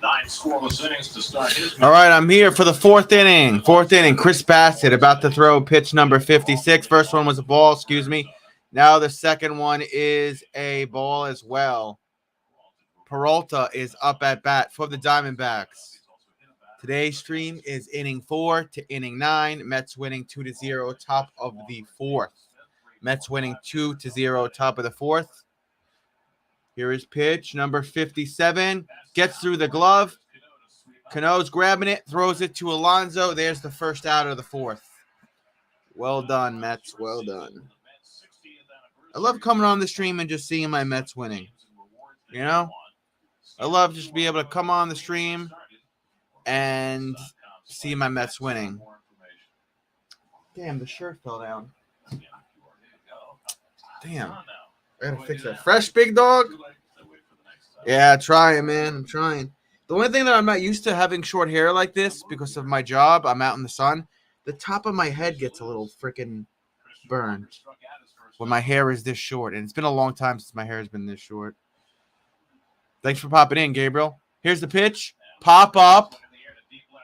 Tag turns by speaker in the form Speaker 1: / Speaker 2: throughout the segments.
Speaker 1: 9 scoreless innings to start his.
Speaker 2: All right, I'm here for the fourth inning. Fourth inning, Chris Bassett about to throw pitch number 56. First one was a ball, excuse me. Now the second one is a ball as well. Peralta is up at bat for the Diamondbacks. Today's stream is inning 4 to inning 9. Mets winning 2-0, top of the fourth. Mets winning 2-0, top of the fourth. Here is pitch number 57. Gets through the glove. Cano's grabbing it, throws it to Alonso. There's the first out of the fourth. Well done, Mets. Well done. I love coming on the stream and just seeing my Mets winning. You know? I love just to be able to come on the stream and see my Mets winning. Damn, the shirt fell down. Damn. I gotta fix that. Fresh, big dog? Yeah, trying, man. I'm trying. The only thing that I'm not used to having short hair like this because of my job, I'm out in the sun, the top of my head gets a little freaking burned when my hair is this short. And it's been a long time since my hair has been this short. Thanks for popping in, Gabriel. Here's the pitch. Pop up.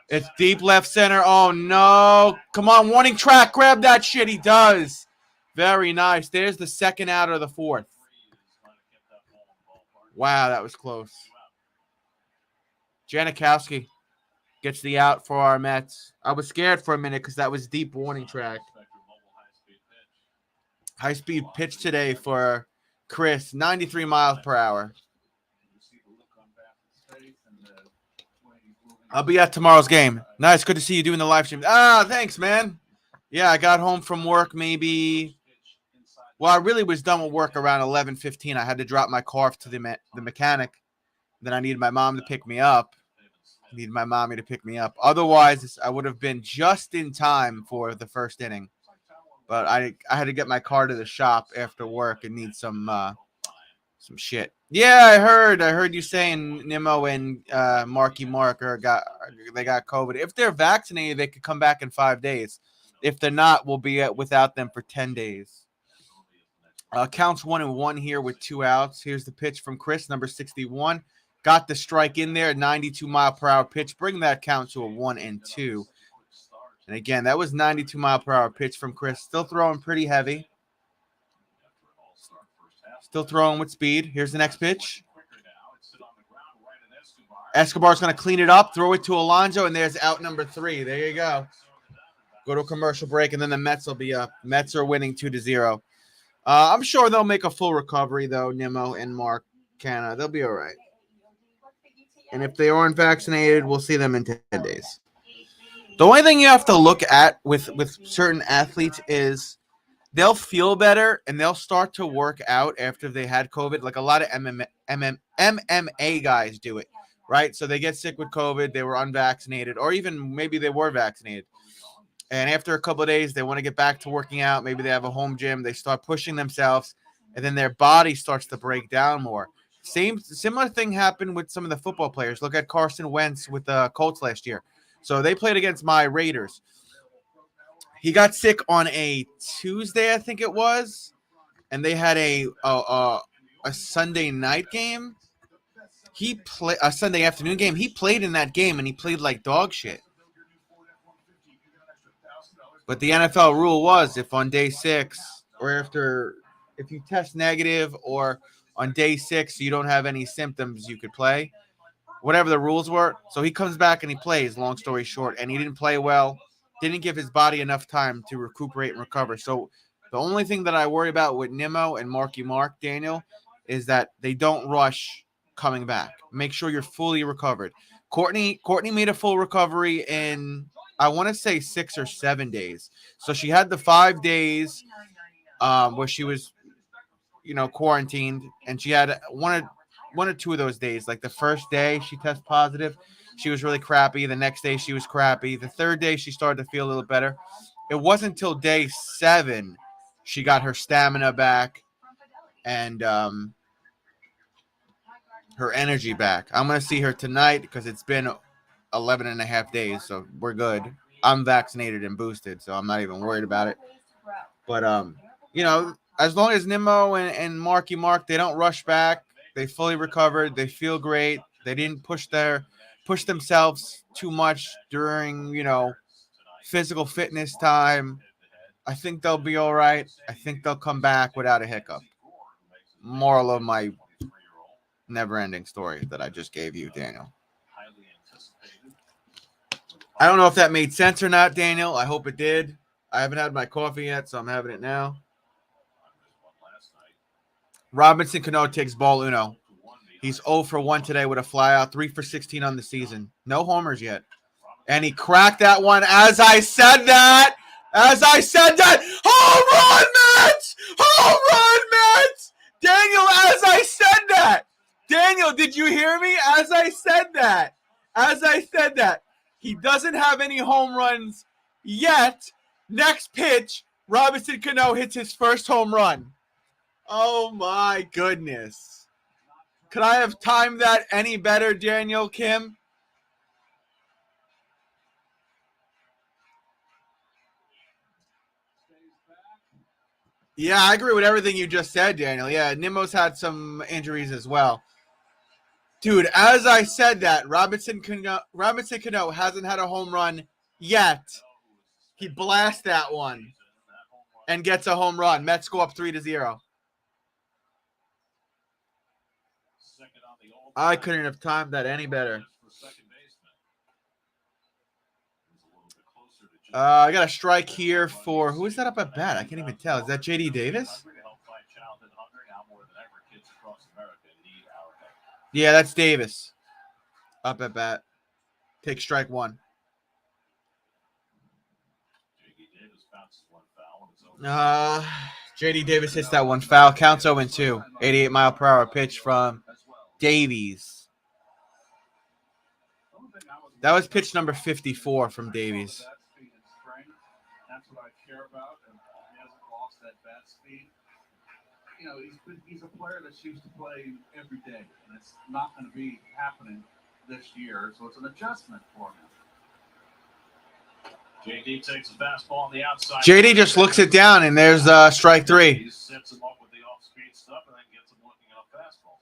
Speaker 2: It's deep left center. Oh, no. Come on, warning track. Grab that shit. He does. Very nice. There's the second out of the fourth. Wow, that was close. Janikowski gets the out for our Mets. I was scared for a minute because that was deep warning track. High-speed pitch today for Chris, 93 miles per hour. I'll be at tomorrow's game. Nice. Good to see you doing the live stream. Ah, thanks, man. Yeah, I got home from work maybe. Well, I really was done with work around 11:15. I had to drop my car to the mechanic. Then I needed my mom to pick me up. I needed my mommy to pick me up. Otherwise, I would have been just in time for the first inning. But I had to get my car to the shop after work and need some shit. Yeah, I heard you saying Nimmo and Marky Mark got COVID. If they're vaccinated, they could come back in 5 days. If they're not, we'll be without them for 10 days. Counts 1-1 here with 2 outs. Here's the pitch from Chris, number 61. Got the strike in there, 92 mile per hour pitch. Bring that count to a 1-2. And again, that was 92 mile per hour pitch from Chris. Still throwing pretty heavy. Still throwing with speed. Here's the next pitch. Escobar's going to clean it up, throw it to Alonso, and there's out number 3. There you go. Go to a commercial break, and then the Mets will be up. Mets are winning 2-0. I'm sure they'll make a full recovery, though, Nimmo and Mark Canna. They'll be all right. And if they aren't vaccinated, we'll see them in 10 days. The only thing you have to look at with certain athletes is they'll feel better and they'll start to work out after they had COVID. Like a lot of MMA guys do it, right? So they get sick with COVID, they were unvaccinated, or even maybe they were vaccinated. And after a couple of days, they want to get back to working out. Maybe they have a home gym. They start pushing themselves, and then their body starts to break down more. Similar thing happened with some of the football players. Look at Carson Wentz with the Colts last year. So they played against my Raiders. He got sick on a Tuesday, I think it was, and they had a Sunday night game. He played a Sunday afternoon game. He played in that game, and he played like dog shit. But the NFL rule was if on day 6 or if you test negative or on day 6 you don't have any symptoms, you could play. Whatever the rules were. So he comes back and he plays, long story short. And he didn't play well. Didn't give his body enough time to recuperate and recover. So the only thing that I worry about with Nimmo and Marky Mark, Daniel, is that they don't rush coming back. Make sure you're fully recovered. Courtney made a full recovery in, I want to say 6 or 7 days. So she had the 5 days where she was, quarantined, and she had one or two of those days. Like the first day she tested positive, she was really crappy. The next day she was crappy. The third day she started to feel a little better. It wasn't until day 7 she got her stamina back and her energy back. I'm going to see her tonight because it's been 11 and a half days, so we're good. I'm vaccinated and boosted, so I'm not even worried about it. But, as long as Nimmo and Marky Mark, they don't rush back, they fully recovered, they feel great, They didn't push themselves too much during, physical fitness time. I think they'll be all right. I think they'll come back without a hiccup. Moral of my never-ending story that I just gave you, Daniel. I don't know if that made sense or not, Daniel. I hope it did. I haven't had my coffee yet, so I'm having it now. Robinson Cano takes ball uno. He's 0 for 1 today with a flyout, 3 for 16 on the season. No homers yet. And he cracked that one as I said that. Home run, Mets! Home run, Mets! Daniel, as I said that. Daniel, did you hear me? As I said that. He doesn't have any home runs yet. Next pitch, Robinson Cano hits his first home run. Oh, my goodness. Could I have timed that any better, Daniel Kim? Yeah, I agree with everything you just said, Daniel. Yeah, Nimmo's had some injuries as well. Dude, as I said that, Robinson Cano hasn't had a home run yet. He blasts that one and gets a home run. Mets go up 3-0. I couldn't have timed that any better. I got a strike here for – who is that up at bat? I can't even tell. Is that J.D. Davis? Yeah, that's Davis. Up at bat. Take strike one. J.D. Davis hits that one foul. Counts 0-2. 88-mile-per-hour pitch from Davies. That was pitch number 54 from Davies.
Speaker 3: That's what I care about, and he hasn't lost that bat speed. He's a player that's used to play every day, and it's not going to be happening this year, so it's an adjustment for him.
Speaker 1: JD takes a fastball on the outside.
Speaker 2: JD just looks it down, and there's strike three.
Speaker 1: He sets him up with the off-speed stuff and then gets him looking at a fastball.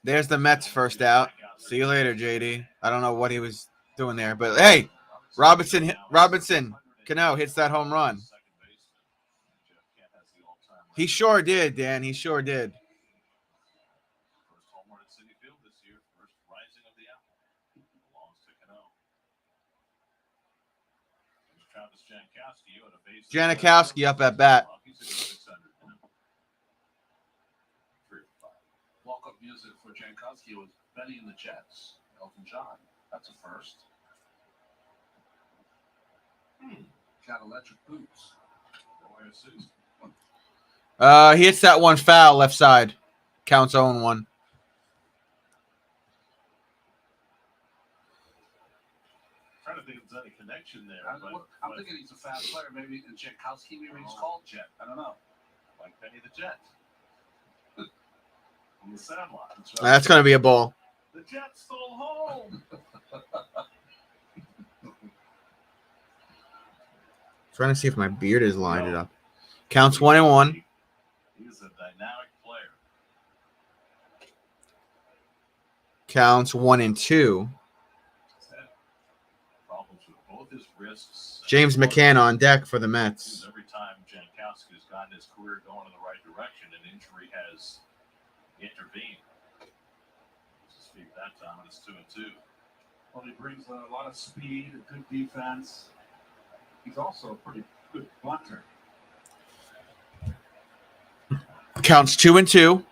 Speaker 2: There's the Mets first out. See you later, JD. I don't know what he was doing there, but hey, Robinson Cano hits that home run. He sure did, Dan. He sure did.
Speaker 1: First home run at Citi Field this year. First rising of the apple. Belongs to Cano. There's Travis Jankowski on a base.
Speaker 2: Jankowski up at bat.
Speaker 3: Walk-up music for Jankowski was Benny and the Jets. Elton John. That's a first. Got electric boots.
Speaker 2: He hits that one foul left side. Counts 0-1.
Speaker 1: Trying to think if there's any connection there.
Speaker 3: I'm thinking he's a fast player. Maybe in Jankowski, maybe he's called Jet. I don't know.
Speaker 1: Like Benny the Jet. From the Sandlot.
Speaker 2: That's going to be a ball.
Speaker 1: The Jet stole home.
Speaker 2: Trying to see if my beard is lined up. Counts 1-1.
Speaker 1: He's a dynamic player.
Speaker 2: Counts 1-2.
Speaker 1: Problems with both his wrists.
Speaker 2: James McCann on deck for the Mets.
Speaker 1: Every time Jankowski has gotten his career going in the right direction, an injury has intervened. His feet that time, and it's 2-2.
Speaker 3: Well, he brings a lot of speed, a good defense. He's also a pretty good bunter.
Speaker 2: Counts 2-2.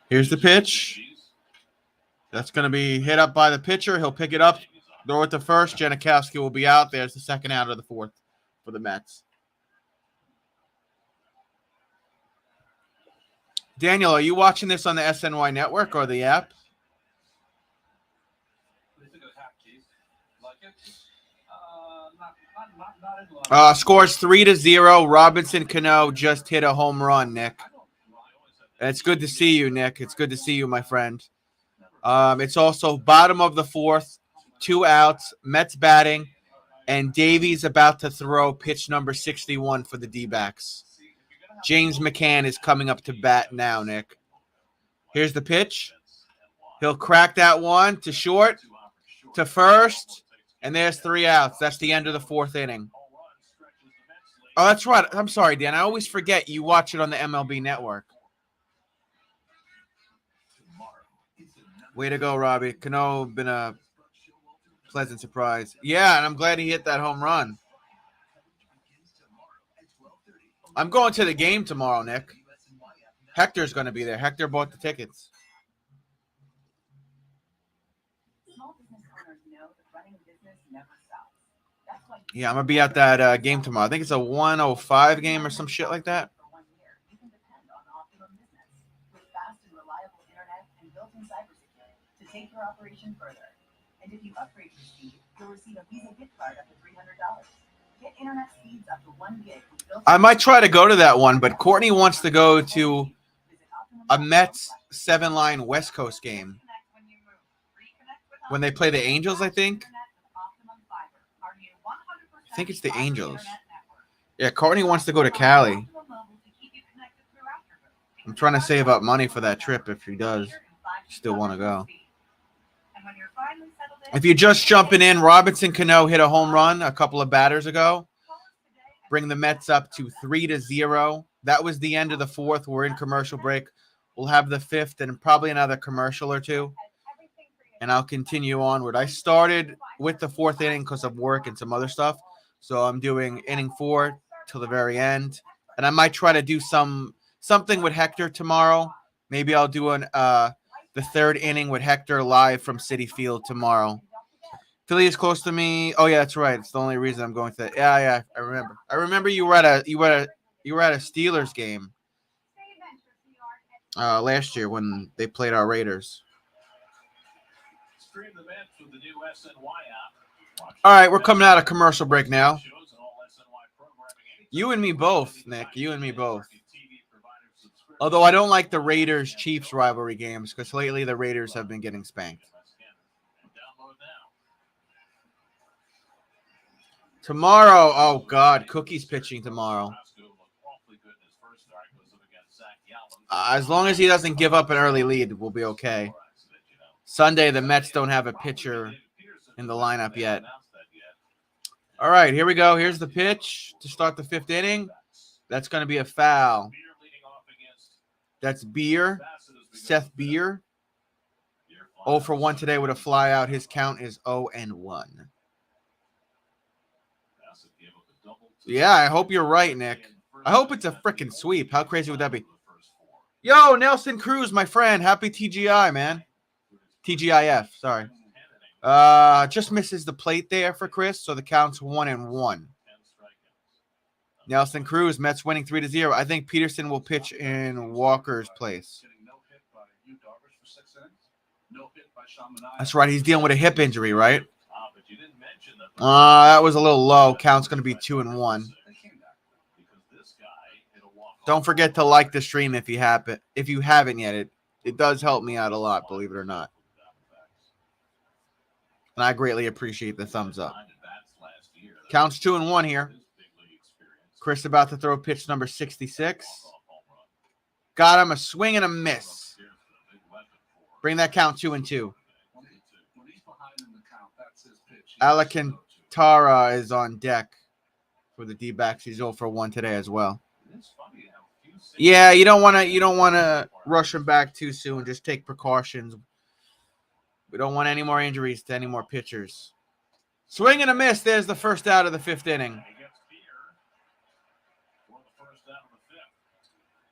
Speaker 2: Here's the pitch. That's going to be hit up by the pitcher. He'll pick it up, throw it to first. Jankowski will be out. There's the second out of the fourth for the Mets. Daniel, are you watching this on the SNY network or the app?
Speaker 3: What do you think of the hat, Keith? Like it?
Speaker 2: Scores 3-0. Robinson Cano just hit a home run, Nick. It's good to see you, Nick. It's good to see you, my friend. It's also bottom of the fourth, 2 outs, Mets batting, and Davies about to throw pitch number 61 for the D-backs. James McCann is coming up to bat now, Nick. Here's the pitch. He'll crack that one to short, to first, and there's 3 outs. That's the end of the 4th inning. Oh, that's right. I'm sorry, Dan. I always forget you watch it on the MLB Network. Way to go, Robbie. Cano been a pleasant surprise. Yeah, and I'm glad he hit that home run. I'm going to the game tomorrow, Nick. Hector's going to be there. Hector bought the tickets. Yeah, I'm going to be at that game tomorrow. I think it's a 1:05 game or some shit like that.
Speaker 4: Take your operation further. And if you upgrade your speed, you'll receive a Visa gift card up to $300. Get internet speeds up to 1 gig.
Speaker 2: I might try to go to that one, but Courtney wants to go to a Mets 7-line West Coast game when they play the Angels, I think. I think it's the Angels. Yeah, Courtney wants to go to Cali. I'm trying to save up money for that trip if he does. Still want to go. If you're just jumping in, Robinson Cano hit a home run a couple of batters ago. Bring the Mets up to 3-0. That was the end of the 4th. We're in commercial break. We'll have the 5th and probably another commercial or two. And I'll continue onward. I started with the 4th inning because of work and some other stuff. So I'm doing inning 4 till the very end. And I might try to do something with Hector tomorrow. Maybe I'll do the 3rd inning with Hector live from Citi Field tomorrow. Philly is close to me. Oh yeah, that's right. It's the only reason I'm going to that. Yeah, I remember. I remember you were at a Steelers game last year when they played our Raiders. All right, we're coming out of commercial break now. You and me both, Nick. You and me both. Although I don't like the Raiders-Chiefs rivalry games because lately the Raiders have been getting spanked. Tomorrow, oh, God, Cookie's pitching tomorrow. As long as he doesn't give up an early lead, we'll be okay. Sunday, the Mets don't have a pitcher in the lineup yet. All right, here we go. Here's the pitch to start the 5th inning. That's going to be a foul. That's Beer, Seth Beer. 0 for 1 today with a fly out. His count is 0-1. Yeah, I hope you're right, Nick. I hope it's a freaking sweep. How crazy would that be? Yo, Nelson Cruz, my friend. Happy TGI, man. TGIF, sorry. Just misses the plate there for Chris, so the count's 1-1. Nelson Cruz, Mets winning 3-0. I think Peterson will pitch in Walker's place. That's right. He's dealing with a hip injury, right? That was a little low. Count's going to be 2-1. Don't forget to like the stream if you haven't yet. It does help me out a lot, believe it or not. And I greatly appreciate the thumbs up. Counts 2-1 here. Chris about to throw pitch number 66. Got him, a swing and a miss. Bring that count 2-2. Alcantara is on deck for the D-backs. He's 0 for 1 today as well. Yeah, you don't want to rush him back too soon. Just take precautions. We don't want any more injuries to any more pitchers. Swing and a miss. There's the first out of the 5th inning.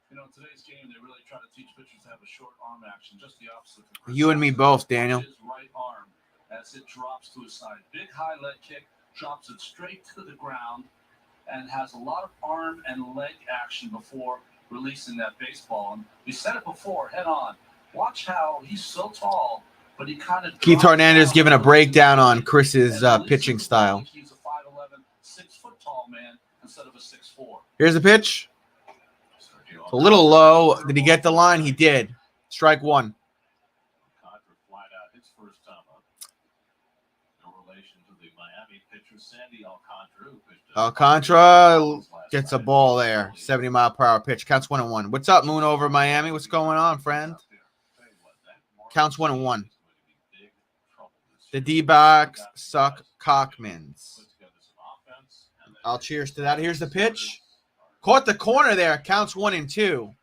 Speaker 3: You know, in today's game, they really try to teach pitchers to have a short arm action, just the opposite.
Speaker 2: You and me both, Daniel.
Speaker 3: His right arm as it drops to his side. Big high leg kick, drops it straight to the ground, and has a lot of arm and leg action before releasing that baseball. And we said it before, head on. Watch how he's so tall, but he kind of.
Speaker 2: Keith Hernandez giving a breakdown on Chris's pitching style.
Speaker 3: He's a 5'11", 6-foot tall man instead of a 6'4".
Speaker 2: Here's the pitch. A little low. Did he get the line? He did. Strike 1. Alcantara gets a ball there. 70-mile-per-hour pitch. Counts 1-1. What's up, Moon over Miami? What's going on, friend? Counts 1-1. The D-backs suck Cockmans. I'll cheers to that. Here's the pitch. Caught the corner there. Counts 1-2.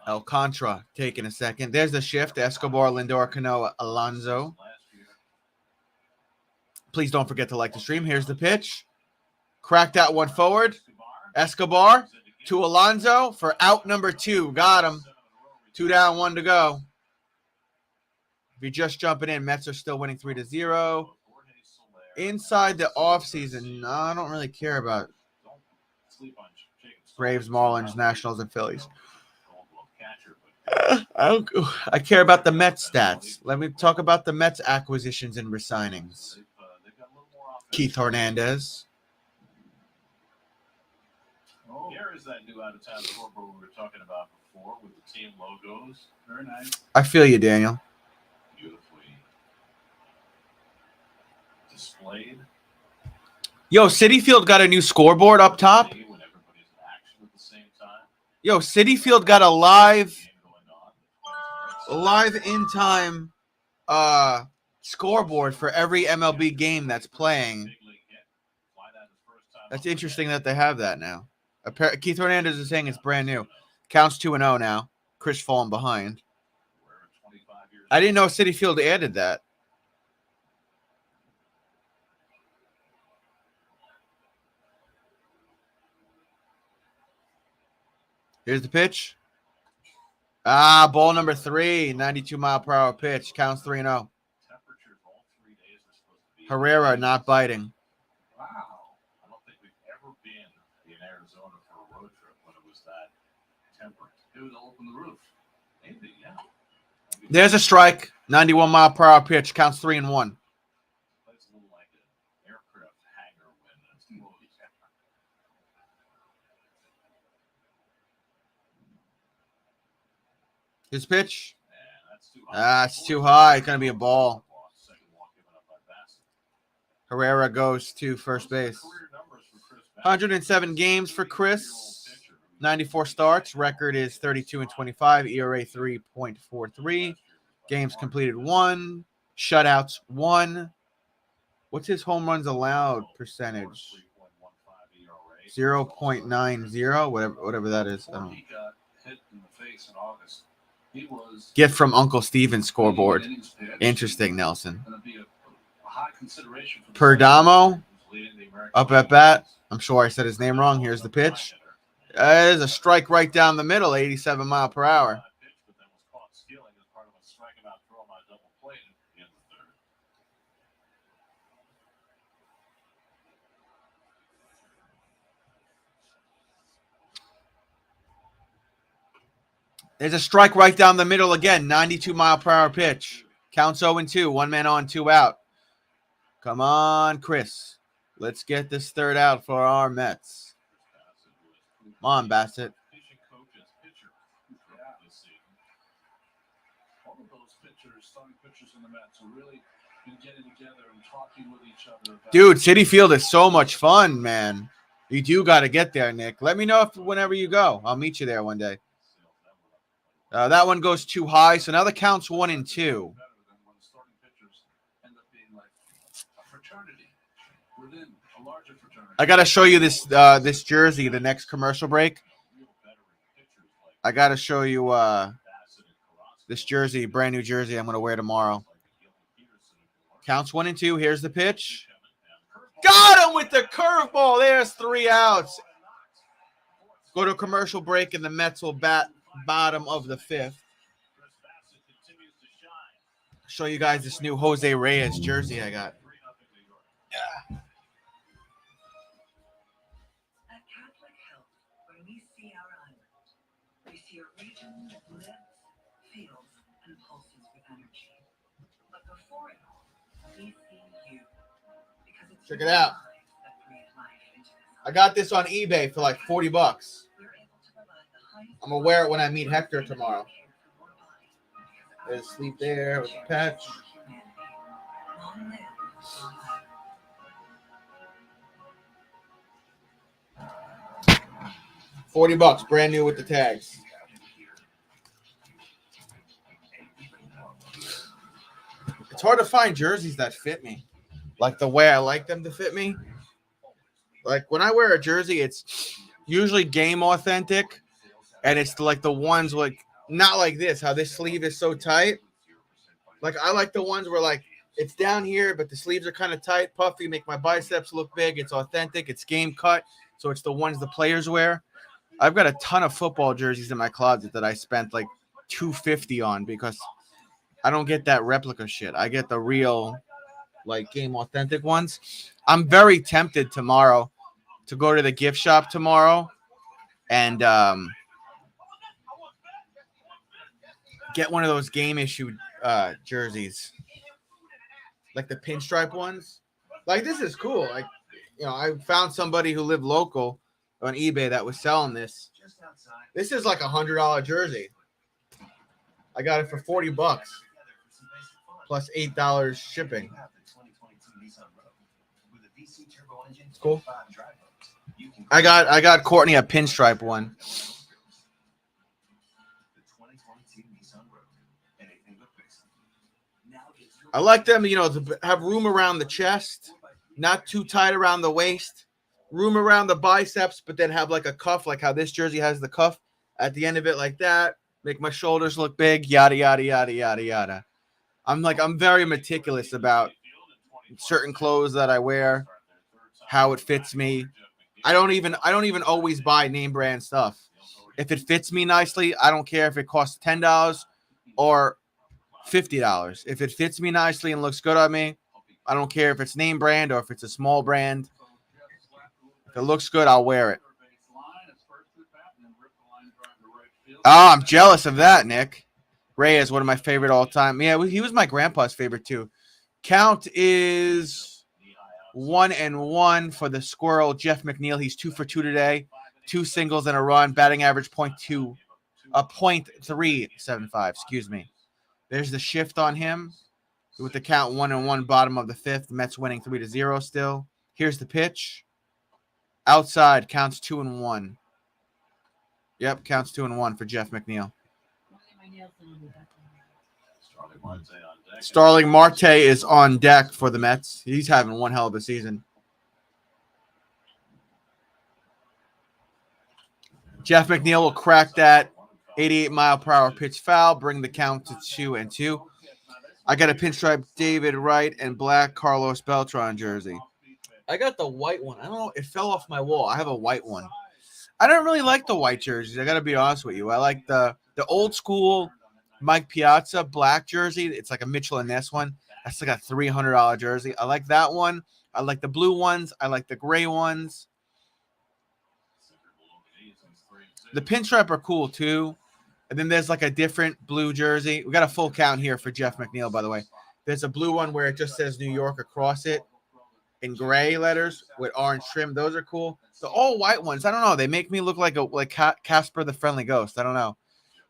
Speaker 2: Alcantara taking a second. There's the shift. Escobar, Lindor, Cano, Alonso. Please don't forget to like the stream. Here's the pitch. Crack that one forward. Escobar to Alonso for out number 2. Got him. 2 down, 1 to go. If you're just jumping in, Mets are still winning 3-0. Inside the offseason, I don't really care about Braves, Marlins, Nationals, and Phillies. I care about the Mets stats. Let me talk about the Mets acquisitions and resignings. Keith Hernandez.
Speaker 1: Here is that new out-of-town scoreboard we were talking about before with the team logos. Very nice.
Speaker 2: I feel you, Daniel.
Speaker 1: Beautifully displayed.
Speaker 2: Yo, Citi Field got a new scoreboard up top.
Speaker 1: When everybody's in action at the same time.
Speaker 2: Yo, Citi Field got a live in-time scoreboard for every MLB game that's playing. That's interesting that they have that now. Keith Hernandez is saying it's brand new. Counts 2-0 now. Chris falling behind. I didn't know Citi Field added that. Here's the pitch. Ball number 3. 92-mile-per-hour pitch. Counts 3-0. Herrera not biting.
Speaker 1: Wow. I don't think we've ever been in Arizona for a road trip when it was that temperate. It would open the roof. Maybe, yeah.
Speaker 2: There's a strike. 91-mile-per-hour pitch. Counts 3-1.
Speaker 1: It's a little like an aircraft hangar when it's moving.
Speaker 2: His pitch.
Speaker 1: Man,
Speaker 2: It's too high. It's going to be a ball. Herrera goes to first base. 107 games for Chris. 94 starts. Record is 32-25. ERA 3.43. Games completed 1. Shutouts 1. What's his home runs allowed percentage? 0.90. Whatever that is. I don't know. Gift from Uncle Steven's scoreboard. Interesting, Nelson. Perdomo up at bat. I'm sure I said his name wrong. Here's the pitch. There's a strike right down the middle, 87 mile per hour. There's a strike right down the middle again, 92-mile-per-hour pitch. Counts 0-2, 1 man on, 2 out. Come on, Chris. Let's get this third out for our Mets. Come on, Bassett.
Speaker 3: All of those pitchers, starting pitchers in the Mets, are really been getting together and talking with each other.
Speaker 2: Dude, Citi Field is so much fun, man. You do got to get there, Nick. Let me know whenever you go. I'll meet you there one day. That one goes too high, so now the count's 1-2. I gotta show you this this jersey. The next commercial break. I gotta show you this jersey, brand new jersey. I'm gonna wear tomorrow. Counts 1-2. Here's the pitch. Got him with the curveball. There's 3 outs. Go to a commercial break, and the Mets will bat bottom of the 5th. Show you guys this new Jose Reyes jersey I got. Yeah.
Speaker 5: At Catholic Health, when we see our island, we see a region that lives, feels, and pulses with energy. But before it all, we see you. Because it's
Speaker 2: Check it out.
Speaker 5: that breathe life into this
Speaker 2: I got this on eBay for like $40.
Speaker 5: We're able to provide the highest
Speaker 2: I'm gonna wear it when I meet Hector tomorrow. There's sleep there with the patch.
Speaker 5: Long live our island.
Speaker 2: $40, brand new with the tags. hard to find jerseys that fit me, like the way I like them to fit me. Like when I wear a jersey, it's usually game authentic, and it's like the ones like not like this. How this sleeve is so tight. Like I like the ones where like it's down here, but the sleeves are kind of tight, puffy, make my biceps look big. It's authentic. It's game cut, so it's the ones the players wear. I've got a ton of football jerseys in my closet that I spent like $250 on because I don't get that replica shit. I get the real, like game authentic ones. I'm very tempted tomorrow to go to the gift shop tomorrow and get one of those game issue jerseys, like the pinstripe ones. Like this is cool. Like I found somebody who lived local on eBay that was selling this. This is like $100 jersey. I got it for $40 plus $8 shipping. It's cool. I got Courtney a pinstripe one. I like them, to have room around the chest, not too tight around the waist, room around the biceps, but then have like a cuff, like how this jersey has the cuff at the end of it like that. Make my shoulders look big, yada, yada, yada, yada, yada. I'm very meticulous about certain clothes that I wear, how it fits me. I don't even always buy name brand stuff. If it fits me nicely, I don't care if it costs $10 or $50. If it fits me nicely and looks good on me, I don't care if it's name brand or if it's a small brand. If it looks good, I'll wear it. Oh, I'm jealous of that, Nick. Ray is one of my favorite all time. Yeah, he was my grandpa's favorite too. Count is 1-1 for the Squirrel, Jeff McNeil. He's 2 for 2 today. 2 singles and a run. Batting average .375. Excuse me. There's the shift on him with the count 1-1, bottom of the 5th. Mets winning 3-0 still. Here's the pitch. Outside, counts 2-1. Yep, counts 2-1 for Jeff McNeil. Starling Marte is on deck for the Mets. He's having one hell of a season. Jeff McNeil will crack that 88-mile-per-hour pitch foul, bring the count to 2-2. I got a pinstripe David Wright and black Carlos Beltran jersey. I got the white one. I don't know. It fell off my wall. I have a white one. I don't really like the white jerseys. I got to be honest with you. I like the old school Mike Piazza black jersey. It's like a Mitchell and Ness one. That's like a $300 jersey. I like that one. I like the blue ones. I like the gray ones. The pinstripe are cool too. And then there's like a different blue jersey. We got a full count here for Jeff McNeil, by the way. There's a blue one where it just says New York across it in gray letters with orange trim. Those are cool. The all white ones, I don't know. They make me look like Casper the Friendly Ghost. I don't know.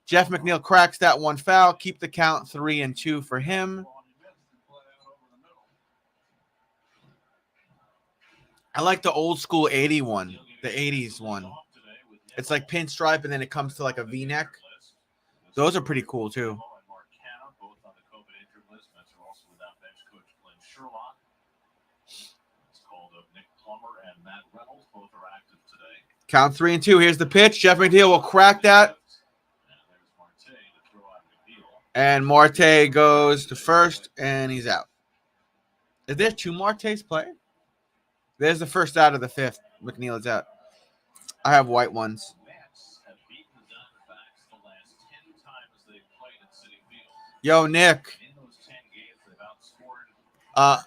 Speaker 2: Jeff McNeil cracks that one foul. Keep the count 3-2 for him. I like the old school 80 one, the 80s one. It's like pinstripe and then it comes to like a V-neck. Those are pretty cool too. Count 3-2. Here's the pitch. Jeff McNeil will crack that. And Marte goes to first, and he's out. Is there 2 Martes playing? There's the first out of the 5th. McNeil is out. I have white ones. Yo, Nick. I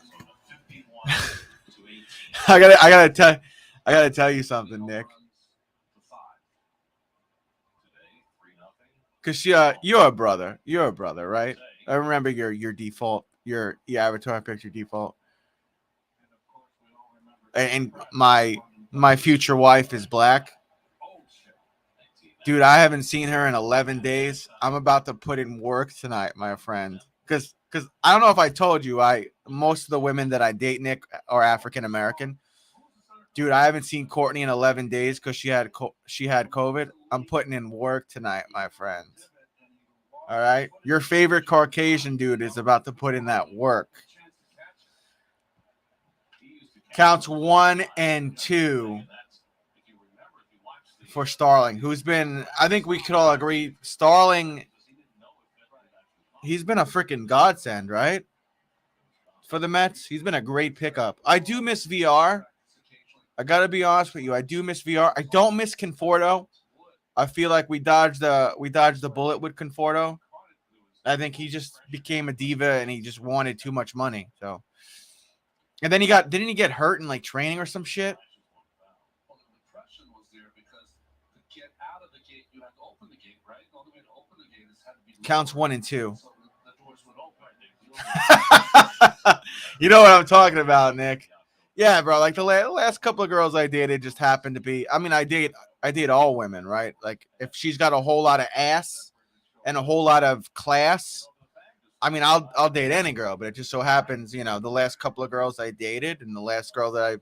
Speaker 2: gotta tell you something, Nick. Cause you're a brother. You're a brother, right? I remember your default, your avatar picture default. And my future wife is black. Dude, I haven't seen her in 11 days. I'm about to put in work tonight, my friend. Cause I don't know if I told you, most of the women that I date, Nick, are African American. Dude, I haven't seen Courtney in 11 days because she had COVID. I'm putting in work tonight, my friend. All right. Your favorite Caucasian dude is about to put in that work. Counts 1 and 2 for Starling, who's been, I think we could all agree, Starling, he's been a freaking godsend, right? For the Mets. He's been a great pickup. I do miss VR. I got to be honest with you. I do miss VR. I don't miss Conforto. I feel like we dodged the bullet with Conforto. I think he just became a diva and he just wanted too much money. So, and then didn't he get hurt in like training or some shit?
Speaker 3: Well, the depression was there because to get out of the gate, you had to open the gate, right? The only way to open the gate is had to be
Speaker 2: Counts
Speaker 3: lower.
Speaker 2: 1 and 2.
Speaker 3: So the doors would open.
Speaker 2: You know what I'm talking about, Nick. Yeah, bro. Like the last couple of girls I dated just happened to be. I mean, I date all women, right? Like if she's got a whole lot of ass and a whole lot of class, I mean, I'll date any girl. But it just so happens, you know, the last couple of girls I dated and the last girl that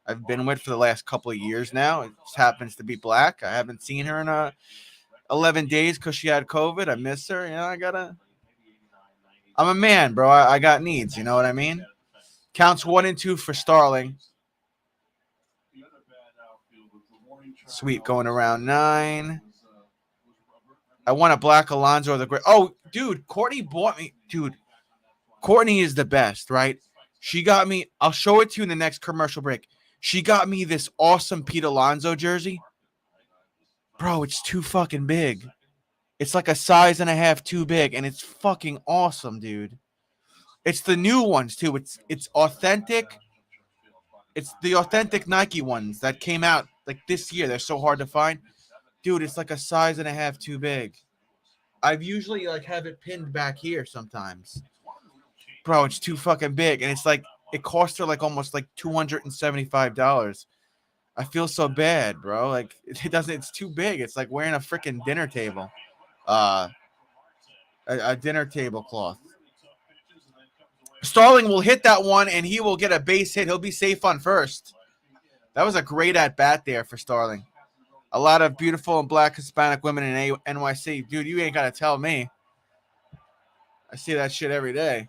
Speaker 2: I've been with for the last couple of years now, it just happens to be black. I haven't seen her in 11 days because she had COVID. I miss her. You know, I'm a man, bro. I got needs. You know what I mean? Counts 1 and 2 for Starling. Sweet, going around 9. I want a black Alonso or the great. Oh, dude, Courtney bought me. Dude, Courtney is the best, right? She got me. I'll show it to you in the next commercial break. She got me this awesome Pete Alonso jersey. Bro, it's too fucking big. It's like a size and a half too big, and it's fucking awesome, dude. It's the new ones too. It's authentic. It's the authentic Nike ones that came out like this year. They're so hard to find. Dude, it's like a size and a half too big. I've usually like have it pinned back here sometimes. Bro, it's too fucking big. And it's like it cost her like almost like $275. I feel so bad, bro. Like it's too big. It's like wearing a freaking dinner table. A dinner tablecloth. Starling will hit that one, and he will get a base hit. He'll be safe on first. That was a great at-bat there for Starling. A lot of beautiful and black Hispanic women in NYC. Dude, you ain't got to tell me. I see that shit every day.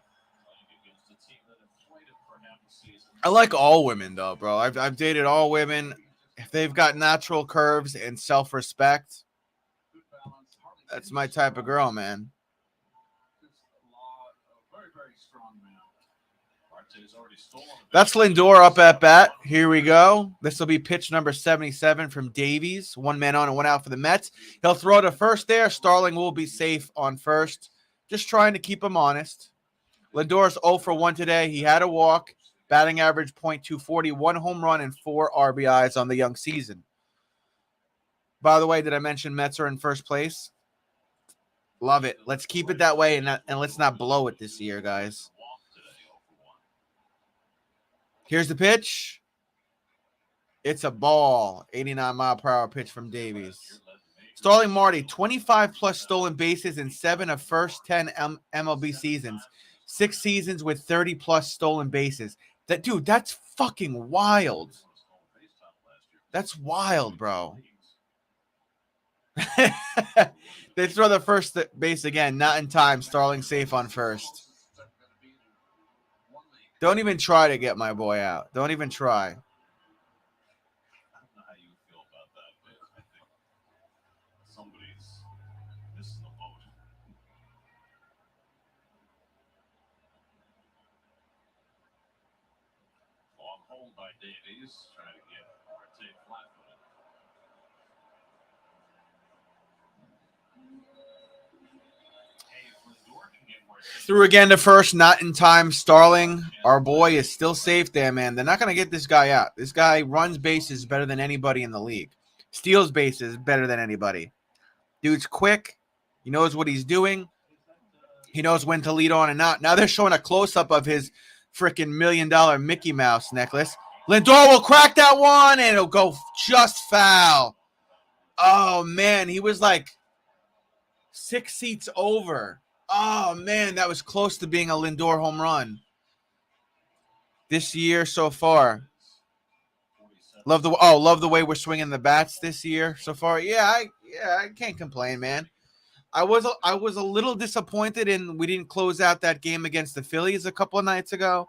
Speaker 2: I like all women, though, bro. I've dated all women. If they've got natural curves and self-respect, that's my type of girl, man. That's Lindor up at bat. Here we go. This will be pitch number 77 from Davies. 1 man on and 1 out for the Mets. He'll throw to first there. Starling will be safe on first. Just trying to keep him honest. Lindor's 0 for 1 today. He had a walk. Batting average .240. 1 home run and 4 RBIs on the young season. By the way, did I mention Mets are in first place? Love it. Let's keep it that way and let's not blow it this year, guys. Here's the pitch. It's a ball. 89-mile-per-hour pitch from Davies. Starling Marte, 25-plus stolen bases in 7 of first 10 MLB seasons. 6 seasons with 30-plus stolen bases. That's fucking wild. That's wild, bro. They throw the first base again. Not in time. Starling safe on first. Don't even try to get my boy out. Don't even try.
Speaker 1: I don't know how you feel about that, but I think somebody's missing the boat. On hold by Davies, trying to get Marte flat-footed.
Speaker 2: Threw again to first, not in time. Starling, our boy, is still safe there, man. They're not going to get this guy out. This guy runs bases better than anybody in the league. Steals bases better than anybody. Dude's quick. He knows what he's doing. He knows when to lead on and out. Now they're showing a close-up of his freaking $1 million Mickey Mouse necklace. Lindor will crack that one, and it'll go just foul. Oh, man. He was like 6 seats over. Oh, man, that was close to being a Lindor home run this year so far. Love the way we're swinging the bats this year so far. Yeah, I can't complain, man. I was a little disappointed in we didn't close out that game against the Phillies a couple of nights ago.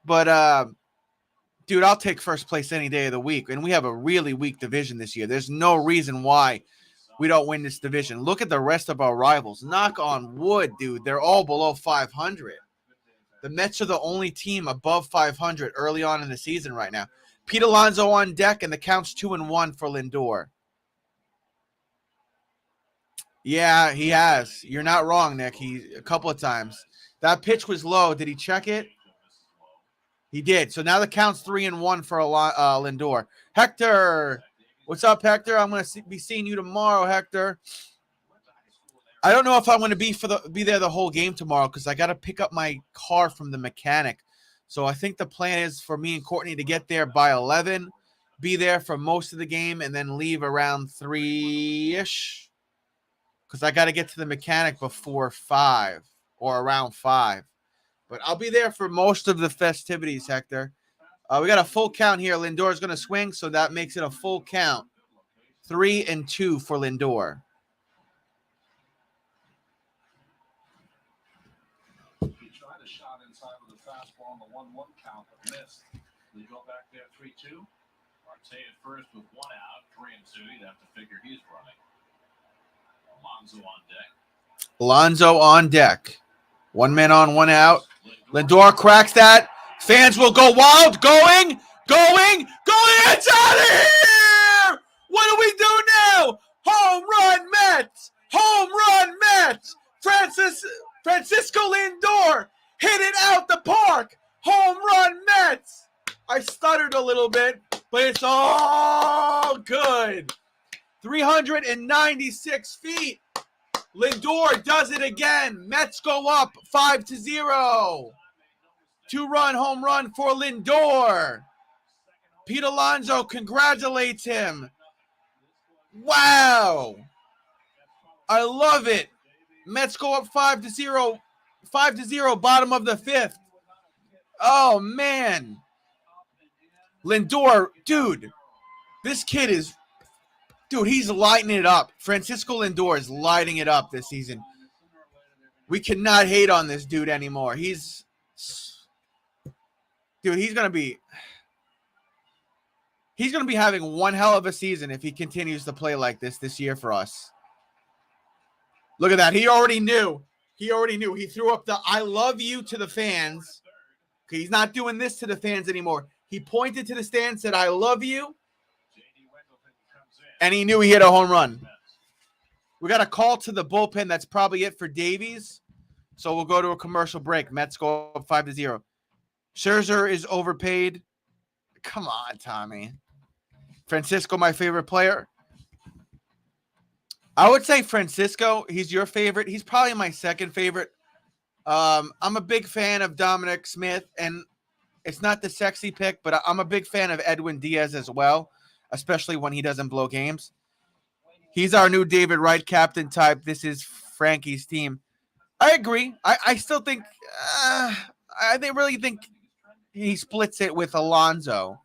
Speaker 2: But dude, I'll take first place any day of the week. And we have a really weak division this year. There's no reason why we don't win this division. Look at the rest of our rivals. Knock on wood, dude. They're all below 500. The Mets are the only team above 500 early on in the season right now. Pete Alonso on deck, and the count's 2-1 for Lindor. Yeah, he has. You're not wrong, Nick. He a couple of times. That pitch was low. Did he check it? He did. So now the count's 3-1 for Lindor. Hector, what's up, Hector? I'm going to be seeing you tomorrow, Hector. I don't know if I'm going to be there the whole game tomorrow because I got to pick up my car from the mechanic. So I think the plan is for me and Courtney to get there by 11, be there for most of the game, and then leave around 3-ish because I got to get to the mechanic before 5 or around 5. But I'll be there for most of the festivities, Hector. We got a full count here. Lindor's going to swing, so that makes it a full count. 3-2 for Lindor.
Speaker 3: He tried a shot inside with a fastball on the 1-1 count, but missed. They go back there 3-2.
Speaker 1: Marte at first with 1 out. 3-2. You'd have to figure he's running. Alonso on deck.
Speaker 2: Alonso on deck. 1 man on, 1 out. Lindor cracks that. Fans will go wild. Going. It's out of here! What do we do now? Home run Mets! Francisco Lindor hit it out the park. Home run Mets! I stuttered a little bit, but it's all good. 396 feet. Lindor does it again. Mets go up 5-0. 2-run home run for Lindor. Pete Alonso congratulates him. Wow. I love it. Mets go up 5-0. 5-0, bottom of the 5th. Oh, man. Lindor, dude. This kid is... Dude, he's lighting it up. Francisco Lindor is lighting it up this season. We cannot hate on this dude anymore. He's going to be having one hell of a season if he continues to play like this year for us. Look at that. He already knew. He threw up the I love you to the fans. He's not doing this to the fans anymore. He pointed to the stand, said, I love you. And he knew he hit a home run. We got a call to the bullpen. That's probably it for Davies. So we'll go to a commercial break. Mets go up 5-0. Scherzer is overpaid. Come on, Tommy. Francisco, my favorite player. I would say Francisco. He's your favorite. He's probably my second favorite. I'm a big fan of Dominic Smith, and it's not the sexy pick, but I'm a big fan of Edwin Diaz as well, especially when he doesn't blow games. He's our new David Wright captain type. This is Frankie's team. I agree. I still think they really think he splits it with Alonso.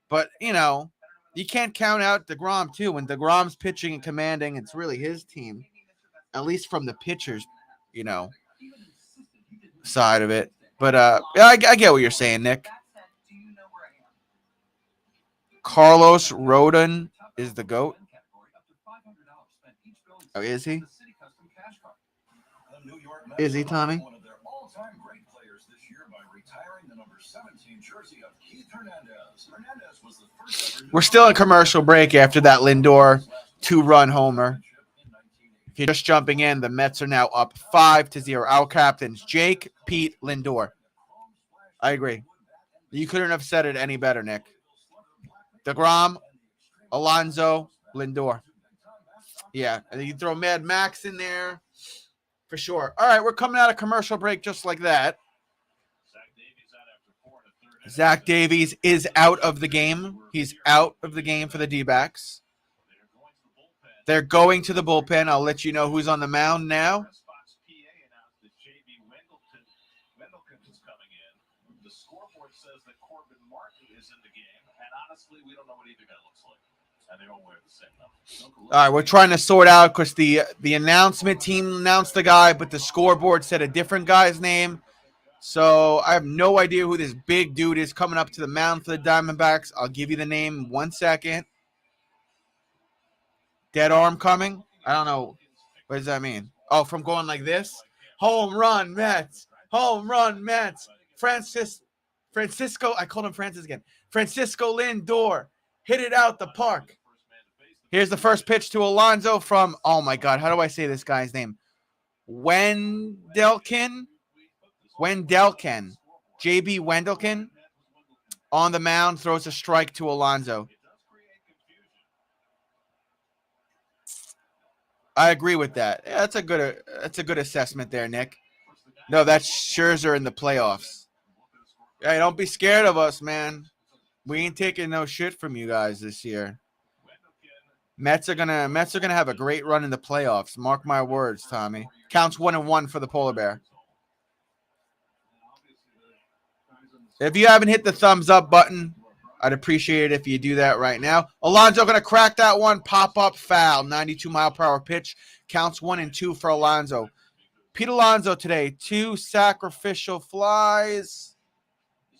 Speaker 2: But, you can't count out DeGrom, too. When DeGrom's pitching and commanding, it's really his team, at least from the pitchers, side of it. But, I get what you're saying, Nick. Carlos Rodon is the GOAT. Oh, is he? Is he, Tommy? We're still in commercial break after that Lindor 2-run homer. If you're just jumping in, the Mets are now up 5-0. Our captains, Jake, Pete, Lindor. I agree. You couldn't have said it any better, Nick. DeGrom, Alonso, Lindor. Yeah, and you throw Mad Max in there for sure. All right, we're coming out of commercial break just like that. Zach Davies is out of the game. He's out of the game for the D-backs. They're going to the bullpen. I'll let you know who's on the mound now.
Speaker 1: And they all wear the same number.
Speaker 2: All right, we're trying to sort out because the announcement team announced the guy, but the scoreboard said a different guy's name. So I have no idea who this big dude is coming up to the mound for the Diamondbacks. I'll give you the name 1 second. Dead arm coming? I don't know. What does that mean? Oh, from going like this? Home run, Mets. Home run, Mets. Francisco, I called him Francis again. Francisco Lindor. Hit it out the park. Here's the first pitch to Alonso from, oh my God, how do I say this guy's name? Wendelken. JB Wendelken on the mound throws a strike to Alonso. I agree with that. Yeah, that's a good assessment there, Nick. No, that's Scherzer in the playoffs. Hey, don't be scared of us, man. We ain't taking no shit from you guys this year. Mets are gonna have a great run in the playoffs. Mark my words, Tommy. Counts 1-1 for the polar bear. If you haven't hit the thumbs up button, I'd appreciate it if you do that right now. Alonso going to crack that one. Pop-up foul. 92-mile-per-hour pitch. Counts 1-2 for Alonso. Pete Alonso today, 2 sacrificial flies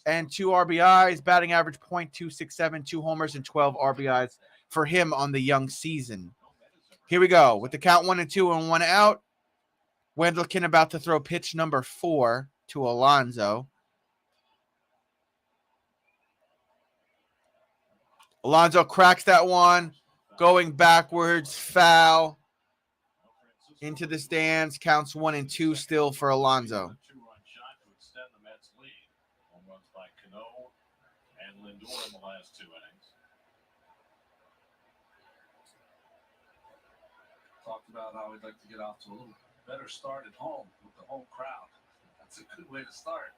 Speaker 2: and 2 RBIs. Batting average .267, 2 homers and 12 RBIs for him on the young season. Here we go. With the count 1-2 and 1 out. Wendelken about to throw pitch number 4 to Alonso. Alonso cracks that one, going backwards, foul, into the stands, counts 1-2 still for Alonso.
Speaker 1: Two-run shot to extend the Mets' lead. Home runs by Cano and Lindor in the last 2 innings.
Speaker 3: Talked about how we'd like to get off to a little better start at home with the home crowd. That's a good way to start.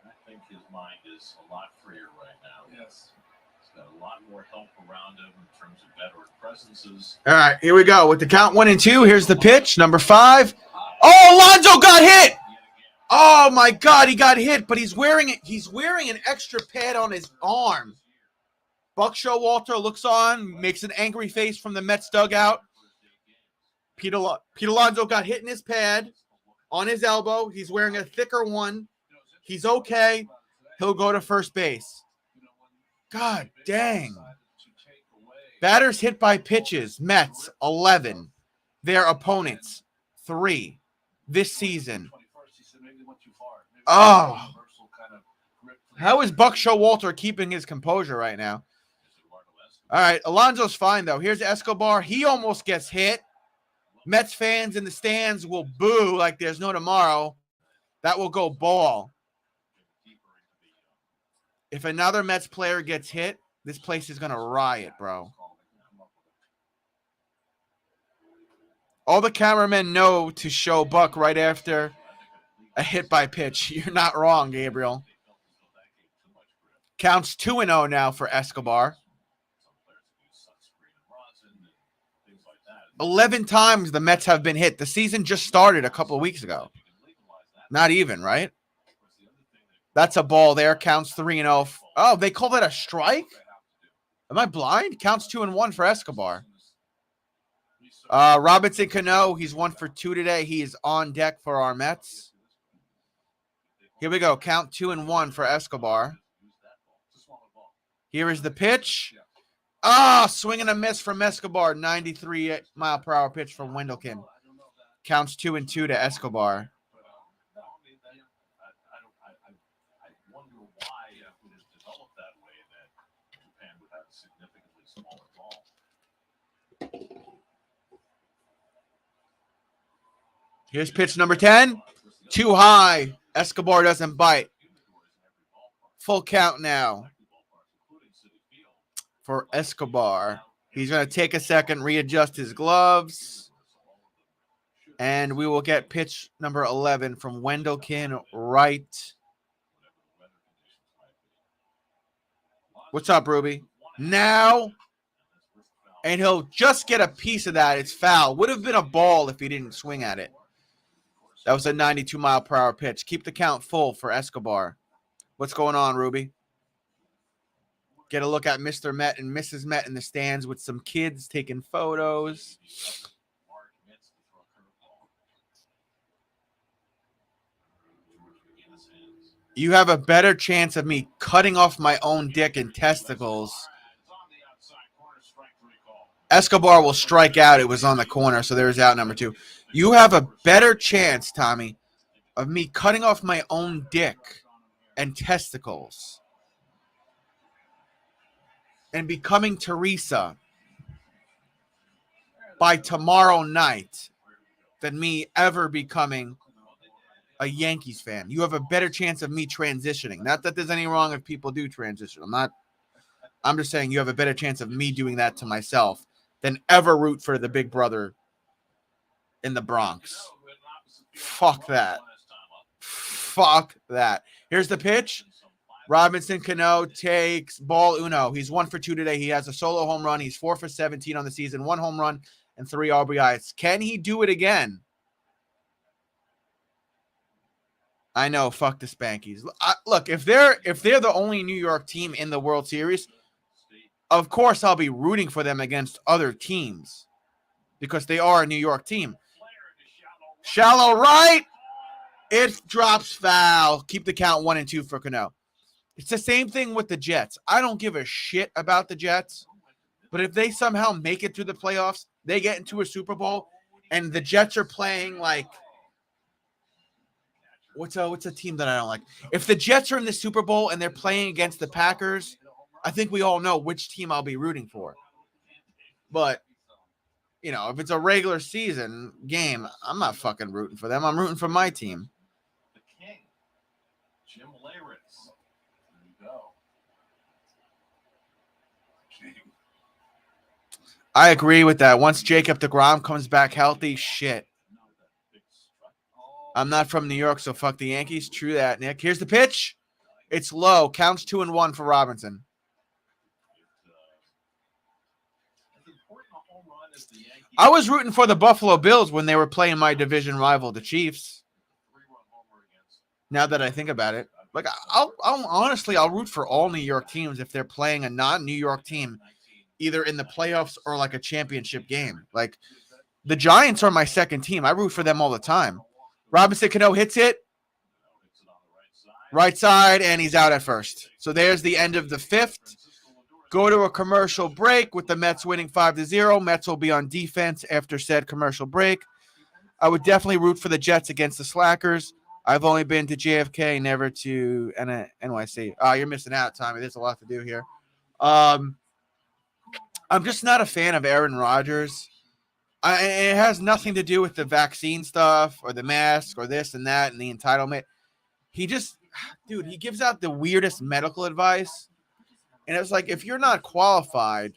Speaker 1: I think his mind is a lot freer right now.
Speaker 3: Yes.
Speaker 1: He's got a lot more help around him in terms of veteran presences.
Speaker 2: All right, here we go. With the count 1-2, here's the pitch, number 5. Oh, Alonso got hit! Oh my God, he got hit, but he's wearing an extra pad on his arm. Buck Showalter looks on, makes an angry face from the Mets dugout. Pete Alonso got hit in his pad on his elbow. He's wearing a thicker one. He's okay. He'll go to first base. God dang. Batters hit by pitches. Mets, 11. Their opponents, 3 this season. Oh. How is Buck Showalter keeping his composure right now? All right, Alonso's fine, though. Here's Escobar. He almost gets hit. Mets fans in the stands will boo like there's no tomorrow. That will go ball. If another Mets player gets hit, this place is going to riot, bro. All the cameramen know to show Buck right after a hit by pitch. You're not wrong, Gabriel. Counts 2-0 now for Escobar. 11 times the Mets have been hit. The season just started a couple of weeks ago. Not even, right? That's a ball there. Counts 3-0. Oh, they call that a strike? Am I blind? Counts 2-1 for Escobar. Robinson Cano, he's 1 for 2 today. He is on deck for our Mets. Here we go. Count 2-1 for Escobar. Here is the pitch. Swing and a miss from Escobar. 93-mile-per-hour pitch from Wendelken. Counts 2-2 to Escobar. Here's pitch number 10. Too high. Escobar doesn't bite. Full count now for Escobar. He's going to take a second, readjust his gloves. And we will get pitch number 11 from Wendelken right. What's up, Ruby? Now. And he'll just get a piece of that. It's foul. Would have been a ball if he didn't swing at it. That was a 92-mile-per-hour pitch. Keep the count full for Escobar. What's going on, Ruby? Get a look at Mr. Met and Mrs. Met in the stands with some kids taking photos. You have a better chance of me cutting off my own dick and testicles. Escobar will strike out. It was on the corner, so there's out number 2. You have a better chance, Tommy, of me cutting off my own dick and testicles and becoming Teresa by tomorrow night than me ever becoming a Yankees fan. You have a better chance of me transitioning. Not that there's anything wrong if people do transition. I'm just saying you have a better chance of me doing that to myself than ever root for the big brother in the Bronx. Fuck that. Fuck that. Here's the pitch. Robinson Cano takes ball uno. He's 1 for 2 today. He has a solo home run. He's 4 for 17 on the season. 1 home run and 3 RBIs. Can he do it again? I know. Fuck the Spankies. Look, if they're the only New York team in the World Series, of course I'll be rooting for them against other teams because they are a New York team. Shallow right. It drops foul. Keep the count 1-2 for Cano. It's the same thing with the Jets. I don't give a shit about the Jets, but if they somehow make it through the playoffs, they get into a Super Bowl, and the Jets are playing like what's a team that I don't like? If the Jets are in the Super Bowl and they're playing against the Packers, I think we all know which team I'll be rooting for. But if it's a regular season game, I'm not fucking rooting for them. I'm rooting for my team.
Speaker 1: The King, Jim Leyritz. There you go. King.
Speaker 2: I agree with that. Once Jacob deGrom comes back healthy, shit. I'm not from New York, so fuck the Yankees. True that, Nick. Here's the pitch. It's low. Counts 2-1 for Robinson. I was rooting for the Buffalo Bills when they were playing my division rival, the Chiefs. Now that I think about it, like I'll honestly root for all New York teams if they're playing a non-New York team, either in the playoffs or like a championship game. Like the Giants are my second team. I root for them all the time. Robinson Cano hits it. Right side, and he's out at first. So there's the end of the 5th. Go to a commercial break with the Mets winning 5-0. Mets will be on defense after said commercial break. I would definitely root for the Jets against the Slackers. I've only been to JFK, never to NYC. Oh, you're missing out, Tommy. There's a lot to do here. I'm just not a fan of Aaron Rodgers. It has nothing to do with the vaccine stuff or the mask or this and that and the entitlement. He gives out the weirdest medical advice. And it's like, if you're not qualified,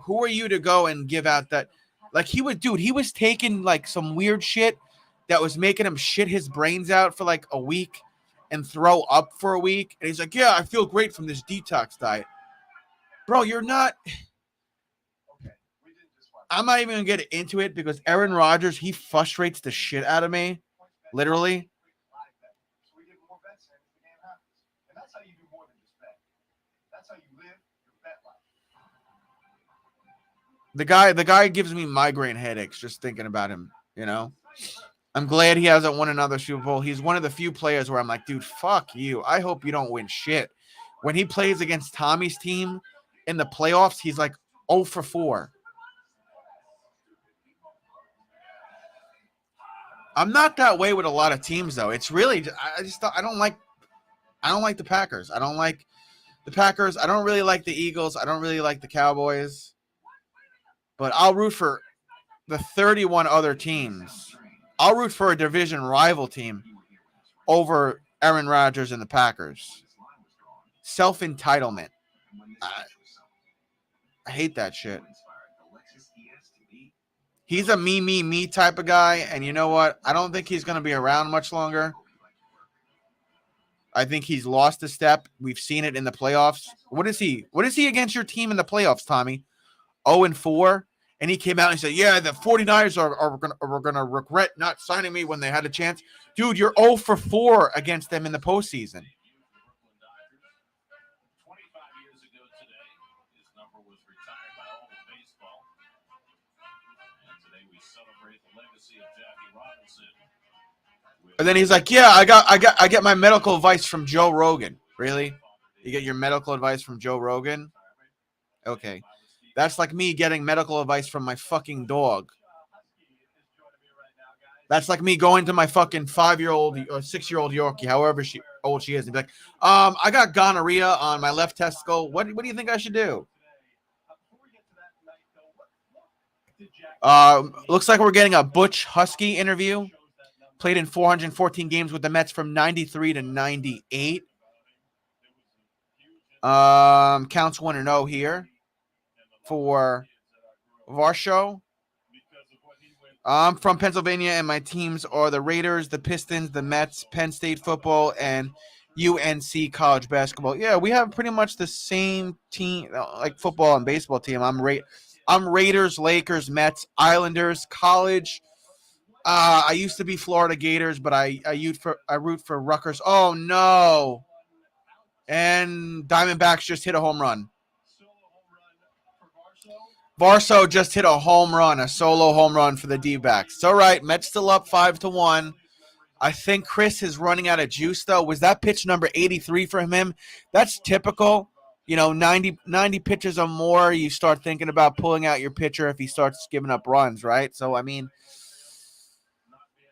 Speaker 2: who are you to go and give out that? Like he was taking like some weird shit that was making him shit his brains out for like a week and throw up for a week. And he's like, yeah, I feel great from this detox diet. Bro, you're not. I'm not even going to get into it because Aaron Rodgers, he frustrates the shit out of me. Literally. The guy gives me migraine headaches just thinking about him, I'm glad he hasn't won another Super Bowl. He's one of the few players where I'm like, dude, fuck you. I hope you don't win shit. When he plays against Tommy's team in the playoffs, he's like 0 for 4. I'm not that way with a lot of teams, though. It's really, I don't like the Packers. I don't like the Packers. I don't really like the Eagles. I don't really like the Cowboys. But I'll root for the 31 other teams. I'll root for a division rival team over Aaron Rodgers and the Packers. Self-entitlement. I hate that shit. He's a me type of guy, and you know what? I don't think he's going to be around much longer. I think he's lost a step. We've seen it in the playoffs. What is he? What is he against your team in the playoffs, Tommy? 0-4, and he came out and said, yeah, the 49ers are going to regret not signing me when they had a chance. Dude, you're 0 for 4 against them in the postseason.
Speaker 1: we celebrate the legacy of Jackie Robinson.
Speaker 2: And then he's like, "Yeah, I get my medical advice from Joe Rogan." Really? You get your medical advice from Joe Rogan? Okay. That's like me getting medical advice from my fucking dog. That's like me going to my fucking 5-year-old or 6-year-old Yorkie, however old she is, and be like, I got gonorrhea on my left testicle. What do you think I should do? Looks like we're getting a Butch Husky interview. Played in 414 games with the Mets from 93 to 98. Counts 1-0 here for Varsho. I'm from Pennsylvania, and my teams are the Raiders, the Pistons, the Mets, Penn State football, and UNC college basketball. Yeah, we have pretty much the same team, like football and baseball team. I'm Raiders, Lakers, Mets, Islanders, college. I used to be Florida Gators, but I root for Rutgers. Oh no! And Diamondbacks just hit a home run. Varso just hit a home run, a solo home run for the D-backs. It's all right. Mets still up 5-1. I think Chris is running out of juice, though. Was that pitch number 83 for him? That's typical. 90 pitches or more, you start thinking about pulling out your pitcher if he starts giving up runs, right? So, I mean,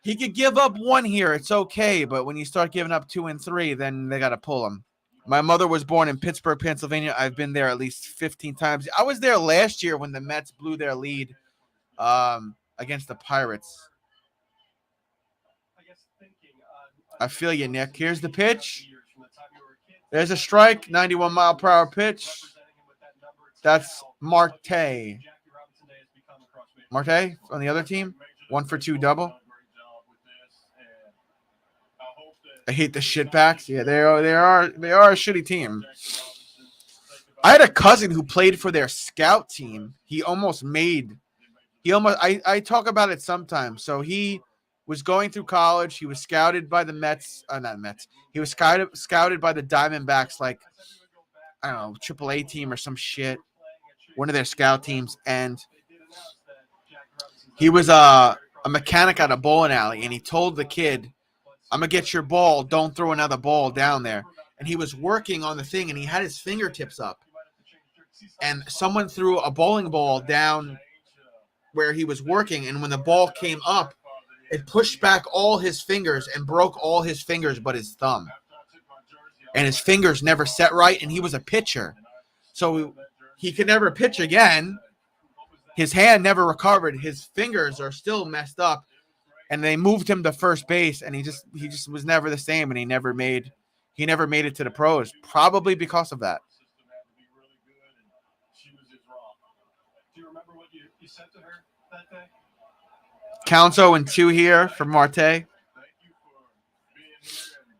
Speaker 2: he could give up one here. It's okay. But when you start giving up 2 and 3, then they got to pull him. My mother was born in Pittsburgh, Pennsylvania. I've been there at least 15 times. I was there last year when the Mets blew their lead against the Pirates. I feel you, Nick. Here's the pitch. There's a strike, 91-mile-per-hour pitch. That's Marte. Marte on the other team. 1-for-2 double. I hate the shitbacks. Yeah, they are a shitty team. I had a cousin who played for their scout team. I talk about it sometimes. So he was going through college. He was scouted by the Mets. Not Mets. He was scouted by the Diamondbacks, like, I don't know, AAA team or some shit. One of their scout teams. And he was a mechanic at a bowling alley. And he told the kid, I'm going to get your ball. Don't throw another ball down there. And he was working on the thing, and he had his fingertips up. And someone threw a bowling ball down where he was working, and when the ball came up, it pushed back all his fingers and broke all his fingers but his thumb. And his fingers never set right, and he was a pitcher. So he could never pitch again. His hand never recovered. His fingers are still messed up. And they moved him to first base, and he just was never the same, and he never made it to the pros, probably because of that.
Speaker 6: Do you remember what you said to her that day?
Speaker 2: Counts 0-2 here for Marte.
Speaker 6: Thank you for being here and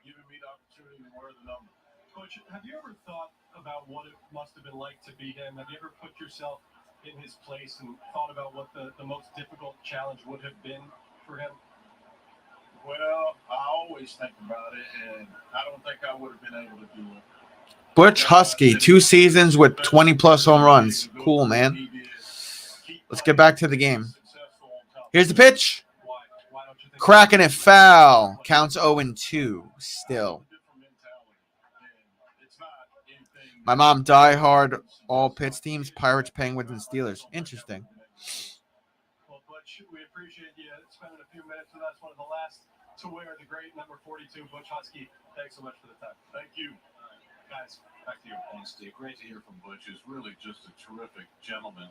Speaker 6: giving me the opportunity to wear the number. Coach, have you ever thought about what it must have been like to be him? Have you ever put yourself in his place and thought about what the most difficult challenge would have been for him?
Speaker 3: Well, I always think about it, and I don't think I would have been able to do it.
Speaker 2: Butch Husky, 2 seasons with 20-plus home runs. Cool, man. Let's get back to the game. Here's the pitch. Cracking it foul. Counts 0-2 still. My mom diehard all Pitts teams, Pirates, Penguins, and Steelers. Interesting.
Speaker 6: Well, Butch, we appreciate you spending a few minutes with us. One of the last to wear the great number 42, Butch Husky. Thanks so much for the time.
Speaker 3: Thank you.
Speaker 6: Guys, back to you.
Speaker 1: Thanks, Steve. Great to hear from Butch. He's really just a terrific gentleman.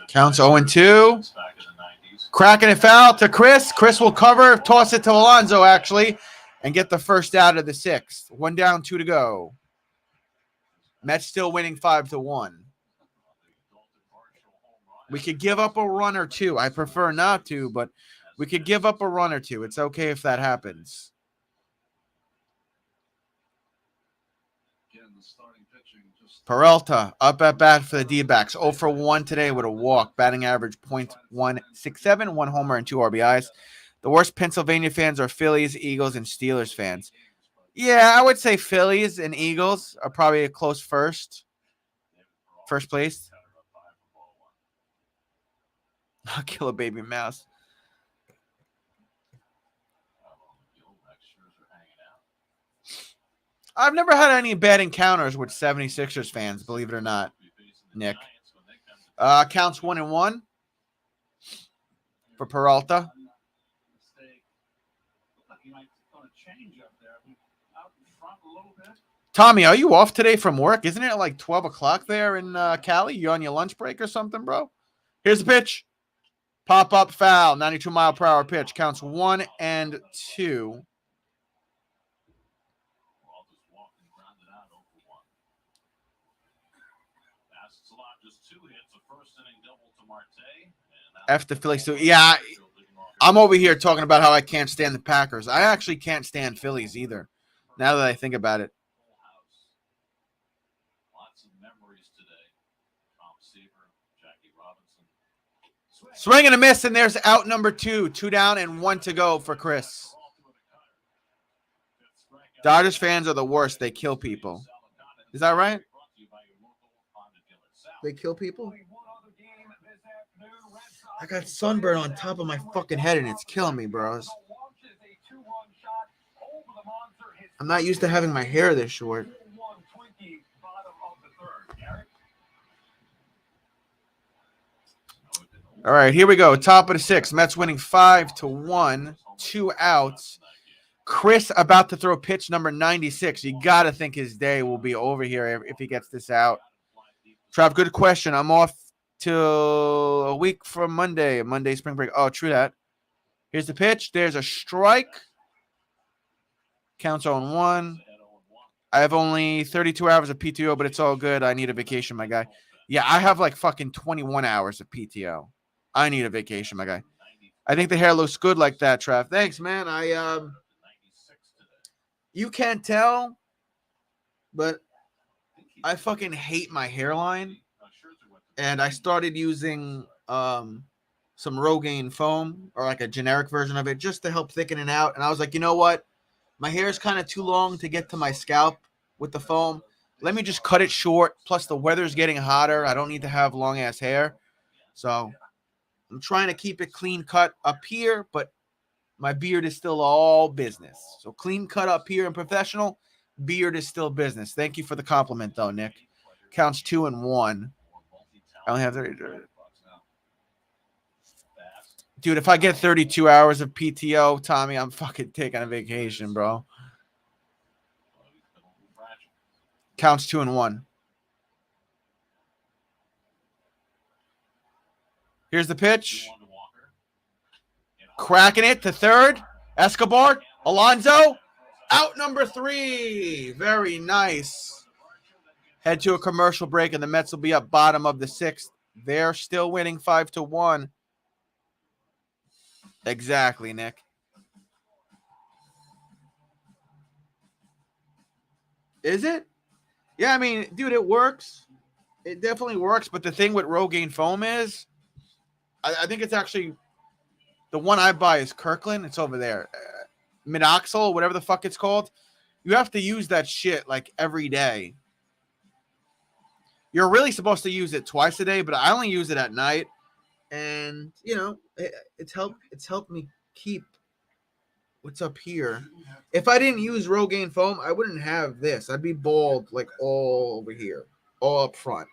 Speaker 2: Counts 0-2.
Speaker 1: Back in the 90s.
Speaker 2: Cracking it foul to Chris. Chris will cover, toss it to Alonso, actually, and get the first out of the 6th. 1 down, 2 to go. Mets still winning 5-1. We could give up a run or two. I prefer not to, but we could give up a run or two. It's okay if that happens. Peralta up at bat for the D-backs. 0-for-1 today with a walk. Batting average .167, 1 homer and 2 RBIs. The worst Pennsylvania fans are Phillies, Eagles, and Steelers fans. Yeah, I would say Phillies and Eagles are probably a close first place. I'll kill a baby mouse. I've never had any bad encounters with 76ers fans, believe it or not, Nick. Counts 1-1 for Peralta.
Speaker 3: Mistake. Looked like he might throw a change up there. Out in front a little bit.
Speaker 2: Tommy, are you off today from work? Isn't it like 12 o'clock there in Cali? You on your lunch break or something, bro? Here's the pitch. Pop-up foul, 92-mile-per-hour pitch. Counts 1-2. F the Phillies. So, yeah, I'm over here talking about how I can't stand the Packers. I actually can't stand Phillies either, now that I think about it. Swing and a miss, and there's out number 2. 2 down and 1 to go for Chris. Dodgers fans are the worst. They kill people. Is that right? They kill people? I got sunburn on top of my fucking head, and it's killing me, bros. I'm not used to having my hair this short. All right, here we go. Top of the 6th. Mets winning 5-1. 2 outs. Chris about to throw pitch number 96. You got to think his day will be over here if he gets this out. Trav, good question. I'm off till a week from Monday. Monday spring break. Oh, true that. Here's the pitch. There's a strike. Counts on 1. I have only 32 hours of PTO, but it's all good. I need a vacation, my guy. Yeah, I have like fucking 21 hours of PTO. I need a vacation, my guy. I think the hair looks good like that, Trav. Thanks, man. You can't tell, but I fucking hate my hairline. And I started using some Rogaine foam, or like a generic version of it, just to help thicken it out. And I was like, you know what? My hair is kind of too long to get to my scalp with the foam. Let me just cut it short. Plus, the weather's getting hotter. I don't need to have long-ass hair. So I'm trying to keep it clean cut up here, but my beard is still all business. So clean cut up here and professional. Beard is still business. Thank you for the compliment, though, Nick. Counts 2-1. I only have 30. Dude, if I get 32 hours of PTO, Tommy, I'm fucking taking a vacation, bro. Counts 2-1. Here's the pitch. Cracking it to third. Escobar. Alonso. Out number 3. Very nice. Head to a commercial break, and the Mets will be up bottom of the 6th. They're still winning 5-1. Exactly, Nick. Is it? Yeah, I mean, dude, it works. It definitely works. But the thing with Rogaine foam is, I think it's actually, the one I buy is Kirkland. It's over there. Minoxidil, whatever the fuck it's called. You have to use that shit like every day. You're really supposed to use it twice a day, but I only use it at night. And, you know, it's helped me keep what's up here. If I didn't use Rogaine foam, I wouldn't have this. I'd be bald like all over here, all up front.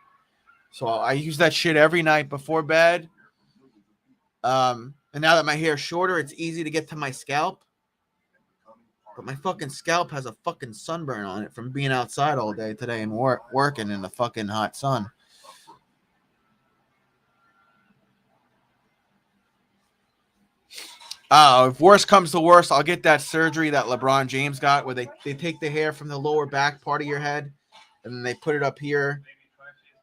Speaker 2: So I use that shit every night before bed. And now that my hair is shorter, it's easy to get to my scalp. But my fucking scalp has a fucking sunburn on it from being outside all day today and working in the fucking hot sun. If worse comes to worse, I'll get that surgery that LeBron James got where they take the hair from the lower back part of your head and then they put it up here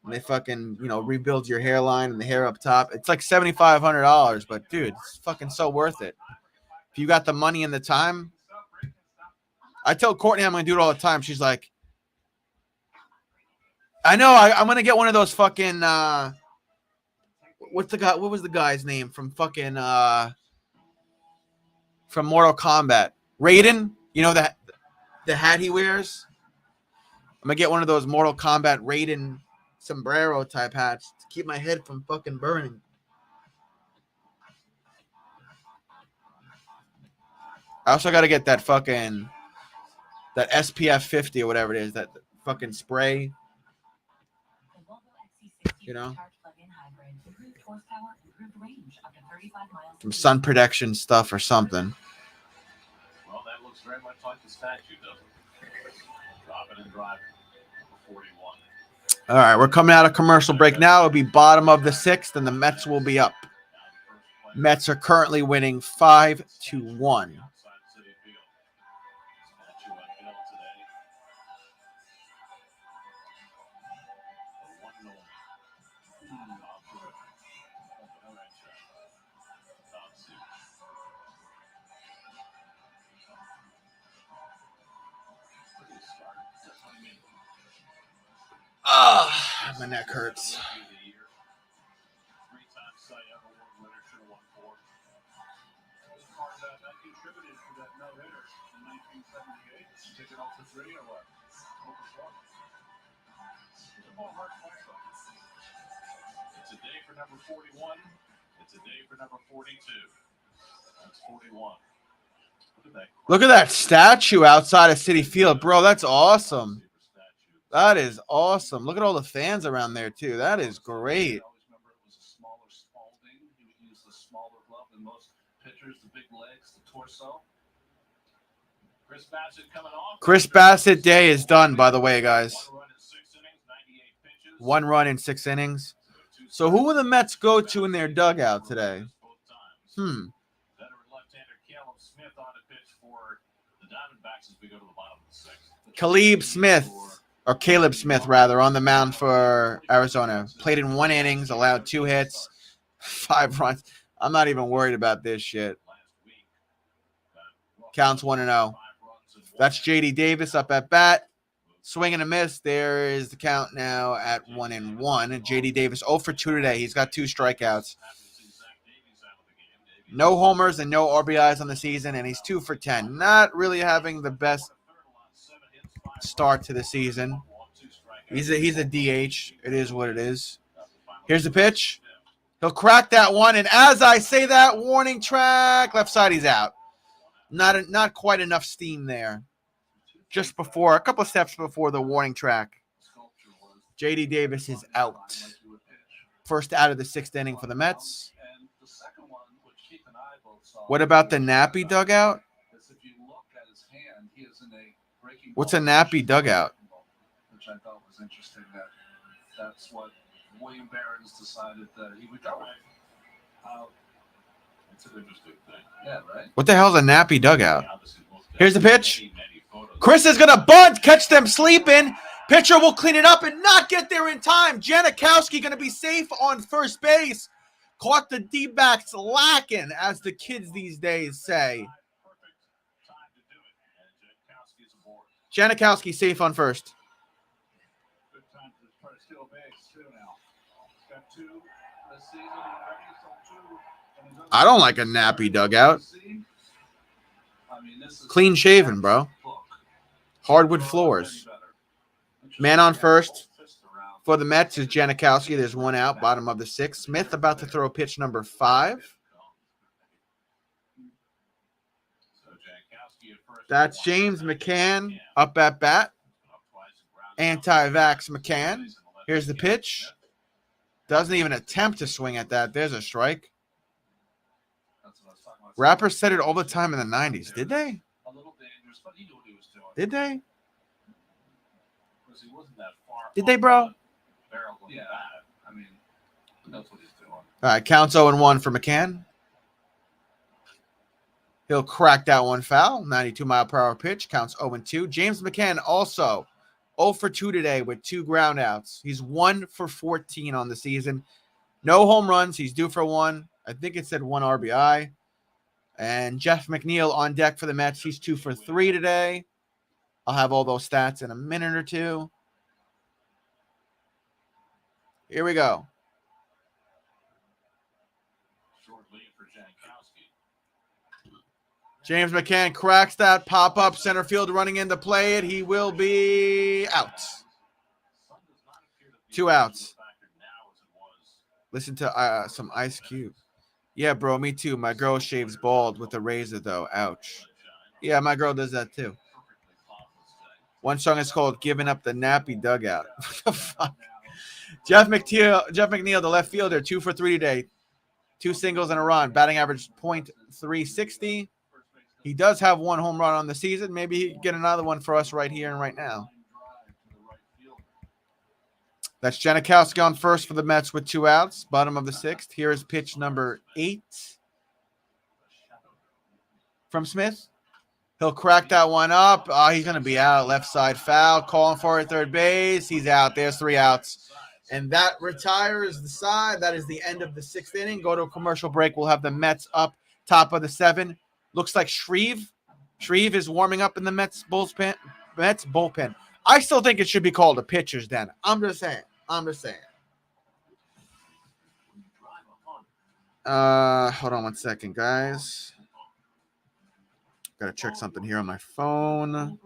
Speaker 2: and they fucking, you know, rebuild your hairline and the hair up top. It's like $7,500, but dude, it's fucking so worth it. If you got the money and the time. I tell Courtney I'm going to do it all the time. She's like, I know, I'm going to get one of those fucking, what was the guy's name from fucking, from Mortal Kombat? Raiden? You know that the hat he wears? I'm going to get one of those Mortal Kombat Raiden sombrero type hats to keep my head from fucking burning. I also got to get that fucking that SPF 50 or whatever it is, that fucking spray.
Speaker 4: The Volvo XC60
Speaker 2: You know?
Speaker 4: Recharge plug-in hybrid, improved horsepower, improved range, up to 35 miles.
Speaker 2: Some sun protection stuff or something.
Speaker 1: Well, that looks very much like the statue, doesn't it? Dropping and driving. Number 41.
Speaker 2: All right, we're coming out of commercial break now. It'll be bottom of the sixth, and the Mets will be up. Mets are currently winning 5-1. My neck hurts.
Speaker 1: It's a day for number 41. It's a day for number 42. That's 41.
Speaker 2: Look at that statue outside of Citi Field, bro. That's awesome. That is awesome. Look at all the fans around there, too. That is great.
Speaker 3: I always remember it was a smaller Spalding. He would use the smaller glove than most pitchers, the big legs, the torso.
Speaker 1: Chris Bassett coming off.
Speaker 2: Chris Bassett day is done, by the way, guys.
Speaker 1: 1 run in 6 innings, 98 pitches.
Speaker 2: 1 run in 6 innings. So who will the Mets go to in their dugout today?
Speaker 1: Veteran left-hander Caleb Smith on the pitch for the Diamondbacks as we go to the bottom of the sixth.
Speaker 2: Caleb Smith, rather, on the mound for Arizona. Played in 1 innings, allowed 2 hits, 5 runs. I'm not even worried about this shit. Counts 1-0. That's J.D. Davis up at bat. Swing and a miss. There is the count now at 1-1. J.D. Davis 0 for 2 today. He's got 2 strikeouts. No homers and no RBIs on the season, and he's 2 for 10. Not really having the best start to the season. He's a DH. It is what it is. Here's the pitch. He'll crack that one, and as I say that, warning track, left side, he's out. Not quite enough steam there. Just before, a couple of steps before the warning track. J.D. Davis is out. First out of the 6th inning for the Mets. What about the Nappy dugout? What's a Nappy dugout?
Speaker 3: Which I thought was interesting. That's what William Barron's decided that he would go with.
Speaker 1: It's an interesting thing.
Speaker 3: Yeah, right.
Speaker 2: What the hell's a Nappy dugout? Here's the pitch. Chris is going to bunt, catch them sleeping. Pitcher will clean it up and not get there in time. Janikowski going to be safe on first base. Caught the D-backs lacking, as the kids these days say. Janikowski safe on first.
Speaker 3: Good time to try to steal a base, too, now. He's got 2 this season.
Speaker 2: I don't like a Nappy dugout.
Speaker 3: I mean, this is
Speaker 2: Clean shaven, bro. Hardwood floors. Man on first for the Mets is Janikowski. There's 1 out, bottom of the 6th. Smith about to throw pitch number 5. That's James McCann up at bat. Anti-vax McCann. Here's the pitch. Doesn't even attempt to swing at that. There's a strike. Rappers said it all the time in the 90s. Did they?
Speaker 3: a little dangerous, but he knew what he was doing.
Speaker 2: Did they?
Speaker 1: Because he wasn't that far.
Speaker 2: Did they, bro?
Speaker 1: Barrel of
Speaker 3: Yeah.
Speaker 1: that.
Speaker 3: I mean, he knows what he's doing.
Speaker 2: All right, counts 0-1 for McCann. He'll crack that one foul. 92-mile-per-hour pitch. Counts 0-2. James McCann also 0 for 2 today with 2 groundouts. He's 1 for 14 on the season. No home runs. He's due for 1. I think it said 1 RBI. And Jeff McNeil on deck for the Mets. He's 2 for 3 today. I'll have all those stats in a minute or two. Here we go.
Speaker 1: Short lead for Jankowski.
Speaker 2: James McCann cracks that pop-up center field running in to play it. He will be out. 2 outs. Listen to some Ice Cube. Yeah, bro, me too. My girl shaves bald with a razor, though. Ouch. Yeah, my girl does that too. One song is called "Giving Up the Nappy Dugout." What the fuck? Jeff McNeil, the left fielder, 2 for 3 today. 2 singles and a run. Batting average .360. He does have 1 home run on the season. Maybe he can get another one for us right here and right now. That's Janikowski on first for the Mets with 2 outs. Bottom of the 6th. Here is pitch number 8 from Smith. He'll crack that one up. Oh, he's going to be out. Left side foul. Calling for it, third base. He's out. There's 3 outs. And that retires the side. That is the end of the 6th inning. Go to a commercial break. We'll have the Mets up top of the 7. Looks like Shreve is warming up in the Mets bullpen. I still think it should be called a pitcher's den. I'm just saying. Hold on one second, guys. Got to check something here on my phone.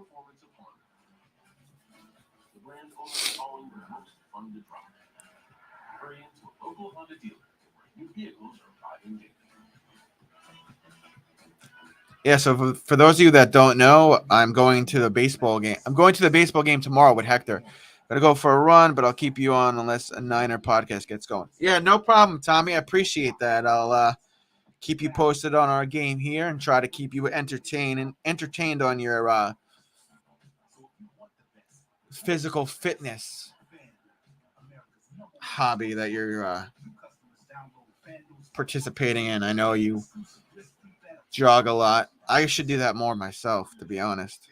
Speaker 2: Yeah, so for those of you that don't know, I'm going to the baseball game. I'm going to the baseball game tomorrow with Hector. Gotta go for a run, but I'll keep you on unless a Niner podcast gets going. Yeah, no problem, Tommy. I appreciate that. I'll keep you posted on our game here and try to keep you entertained on your physical fitness hobby that you're participating in. I know you jog a lot. I should do that more myself, to be honest.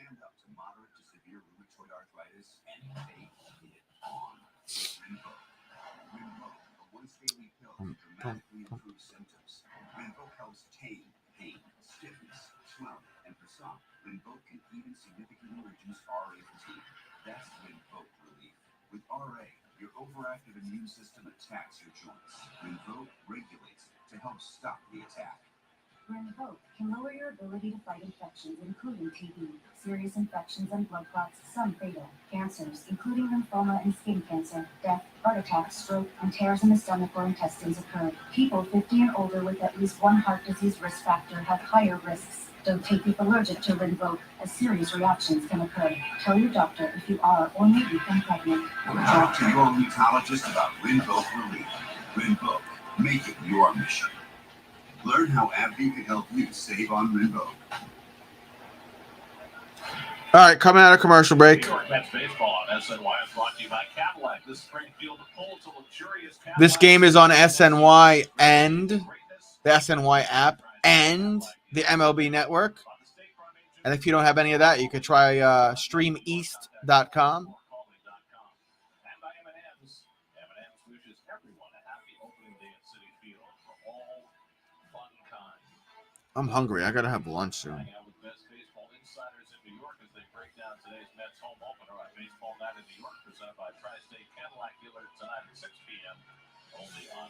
Speaker 7: With RA, your overactive immune system attacks your joints. Rinvoq regulates to help stop the attack.
Speaker 4: Rinvoq can lower your ability to fight infections, including TB, serious infections and blood clots, some fatal, cancers, including lymphoma and skin cancer, death, heart attack, stroke, and tears in the stomach or intestines occur. People 50 and older with at least 1 heart disease risk factor have higher risks. Don't take if allergic to Rinvoq, as serious reactions can occur. Tell your doctor if you are or may become pregnant.
Speaker 7: Talk to your rheumatologist about Rinvoq Relief. Rinvoq, make it your mission. Learn how AbbVie can help you save on Rinvoq.
Speaker 2: All right, coming out of commercial break.
Speaker 1: New York Mets baseball on SNY is brought to you by Cadillac. This Springfield pulls a luxurious Cadillac.
Speaker 2: This game is on SNY and the SNY app and the MLB network. And if you don't have any of that, you could try streameast.com. I'm hungry. I got to have lunch soon.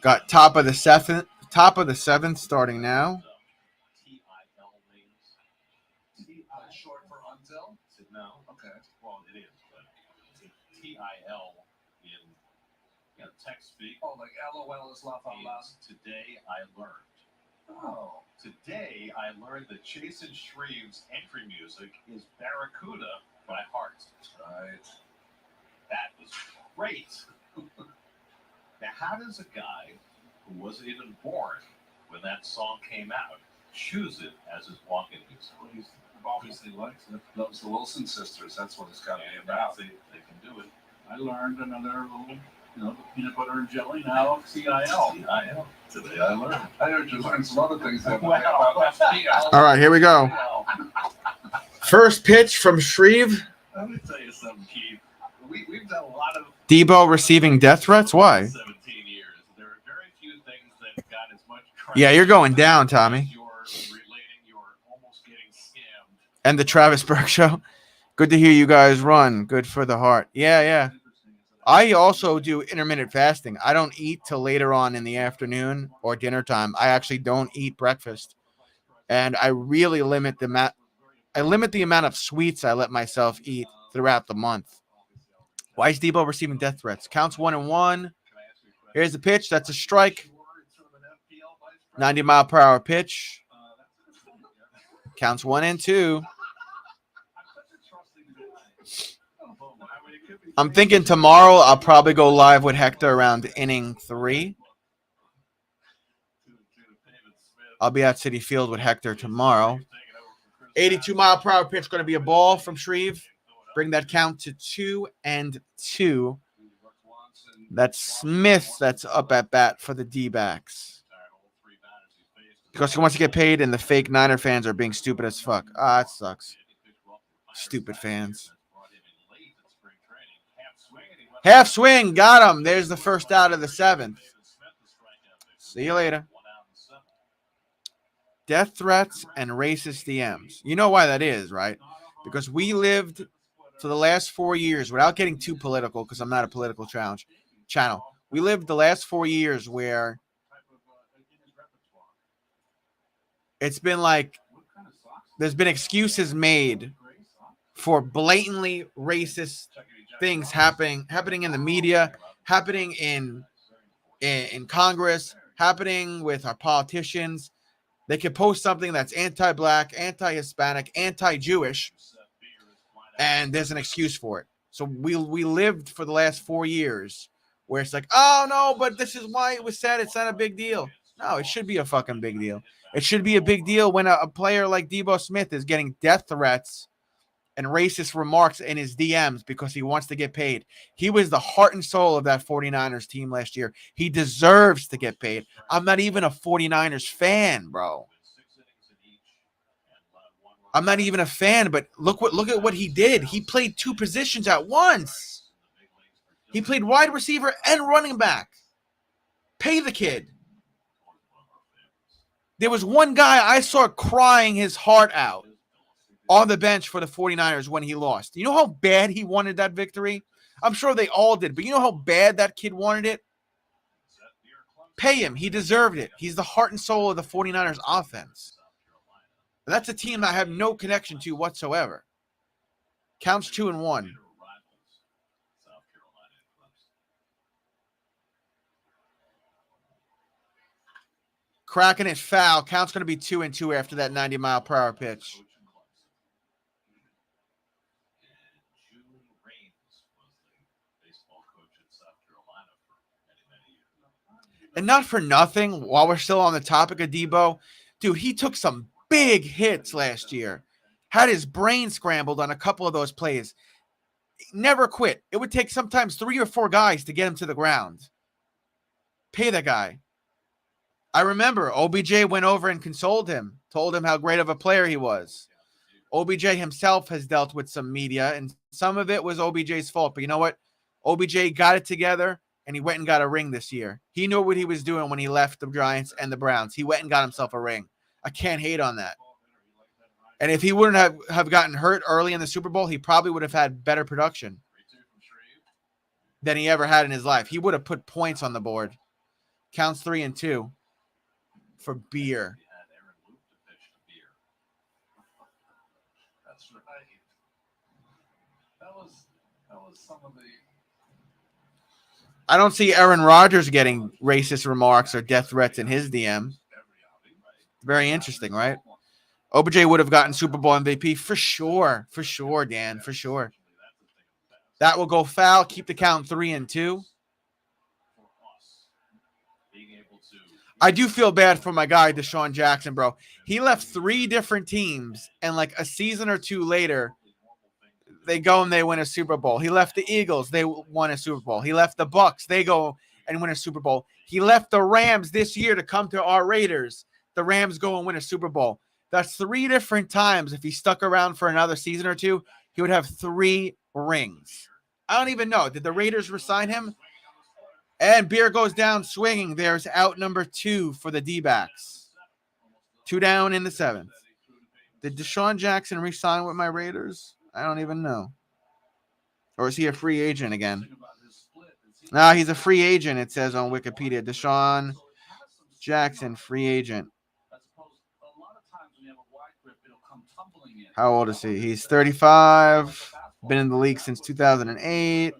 Speaker 2: Got top of the seventh starting now.
Speaker 3: Short for until?
Speaker 1: No.
Speaker 3: Okay.
Speaker 1: Well, it is, but TIL in text speak.
Speaker 3: Oh, like LOL is laugh out loud.
Speaker 1: Today I learned.
Speaker 3: Oh.
Speaker 1: Today I learned that Jason Shreve's entry music is Barracuda by Heart.
Speaker 3: Right.
Speaker 1: That was great. Now, how does a guy who wasn't even born when that song came out choose it as his walk-in music?
Speaker 3: Well, he's obviously likes it. Loves the Wilson sisters. That's what it's got to be about.
Speaker 1: They can do it.
Speaker 3: I learned another little, the peanut butter and jelly. Now CIL.
Speaker 1: CIL. Today I learned.
Speaker 3: I heard you learn some other things that
Speaker 1: Wow.
Speaker 3: about CIL.
Speaker 2: All right, here we go. First pitch from Shreve.
Speaker 1: Let me tell you something, Keith. We've done a lot of
Speaker 2: Debo receiving death threats. Why?
Speaker 1: 17 years. There are very few things that got as much
Speaker 2: Yeah, you're going down, Tommy.
Speaker 1: You're relating your almost getting scammed.
Speaker 2: And the Travis Burke show. Good to hear you guys run. Good for the heart. Yeah. I also do intermittent fasting. I don't eat till later on in the afternoon or dinner time. I actually don't eat breakfast. And I really limit the amount of sweets I let myself eat throughout the month. Why is Debo receiving death threats? Counts 1-1. Here's the pitch. That's a strike. 90-mile-per-hour pitch. Counts 1-2. I'm thinking tomorrow I'll probably go live with Hector around inning 3. I'll be at City Field with Hector tomorrow. 82-mile-per-hour pitch going to be a ball from Shreve. Bring that count to 2-2. That's Smith that's up at bat for the D-backs. Because he wants to get paid, and the fake Niner fans are being stupid as fuck. Ah, that sucks. Stupid fans. Half swing. Got him. There's the first out of the 7th. See you later. Death threats and racist DMs. You know why that is, right? Because we lived for the last 4 years, without getting too political, because I'm not a political channel. We lived the last 4 years where it's been like there's been excuses made for blatantly racist things happening in the media, happening in Congress, happening with our politicians. They could post something that's anti-black, anti-Hispanic, anti-Jewish, and there's an excuse for it. So we lived for the last 4 years where it's like, oh, no, but this is why it was said. It's not a big deal. No, it should be a fucking big deal. It should be a big deal when a player like Debo Smith is getting death threats and racist remarks in his DMs because he wants to get paid. He was the heart and soul of that 49ers team last year. He deserves to get paid. I'm not even a 49ers fan, bro. I'm not even a fan, but look at what he did. He played 2 positions at once. He played wide receiver and running back. Pay the kid. There was one guy I saw crying his heart out on the bench for the 49ers when he lost. You know how bad he wanted that victory? I'm sure they all did, but you know how bad that kid wanted it? Pay him. He deserved it. He's the heart and soul of the 49ers offense. That's a team I have no connection to whatsoever. Counts 2-1. Cracking it foul. Count's going to be 2-2 after that 90-mile-per-hour pitch. And not for nothing, while we're still on the topic of Debo, dude, he took some big hits last year. Had his brain scrambled on a couple of those plays. Never quit. It would take sometimes 3 or 4 guys to get him to the ground. Pay that guy. I remember OBJ went over and consoled him, told him how great of a player he was. OBJ himself has dealt with some media, and some of it was OBJ's fault. But you know what? OBJ got it together, and he went and got a ring this year. He knew what he was doing when he left the Giants and the Browns. He went and got himself a ring. I can't hate on that. And if he wouldn't have gotten hurt early in the Super Bowl, he probably would have had better production than he ever had in his life. He would have put points on the board. Counts 3-2 for Beer.
Speaker 3: That's right. That was some of the.
Speaker 2: I don't see Aaron Rodgers getting racist remarks or death threats in his DM. Very interesting, right? OBJ would have gotten Super Bowl MVP for sure. For sure, Dan. For sure. That will go foul. Keep the count 3-2. I do feel bad for my guy, Deshaun Jackson, bro. He left 3 different teams, and like a season or 2 later, they go and they win a Super Bowl. He left the Eagles. They won a Super Bowl. He left the Bucks. They go and win a Super Bowl. He left the Rams this year to come to our Raiders. The Rams go and win a Super Bowl. That's 3 different times. If he stuck around for another season or 2, he would have 3 rings. I don't even know. Did the Raiders resign him? And Beer goes down swinging. There's out number 2 for the D-backs. 2 down in the 7th. Did Deshaun Jackson re-sign with my Raiders? I don't even know. Or is he a free agent again? No, he's a free agent, it says on Wikipedia. Deshaun Jackson, free agent. How old is he? He's 35. Been in the league since 2008.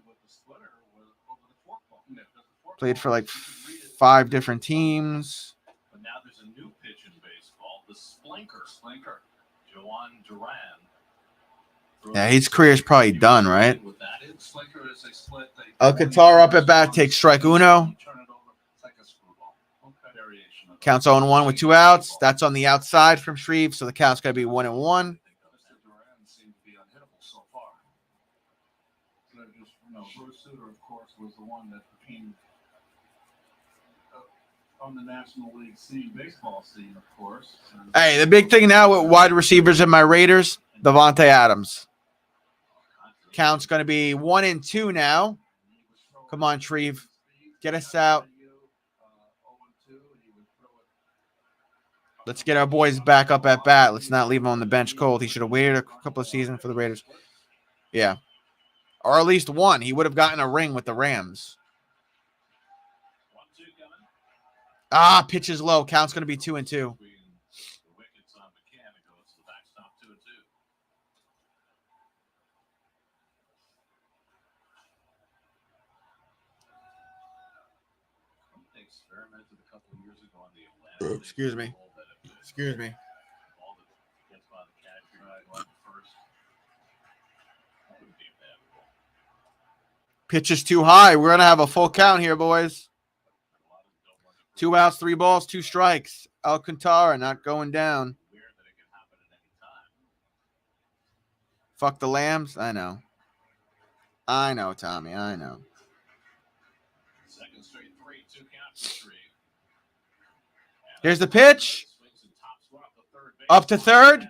Speaker 2: Played for like 5 different teams.
Speaker 1: But now there's a new pitch in baseball, the Splinker. Joan Duran.
Speaker 2: Yeah, his career's probably done, right?
Speaker 3: With that, it's like there is a split.
Speaker 2: Alcantara up at bat, takes strike uno.
Speaker 3: Turn it over. It's like a screwball. Okay. Variation of
Speaker 2: Counts 0-1 with 2 outs. That's on the outside from Shreve, so the count's going to be 1-1.
Speaker 3: Mr. Duran seemed to be unhittable so far. So just, Bruce Sutter, of course, was the one that became on the National League scene, baseball scene, of course.
Speaker 2: Hey, the big thing now with wide receivers in my Raiders, Devontae Adams. Count's going to be 1-2 now. Come on, Shreve. Get us out. Let's get our boys back up at bat. Let's not leave him on the bench cold. He should have waited a couple of seasons for the Raiders. Yeah. Or at least one. He would have gotten a ring with the Rams. Ah, pitch is low. Count's going to be 2-2. Excuse me. Excuse me. Pitch is too high. We're going to have a full count here, boys. 2 outs, 3 balls, 2 strikes. Alcantara not going down. Fuck the Lambs. I know. I know, Tommy. I know. Here's the pitch. Up to third.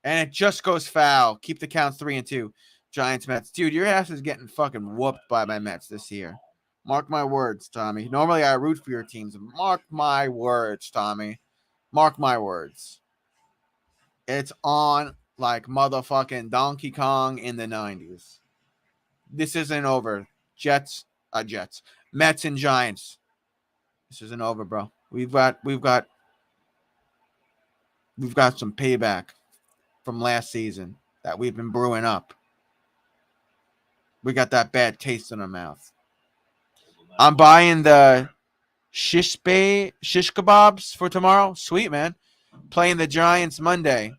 Speaker 2: And it just goes foul. Keep the count 3-2. Giants, Mets. Dude, your ass is getting fucking whooped by my Mets this year. Mark my words, Tommy. Normally I root for your teams. Mark my words, Tommy. Mark my words. It's on like motherfucking Donkey Kong in the 90s. This isn't over. Mets and Giants. This isn't over, bro. We've got some payback from last season that we've been brewing up. We got that bad taste in our mouth. I'm buying the shish kebabs for tomorrow. Sweet, man. Playing the Giants Monday.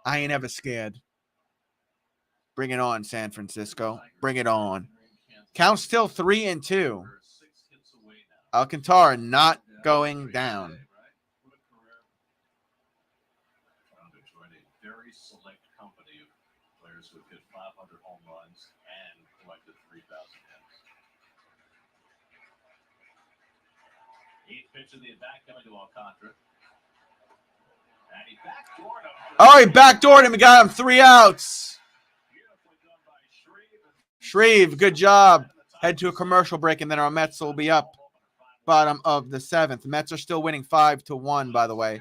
Speaker 2: I ain't ever scared. Bring it on, San Francisco. Bring it on. Count still 3-2. Alcantara not going down.
Speaker 1: Very select company of players who hit 500 home runs and collected 3,000 hits. 8th pitch of the at-bat coming to Alcantara. And he backdoored him.
Speaker 2: Oh, he backdoored him. He got him 3 outs. Shreve, good job. Head to a commercial break, and then our Mets will be up. Bottom of the 7th. The Mets are still winning 5-1, by the way.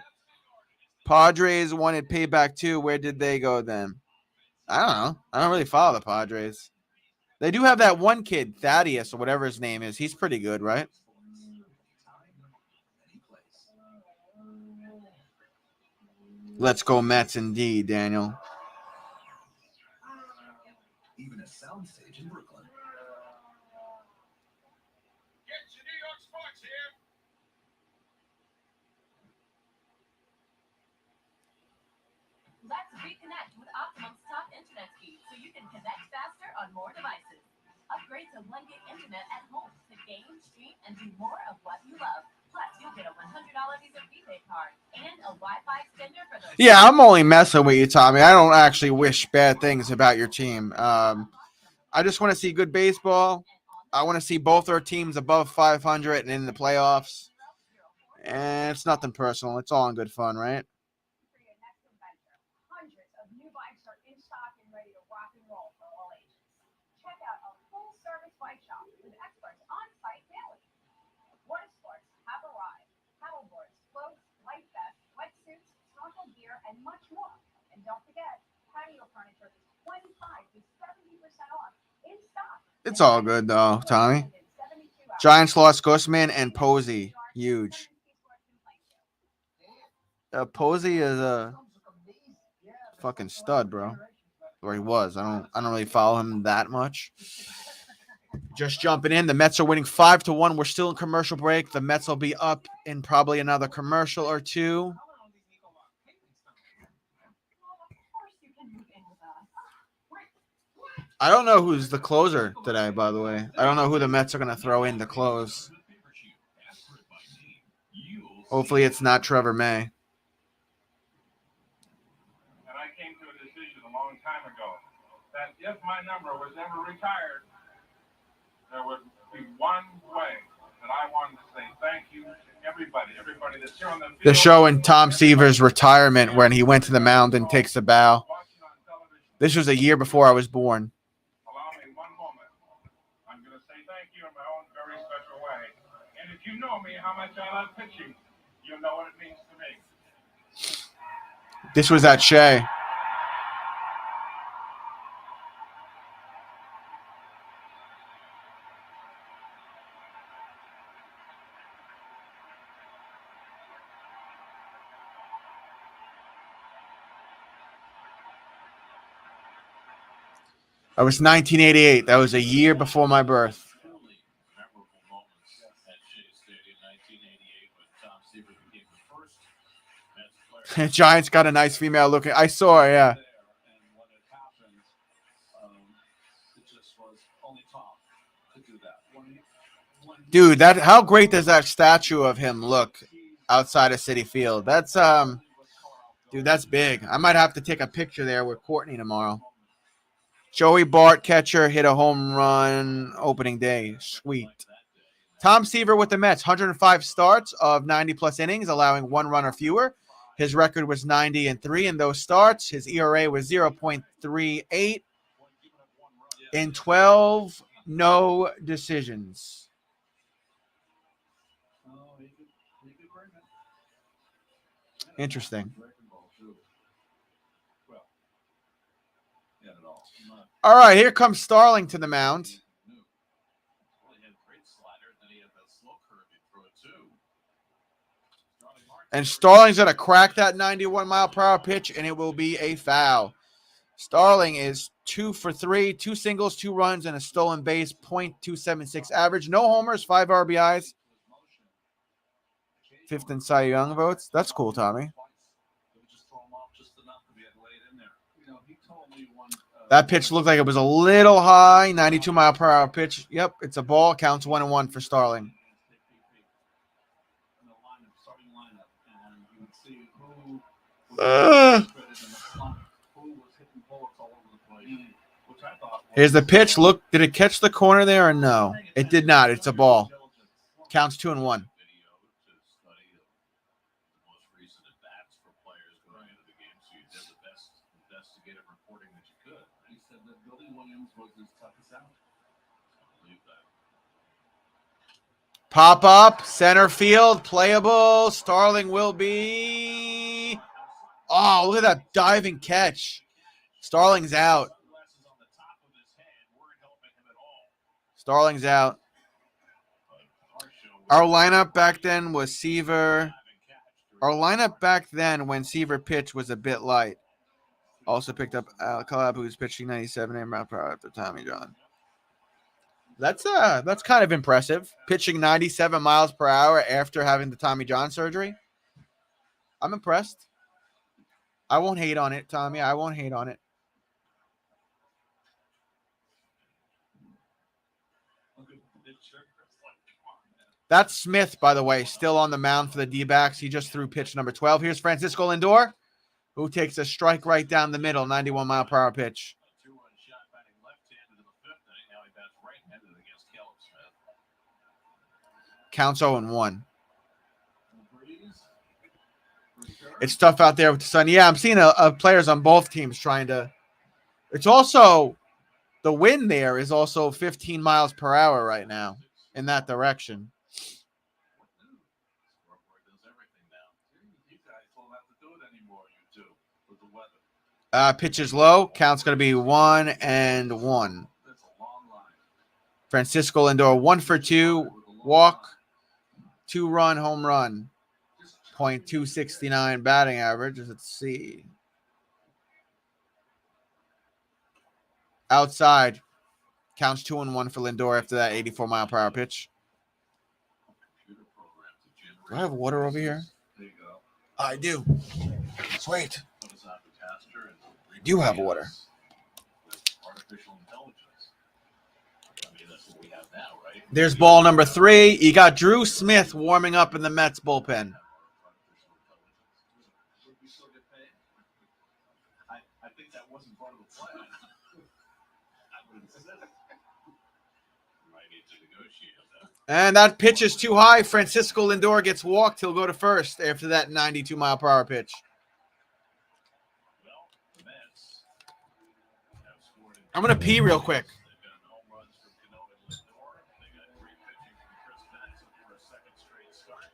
Speaker 2: Padres wanted payback too. Where did they go then? I don't know. I don't really follow the Padres. They do have that one kid, Thaddeus, or whatever his name is. He's pretty good, right? Let's go Mets indeed, Daniel.
Speaker 7: Even a soundstage in Brooklyn.
Speaker 6: Get your New York sports here.
Speaker 8: Let's reconnect with Optimum's top internet speed so you can connect faster on more devices. Upgrade to 1 gig internet at home to game, stream, and do more of what you love. Plus, you'll get a $100 Visa prepaid card and a Wi-Fi extender for those.
Speaker 2: Yeah, I'm only messing with you, Tommy. I don't actually wish bad things about your team. I just want to see good baseball. I want to see both our teams above 500 and in the playoffs. And it's nothing personal. It's all in good fun, right?
Speaker 4: Hundreds of new bikes are in stock and ready to rock and roll for all ages. Check out a full-service bike shop with experts on site daily. Water sports have arrived. Paddleboards, floats, life vests, wetsuits, snorkel gear, and much more. And don't forget, patio furniture is 25 to 70% off in stock.
Speaker 2: It's all good, though, Tommy. Giants lost Guzman and Posey. Huge. Posey is a fucking stud, bro. Or he was. I don't really follow him that much. Just jumping in. The Mets are winning 5-1. We're still in commercial break. The Mets will be up in probably another commercial or two. I don't know who's the closer today, by the way. I don't know who the Mets are going to throw in to close. Hopefully it's not Trevor May.
Speaker 3: And I came to a decision a long time ago that if my number was ever retired, there would be one way that I wanted to say thank you to everybody that's here on the field.
Speaker 2: They're showing Tom Seaver's retirement when he went to the mound and takes a bow. This was a year before I was born.
Speaker 3: Allow me one moment. I'm going to say thank you in my own very special way. And if you know me, how much I love pitching, you know what it means to me.
Speaker 2: This was at Shea. That was 1988. That was a year before my birth.
Speaker 1: Truly memorable moments at Shea Stadium, 1988, when Tom Seaver became the first Mets player.
Speaker 2: Giants got a nice female looking. I saw her, yeah.
Speaker 6: And when it happened, it just was only Tom could do that.
Speaker 2: Dude, how great does that statue of him look outside of Citi Field? That's dude, that's big. I might have to take a picture there with Courtney tomorrow. Joey Bart, catcher, hit a home run opening day. Sweet. Tom Seaver with the Mets, 105 starts of 90-plus innings, allowing 1 run or fewer. His record was 90-3 in those starts. His ERA was 0.38 in 12 no decisions. Interesting. All right, here comes Starling to the mound. And Starling's going to crack that 91-mile-per-hour pitch, and it will be a foul. Starling is 2 for 3, 2 singles, 2 runs, and a stolen base, .276 average. No homers, 5 RBIs. 5th in Cy Young votes. That's cool, Tommy. That pitch looked like it was a little high, 92-mile-per-hour pitch. Yep, it's a ball. Counts 1-1 for Starling. Here's the pitch. Look, did it catch the corner there or no? It did not. It's a ball. Counts 2-1. Pop up, center field, playable. Starling will be. Oh, look at that diving catch. Starling's out. Starling's out. Our lineup back then was Seaver. Our lineup back then when Seaver pitched was a bit light. Also picked up Al Calab, who's pitching 97 mile per hour after Tommy John. That's kind of impressive. Pitching 97 miles per hour after having the Tommy John surgery. I'm impressed. I won't hate on it, Tommy. I won't hate on it. That's Smith, by the way, still on the mound for the D-backs. He just threw pitch number 12. Here's Francisco Lindor, who takes a strike right down the middle, 91-mile-per-hour pitch. Counts 0-1. It's tough out there with the sun. Yeah, I'm seeing players on both teams trying to. It's also the wind there is also 15 miles per hour right now in that direction. Pitch is low. Count's going to be 1-1. Francisco Lindor 1 for 2. Walk. 2-run home run. .269 batting average. Let's see. Outside. Counts 2-1 for Lindor after that 84-mile-per-hour pitch. Do I have water over here? I do. Sweet. I do have water.
Speaker 1: what we have now, right?
Speaker 2: There's ball number 3. You got Drew Smith warming up in the Mets bullpen.
Speaker 3: Would we still get paid?
Speaker 1: I think that wasn't part of the plan. I would insist. Might need to negotiate that.
Speaker 2: And that pitch is too high. Francisco Lindor gets walked. He'll go to first after that 92-mile-per-hour pitch.
Speaker 1: Well, the Mets have scored in
Speaker 2: I'm going to pee real quick.
Speaker 1: They've got home runs from Cano and Lindor. They got great pitching from Chris Benson for a second straight start.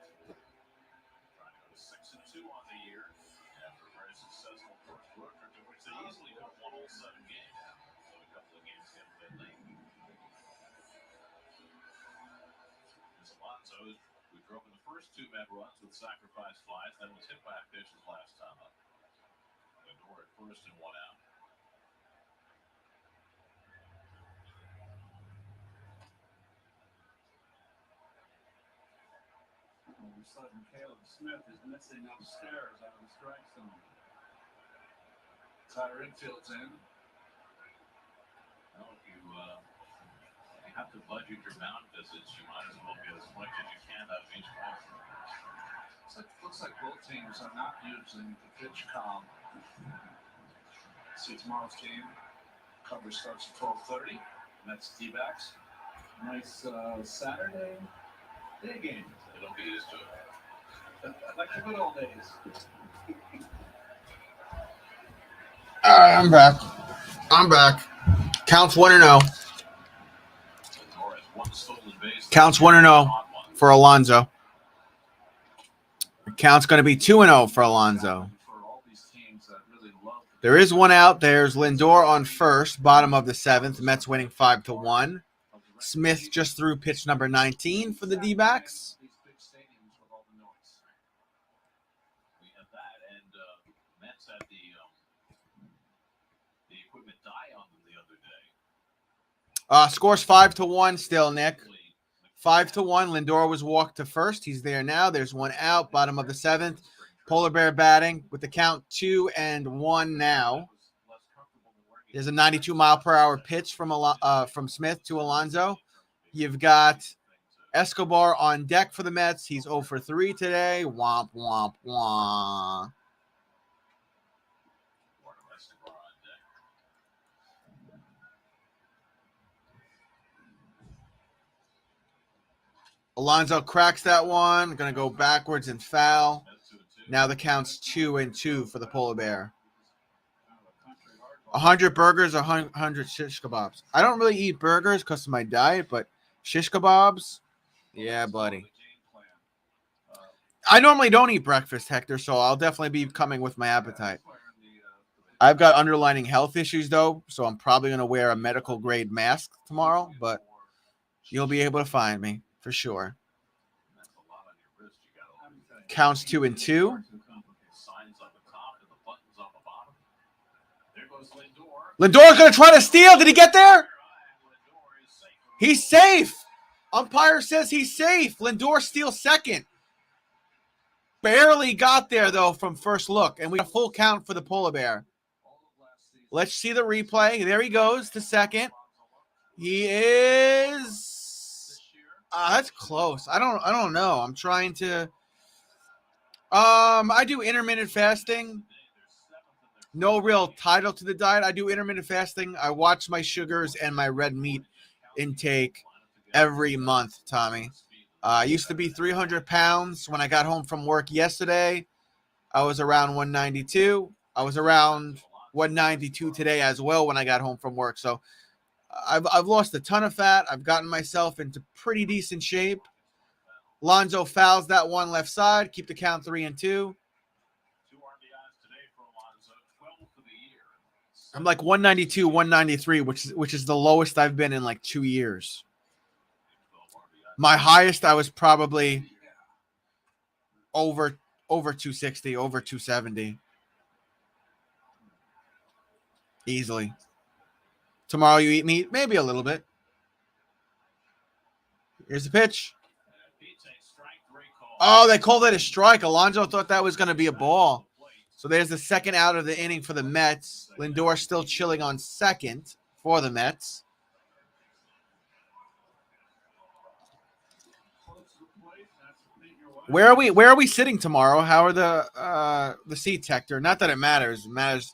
Speaker 1: Trying to go to 6-2 on the year after a very successful first road trip in which they easily could have won all 7 games. So a couple of games get a bit late. This Alonso, who drove in the first 2 Met runs with sacrifice flies, then was hit by a pitch his last time up. Lindor at first and 1 out.
Speaker 3: All of a sudden, Caleb Smith is missing upstairs out of the strike zone. Tyler Infield's in.
Speaker 1: Well, if you have to budget your mound visits, you might as well get as much as you can out of each one.
Speaker 3: Looks like both teams are not using the pitch column. See tomorrow's game. Coverage starts at 12:30. That's D-backs. Nice Saturday day game.
Speaker 1: They don't get used to it.
Speaker 3: Like the good old days.
Speaker 2: All right, I'm back. Counts 1-0.
Speaker 1: Lindor has 1 stolen base.
Speaker 2: Counts 1-0 for Alonso. The count's going to be 2-0 for Alonso.
Speaker 3: For all these teams that really love
Speaker 2: There is 1 out. There's Lindor on first, bottom of the 7th. Mets winning 5-1. Smith just threw pitch number 19 for the D-backs.
Speaker 3: these big stadiums with all the noise.
Speaker 1: We have that, and Mets had the equipment die on them the other day.
Speaker 2: Scores 5-1 still, Nick. 5-1. Lindor was walked to first. He's there now. There's 1 out, bottom of the 7th. Polar Bear batting with the count 2-1 now. There's a 92-mile-per-hour pitch from Smith to Alonso. You've got Escobar on deck for the Mets. He's 0 for 3 today. Womp, womp, womp. Alonso cracks that one. Going to go backwards and foul. Now the count's 2-2 for the Polar Bear. 100 burgers, 100 shish kebabs. I don't really eat burgers because of my diet, but shish kebabs, yeah, buddy. I normally don't eat breakfast, Hector, so I'll definitely be coming with my appetite. I've got underlying health issues, though, so I'm probably going to wear a medical-grade mask tomorrow, but you'll be able to find me for sure. Counts 2-2. Lindor's going to try to steal. Did he get there? He's safe. Umpire says he's safe. Lindor steals second. Barely got there, though, from first look. And we got a full count for the Polar Bear. Let's see the replay. There he goes to second. He is... that's close. I don't know. I'm trying to... I do intermittent fasting. No real title to the diet. I do intermittent fasting. I watch my sugars and my red meat intake every month, Tommy. I used to be 300 pounds. When I got home from work yesterday, I was around 192. I was around 192 today as well when I got home from work. So I've lost a ton of fat. I've gotten myself into pretty decent shape. Lonzo fouls that one left side. Keep the count 3-2. I'm like 192, 193, which is the lowest I've been in like 2 years. My highest, I was probably over 260, over 270. Easily. Tomorrow you eat meat? Maybe a little bit. Here's the pitch. Oh, they called it a strike. Alonso thought that was going to be a ball. So there's the second out of the inning for the Mets. Lindor still chilling on second for the Mets. Where are we sitting tomorrow? How are the seats, Hector? Not that it matters. It matters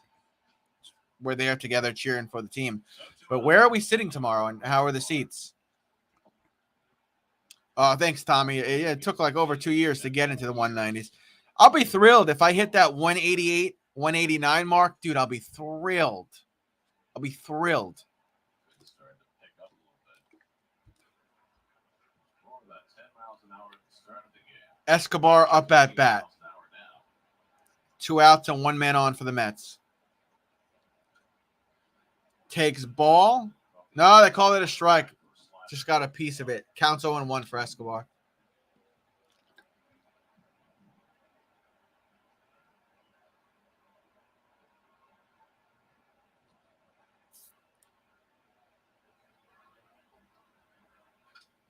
Speaker 2: we're there together cheering for the team. But where are we sitting tomorrow, and how are the seats? Oh, thanks, Tommy. It took like over 2 years to get into the 190s. I'll be thrilled if I hit that 188, 189 mark. Dude, I'll be thrilled. I'll be thrilled.
Speaker 1: It's starting to pick up a little bit. More about 10 miles an hour at the start of the game.
Speaker 2: Escobar up at bat.
Speaker 1: 10 miles an hour now.
Speaker 2: 2 outs and 1 man on for the Mets. Takes ball. No, they call it a strike. Just got a piece of it. Counts 0-1 for Escobar.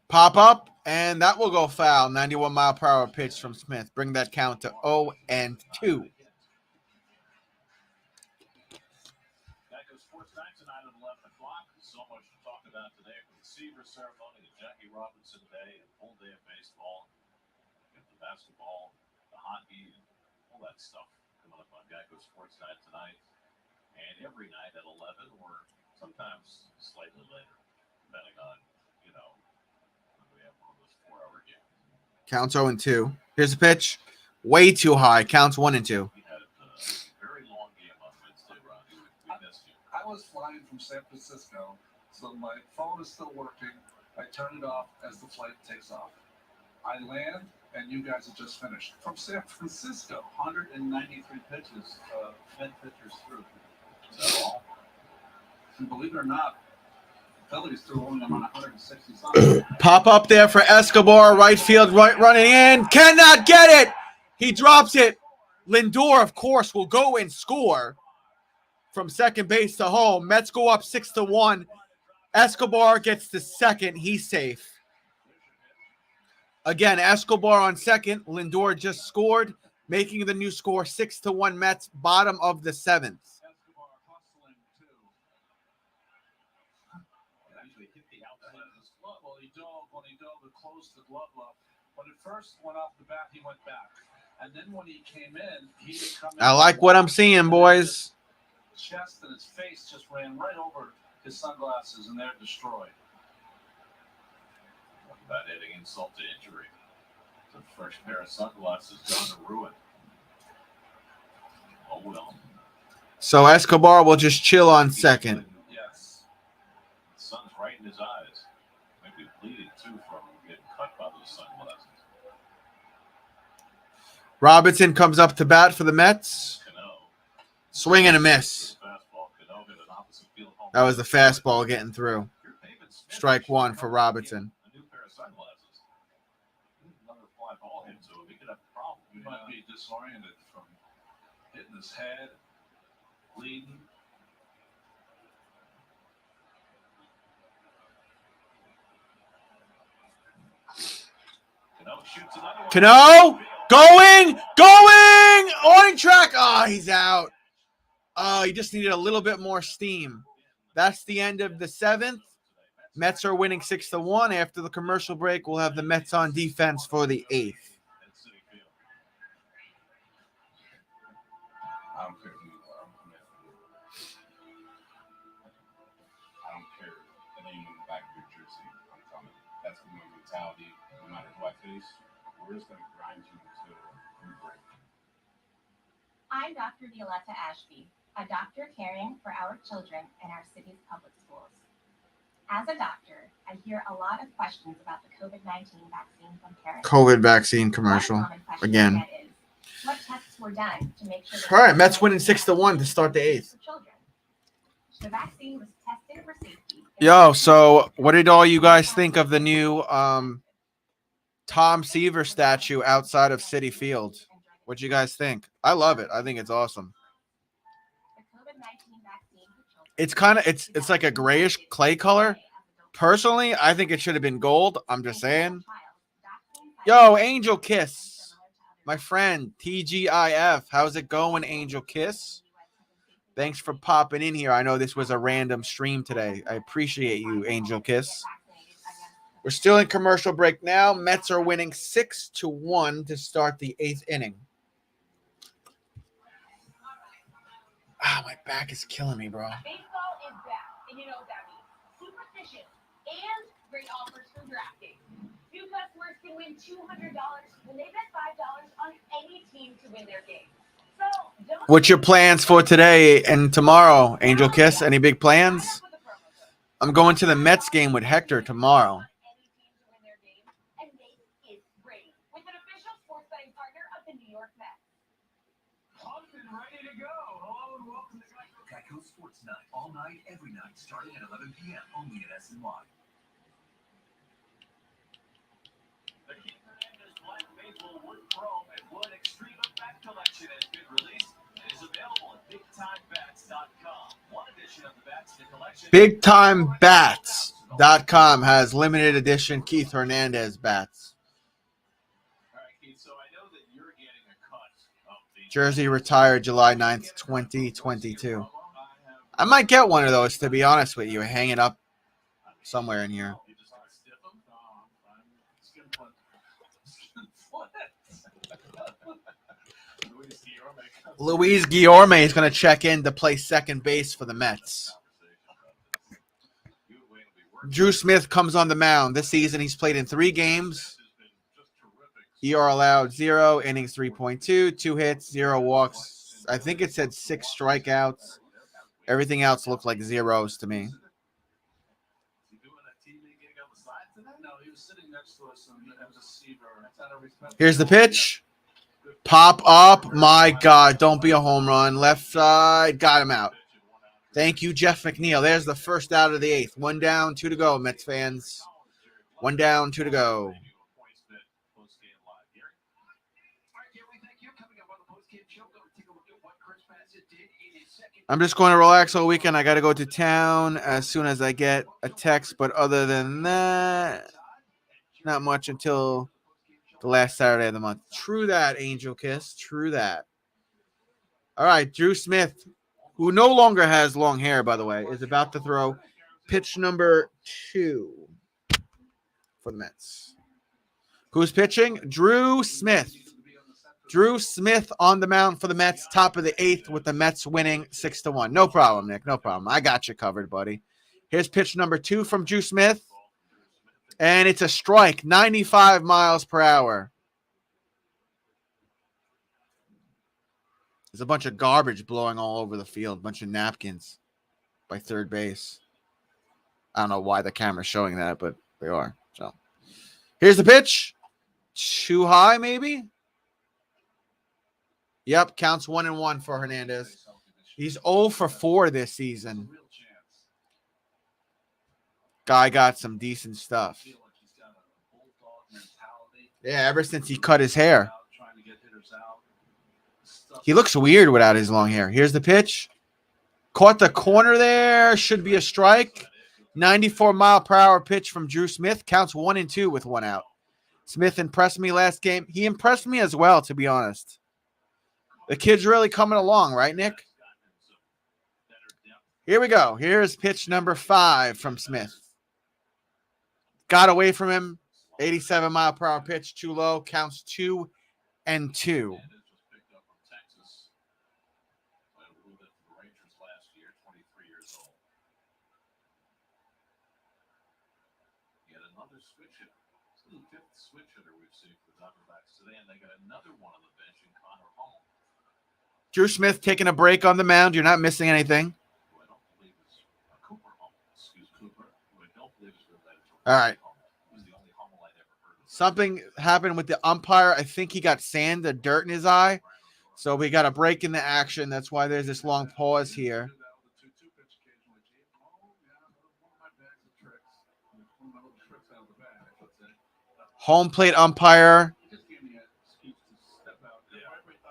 Speaker 2: Pop up, and that will go foul. 91-mile-per-hour pitch from Smith. Bring that count to 0-2.
Speaker 1: Geico Sports Night tonight at 11 o'clock. So much to talk about today from the receiver ceremony to Jackie Robinson Day, a full day of baseball, the basketball, the hockey, and all that stuff coming up on Geico Sports Night tonight. And every night at 11 or sometimes slightly later, depending on, when we have one of those 4-hour games.
Speaker 2: Counts 0-2. Here's the pitch. Way too high. Counts 1-2.
Speaker 1: We had a very long game on Wednesday, Ronnie. We missed you.
Speaker 3: I was flying from San Francisco, so my phone is still working. I turn it off as the flight takes off. I land, and you guys have just finished. From San Francisco, 193 pitches, Fed pitchers through.
Speaker 1: Is that all?
Speaker 3: And believe it or not, Phillies threw only on 160 something.
Speaker 2: Pop up there for Escobar. Right field, running in. Cannot get it. He drops it. Lindor, of course, will go and score from second base to home. Mets go up 6-1. Escobar gets to second. He's safe. Again, Escobar on second. Lindor just scored, making the new score 6-1 Mets, bottom of the 7th.
Speaker 3: Escobar hustling, too.
Speaker 1: Actually hit the outside of his glove.
Speaker 3: Well, he dove to close the glove up. When it first went off the bat, he went back. And then when he came in, he didn't come in.
Speaker 2: I like what I'm seeing, boys.
Speaker 3: His chest and his face just ran right over his sunglasses, and they're destroyed.
Speaker 1: About adding insult to injury. The fresh pair of sunglasses gone to ruin. Oh well.
Speaker 2: So Escobar will just chill on second.
Speaker 3: Yes.
Speaker 1: The sun's right in his eyes. Might be bleeding too from getting cut by those sunglasses.
Speaker 2: Robinson comes up to bat for the Mets.
Speaker 1: Cano.
Speaker 2: Swing and a miss.
Speaker 1: Fastball. Cano hit an opposite field home.
Speaker 2: That was the fastball getting through.
Speaker 1: Your Pavin Smith
Speaker 2: Strike one
Speaker 1: should
Speaker 2: for
Speaker 1: probably
Speaker 2: Robinson.
Speaker 1: get a new pair of sunglasses. Another fly ball hit to him. He could have a problem.
Speaker 3: He might be disoriented from hitting his head, bleeding.
Speaker 1: Cano shoots another one.
Speaker 2: Cano going, on track. Oh, he's out. Oh, he just needed a little bit more steam. That's the end of the 7th. Mets are winning 6-1. After the commercial break, we'll have the Mets on defense for the 8th.
Speaker 9: I don't care who you are. I don't care the name on the back of your jersey. I'm coming. That's the mentality. No matter who I face, we're just going to grind you until you break.
Speaker 8: I'm Dr. Violetta Ashby, a doctor caring for our children in our city's public schools. As a doctor, I hear a lot of questions about the COVID-19 vaccine from parents.
Speaker 2: COVID vaccine commercial
Speaker 8: One common question
Speaker 2: again.
Speaker 8: I get is, what tests were done to make sure?
Speaker 2: All right, Mets winning 6-1 to start the 8th.
Speaker 8: For children? The vaccine was tested for safety.
Speaker 2: Yo, so what did all you guys think of the new Tom Seaver statue outside of Citi Field? What'd you guys think? I love it. I think it's awesome. It's kind of it's like a grayish clay color. Personally, I think it should have been gold. I'm just saying. Yo, Angel Kiss. My friend, TGIF. How's it going, Angel Kiss? Thanks for popping in here. I know this was a random stream today. I appreciate you, Angel Kiss. We're still in commercial break now. Mets are winning 6-1 to start the 8th inning. Ah, my back is killing me, bro.
Speaker 8: Baseball is back, and you know what that means. Superstition and great offers from DraftKings. New customers can win $200 when they bet $5 on any team to win their game. So, don't
Speaker 2: What's your plans for today and tomorrow, Angel Kiss? Any big plans? I'm going to the Mets game with Hector tomorrow.
Speaker 8: And Nate is ready with an official sports betting partner of the New York Mets.
Speaker 6: Pumped and ready to go. Hello and welcome to
Speaker 7: Geico Sports Night, all night, every night, starting at 11 p.m. only at SNY.
Speaker 1: The Keith Hernandez Black Maple Wood Chrome and Wood Extreme Effect Collection has been released and is available at BigTimeBats.com. One edition of the bats in the collection.
Speaker 2: BigTimeBats.com has limited edition Keith Hernandez bats.
Speaker 1: All right, Keith, so I know that you're getting a cut of the
Speaker 2: Jersey retired July 9th, 2022. I might get one of those, to be honest with you. Hang it up somewhere in here.
Speaker 1: You just want to stiff them?
Speaker 2: Luis Guillorme is going to check in to play second base for the Mets. Drew Smith comes on the mound. This season, he's played in 3 games. ER allowed 0, innings 3.2, 2 hits, 0 walks. I think it said 6 strikeouts. Everything else looked like zeros to me.
Speaker 3: No, he was sitting next to us and as a receiver. Out of respect.
Speaker 2: Here's the pitch. Pop up. My God, don't be a home run. Left side. Got him out. Thank you, Jeff McNeil. There's the first out of the 8th. 1 down, 2 to go, Mets fans. 1 down, 2 to go. I'm just going to relax all weekend. I got to go to town as soon as I get a text. But other than that, not much until the last Saturday of the month. True that, Angel Kiss. True that. All right, Drew Smith, who no longer has long hair, by the way, is about to throw pitch number 2 for the Mets. Who's pitching? Drew Smith. Drew Smith on the mound for the Mets, top of the 8th, with the Mets winning 6-1. No problem, Nick. No problem. I got you covered, buddy. Here's pitch number 2 from Drew Smith. And it's a strike, 95 miles per hour. There's a bunch of garbage blowing all over the field, a bunch of napkins by third base. I don't know why the camera's showing that, but they are. So here's the pitch. Too high, maybe? Yep, counts 1-1 for Hernandez. He's 0 for 4 this season. Guy got some decent stuff. Yeah, ever since he cut his hair. He looks weird without his long hair. Here's the pitch. Caught the corner there. Should be a strike. 94-mile-per-hour pitch from Drew Smith. Counts 1-2 with 1 out. Smith impressed me last game. He impressed me as well, to be honest. The kid's really coming along, right, Nick? Here we go. Here's pitch number 5 from Smith. Got away from him. 87-mile-per-hour pitch, too low. Counts 2-2.
Speaker 1: Another switch hitter. This is the 5th switch hitter we've seen for the Diamondbacks today, and they got another one on the bench in Connor Hall.
Speaker 2: Drew Smith taking a break on the mound. You're not missing anything.
Speaker 1: Who I don't believe is Cooper Hummel. Excuse me, Cooper. Who I don't believe is related to
Speaker 2: All right.
Speaker 1: Hummel. He was the only Hummel I'd ever heard of.
Speaker 2: Something happened with the umpire. I think he got sand or dirt in his eye. So we got a break in the action. That's why there's this long pause here. Home plate umpire.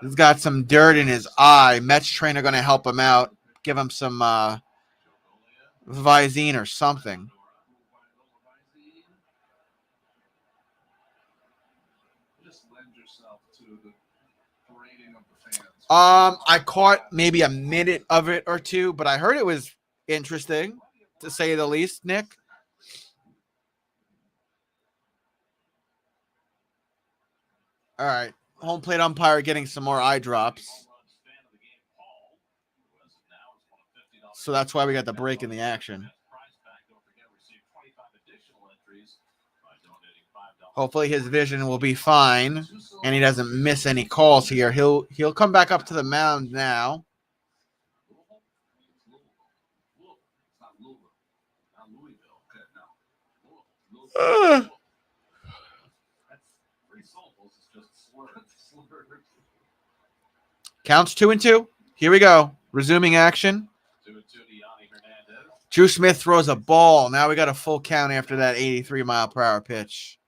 Speaker 2: He's got some dirt in his eye. Mets trainer going to help him out. Give him some Visine or something. I caught maybe a minute of it or two, but I heard it was interesting, to say the least, Nick. All right. Home plate umpire getting some more eye drops. So that's why we got the break in the action. Hopefully his vision will be fine and he doesn't miss any calls here. He'll come back up to the mound now. Counts 2-2. Here we go. Resuming action. Drew Smith throws a ball. Now we got a full count after that 83-mile-per-hour pitch.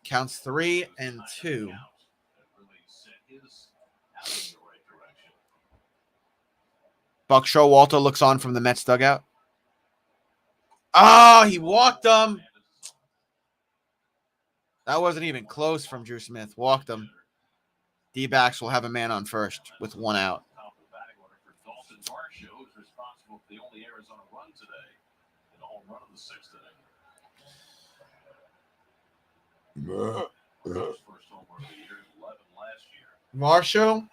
Speaker 2: Counts 3-2. Buck Showalter looks on from the Mets dugout. Oh, he walked him. That wasn't even close from Drew Smith. Walked him. D-backs will have a man on first with 1 out. Marshall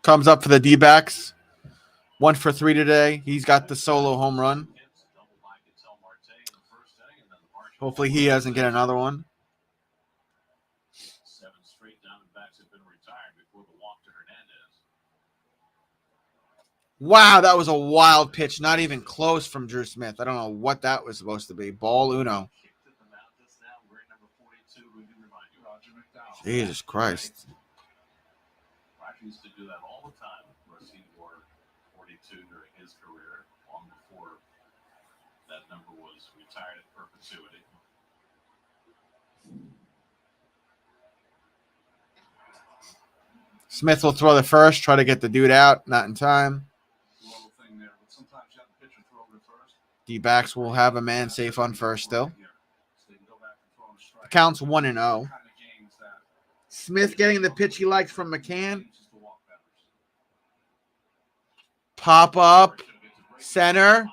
Speaker 2: comes up for the D-backs. 1 for 3 today. He's got the solo home run. Hopefully he doesn't get another one.
Speaker 1: 7 straight Diamondbacks have been retired before the walk to Hernandez.
Speaker 2: Wow, that was a wild pitch. Not even close from Drew Smith. I don't know what that was supposed to be. Ball uno. Jesus Christ.
Speaker 1: Roger used to do that all the time. Of course, he wore 42 during his career, long before that number was retired in perpetuity.
Speaker 2: Smith will throw the first, try to get the dude out. Not in time. D-backs will have a man safe on first still. The count's 1-0. Smith getting the pitch he likes from McCann. Pop up. Center.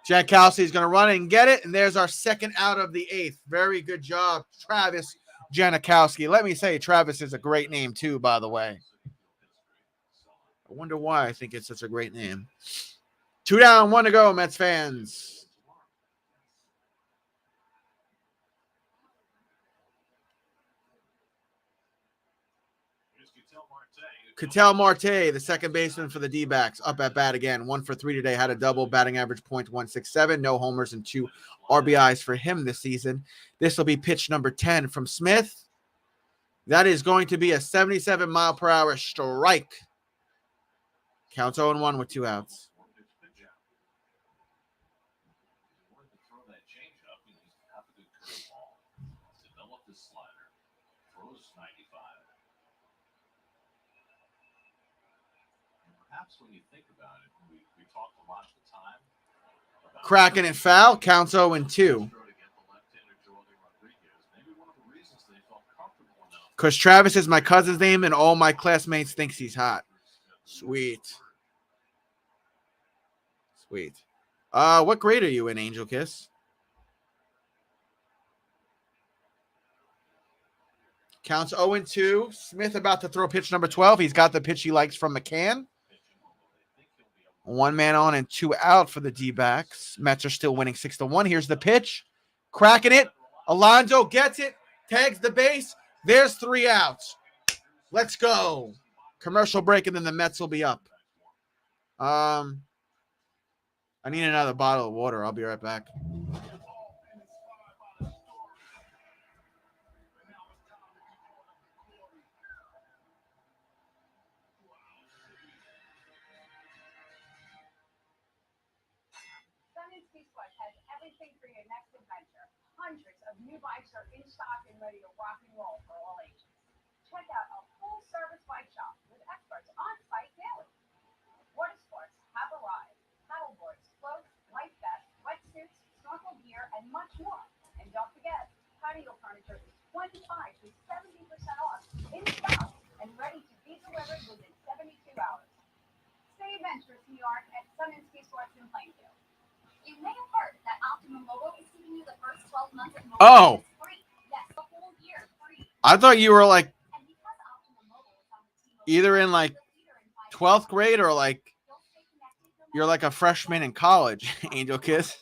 Speaker 2: Jankowski is going to run and get it. And there's our second out of the 8th. Very good job, Travis Janikowski. Let me say, Travis is a great name too, by the way. I wonder why I think it's such a great name. 2 down, 1 to go, Mets fans. Ketel Marte, the second baseman for the D-backs, up at bat again. 1 for 3 today. Had a double, batting average .167. No homers and 2 RBIs for him this season. This will be pitch number 10 from Smith. That is going to be a 77-mile-per-hour strike. Counts 0-1 with 2 outs.
Speaker 1: When you think about it, we talked a lot at the time.
Speaker 2: Cracking it foul, counts 0-2. Because Travis is my cousin's name and all my classmates thinks he's hot. Sweet. Sweet. What grade are you in, Angel Kiss? Counts 0-2. Smith about to throw pitch number 12. He's got the pitch he likes from McCann. 1 man on and 2 out for the D-backs. Mets are still winning 6-1. Here's the pitch. Cracking it. Alonso gets it. Tags the base. There's 3 outs. Let's go. Commercial break, and then the Mets will be up. I need another bottle of water. I'll be right back.
Speaker 10: Hundreds of new bikes are in stock and ready to rock and roll for all ages. Check out a full-service bike shop with experts on site daily. Water sports have arrived. Paddleboards, floats, life vests, wetsuits, snorkel gear, and much more. And don't forget, patio furniture is 25 to 70% off in stock and ready to be delivered within 72 hours. Stay adventurous, New York, at Sun and Ski Sports in Plainfield.
Speaker 8: You may have heard that Optimum Mobile is giving you the first 12 months of mobile
Speaker 2: Oh,
Speaker 8: service free. Yes, the whole year free.
Speaker 2: I thought you were like
Speaker 8: And because Optimum Mobile is on the T-Mobile
Speaker 2: either in like
Speaker 8: the leader in 5G,
Speaker 2: 12th grade or like
Speaker 8: you'll stay connected no
Speaker 2: you're
Speaker 8: matter
Speaker 2: like a freshman in college, Angel Kiss.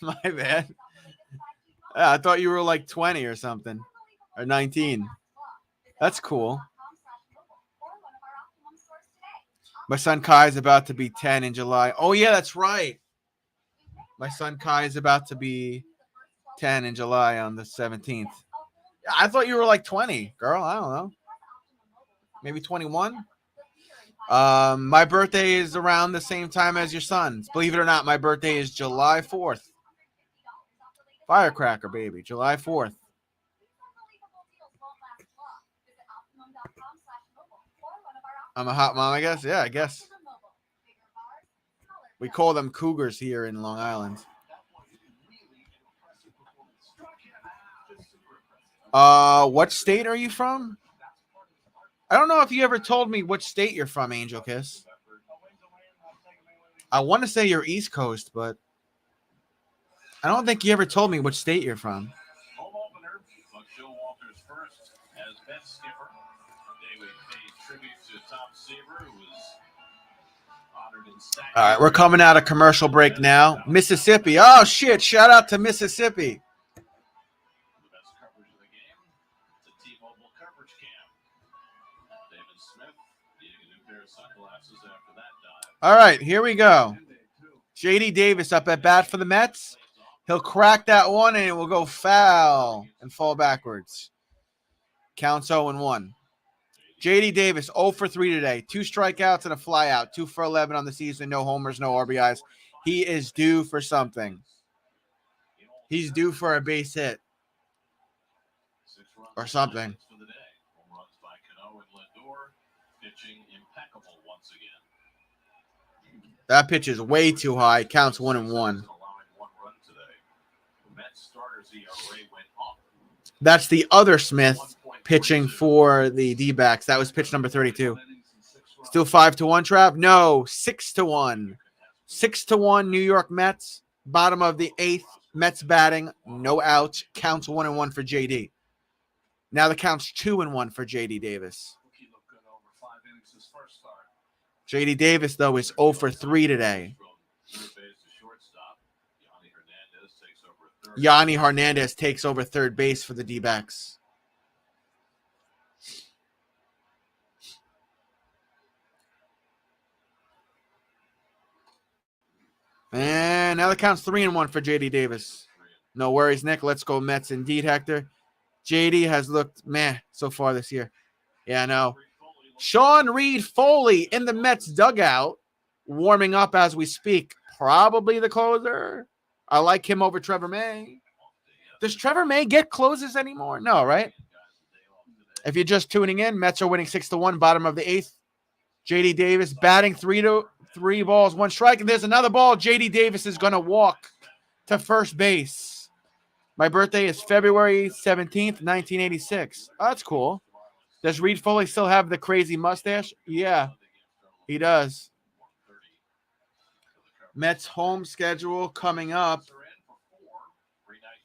Speaker 2: My bad. Yeah, I thought you were like 20 or something, or 19. That's cool. My son Kai is about to be 10 in July. Oh, yeah, that's right. My son Kai is about to be 10 in July on the 17th. I thought you were like 20, girl. I don't know. Maybe 21? My birthday is around the same time as your son's. Believe it or not, my birthday is July 4th. Firecracker, baby. July 4th. I'm a hot mom, I guess. Yeah, I guess. We call them cougars here in Long Island. What state are you from? I don't know if you ever told me which state you're from, Angel Kiss. I want to say you're East Coast, but I don't think you ever told me which state you're from.
Speaker 1: Home opener, Buck Showalter's first as bench skipper. David pays tribute to Tom Seaver, who was honored in stacking.
Speaker 2: All right, we're coming out of commercial break now. Mississippi. Oh, shit. Shout out to Mississippi.
Speaker 1: The best coverage of the game. It's a T-Mobile coverage cam. David Smith needing a new pair of sunglasses after that dive.
Speaker 2: All right, here we go. J.D. Davis up at bat for the Mets. He'll crack that one, and it will go foul and fall backwards. Counts 0-1. J.D. Davis 0 for 3 today. 2 strikeouts and a flyout. 2 for 11 on the season. No homers, no RBIs. He is due for something. He's due for a base hit or something.
Speaker 1: For the day. Home runs by Cano and Lindor. Pitching impeccable once again.
Speaker 2: That pitch is way too high. Counts 1-1.
Speaker 1: Allowing 1 run today. The Mets starters ERA went up.
Speaker 2: That's the other Smith pitching for the D-backs. That was pitch number 32. Still 5-1, Trav? No, 6-1. 6-1 New York Mets. Bottom of the 8th. Mets batting. No outs. Counts 1-1 for JD. Now the count's 2-1 for JD Davis. JD Davis, though, is 0 for 3 today. Yanni Hernandez takes over third base for the D-backs. And now the count's 3-1 for JD Davis. No worries, Nick. Let's go Mets indeed, Hector. JD has looked meh so far this year. Yeah, I know. Sean Reed Foley in the Mets dugout, warming up as we speak. Probably the closer. I like him over Trevor May. Does Trevor May get closes anymore? No, right? If you're just tuning in, Mets are winning 6-1, bottom of the 8th. JD Davis batting 3 balls, 1 strike. And there's another ball. JD Davis is going to walk to first base. My birthday is February 17th, 1986. Oh, that's cool. Does Reed Foley still have the crazy mustache? Yeah, he does. Mets home schedule coming up.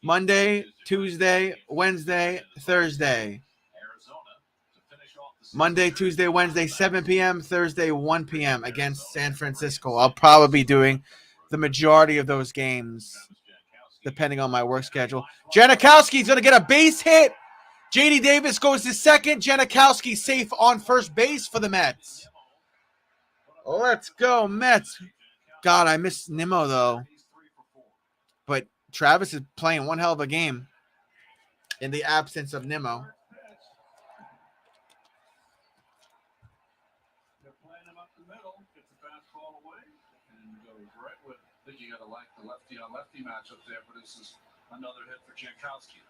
Speaker 2: Monday, Tuesday, Wednesday, Thursday. Monday, Tuesday, Wednesday, 7 p.m., Thursday, 1 p.m. against San Francisco. I'll probably be doing the majority of those games, depending on my work schedule. Janikowski's going to get a base hit. JD Davis goes to second. Janikowski safe on first base for the Mets. Let's go, Mets. God, I miss Nimmo, though. But Travis is playing one hell of a game in the absence of Nimmo.
Speaker 3: They're playing him up the middle, gets the fastball away, and goes right with it. I think you got to like the lefty-on-lefty matchup there, but this is another hit for Jankowski.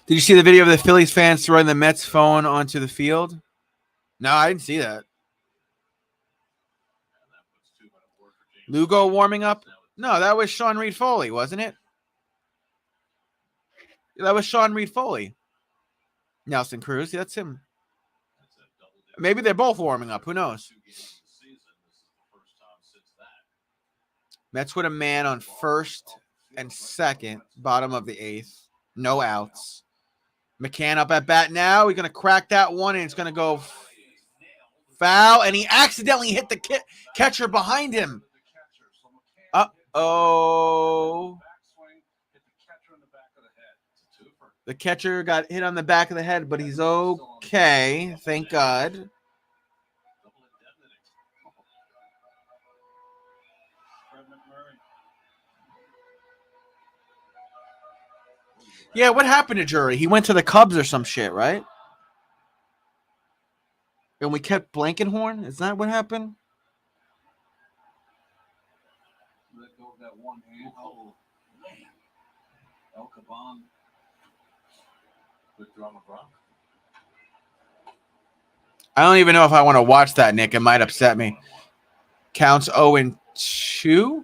Speaker 2: Did you see the video of the Phillies fans throwing the Mets phone onto the field? No, I didn't see that. Lugo warming up? No, that was Sean Reed Foley, wasn't it? That was Sean Reed Foley. Nelson Cruz, that's him. Maybe they're both warming up. Who knows? Mets with a man on first and second, bottom of the eighth. No outs. McCann up at bat now. He's going to crack that one, and it's going to go foul, and he accidentally hit the catcher behind him. Uh-oh. The catcher got hit on the back of the head, but he's okay. Thank God. Yeah, what happened to Drury? He went to the Cubs or some shit, right? And we kept Blankenhorn? Is that what happened?
Speaker 3: Let go of that one hand. Oh, man. El Caban. Good drama, bro.
Speaker 2: I don't even know if I want to watch that, Nick. It might upset me. Counts 0-2.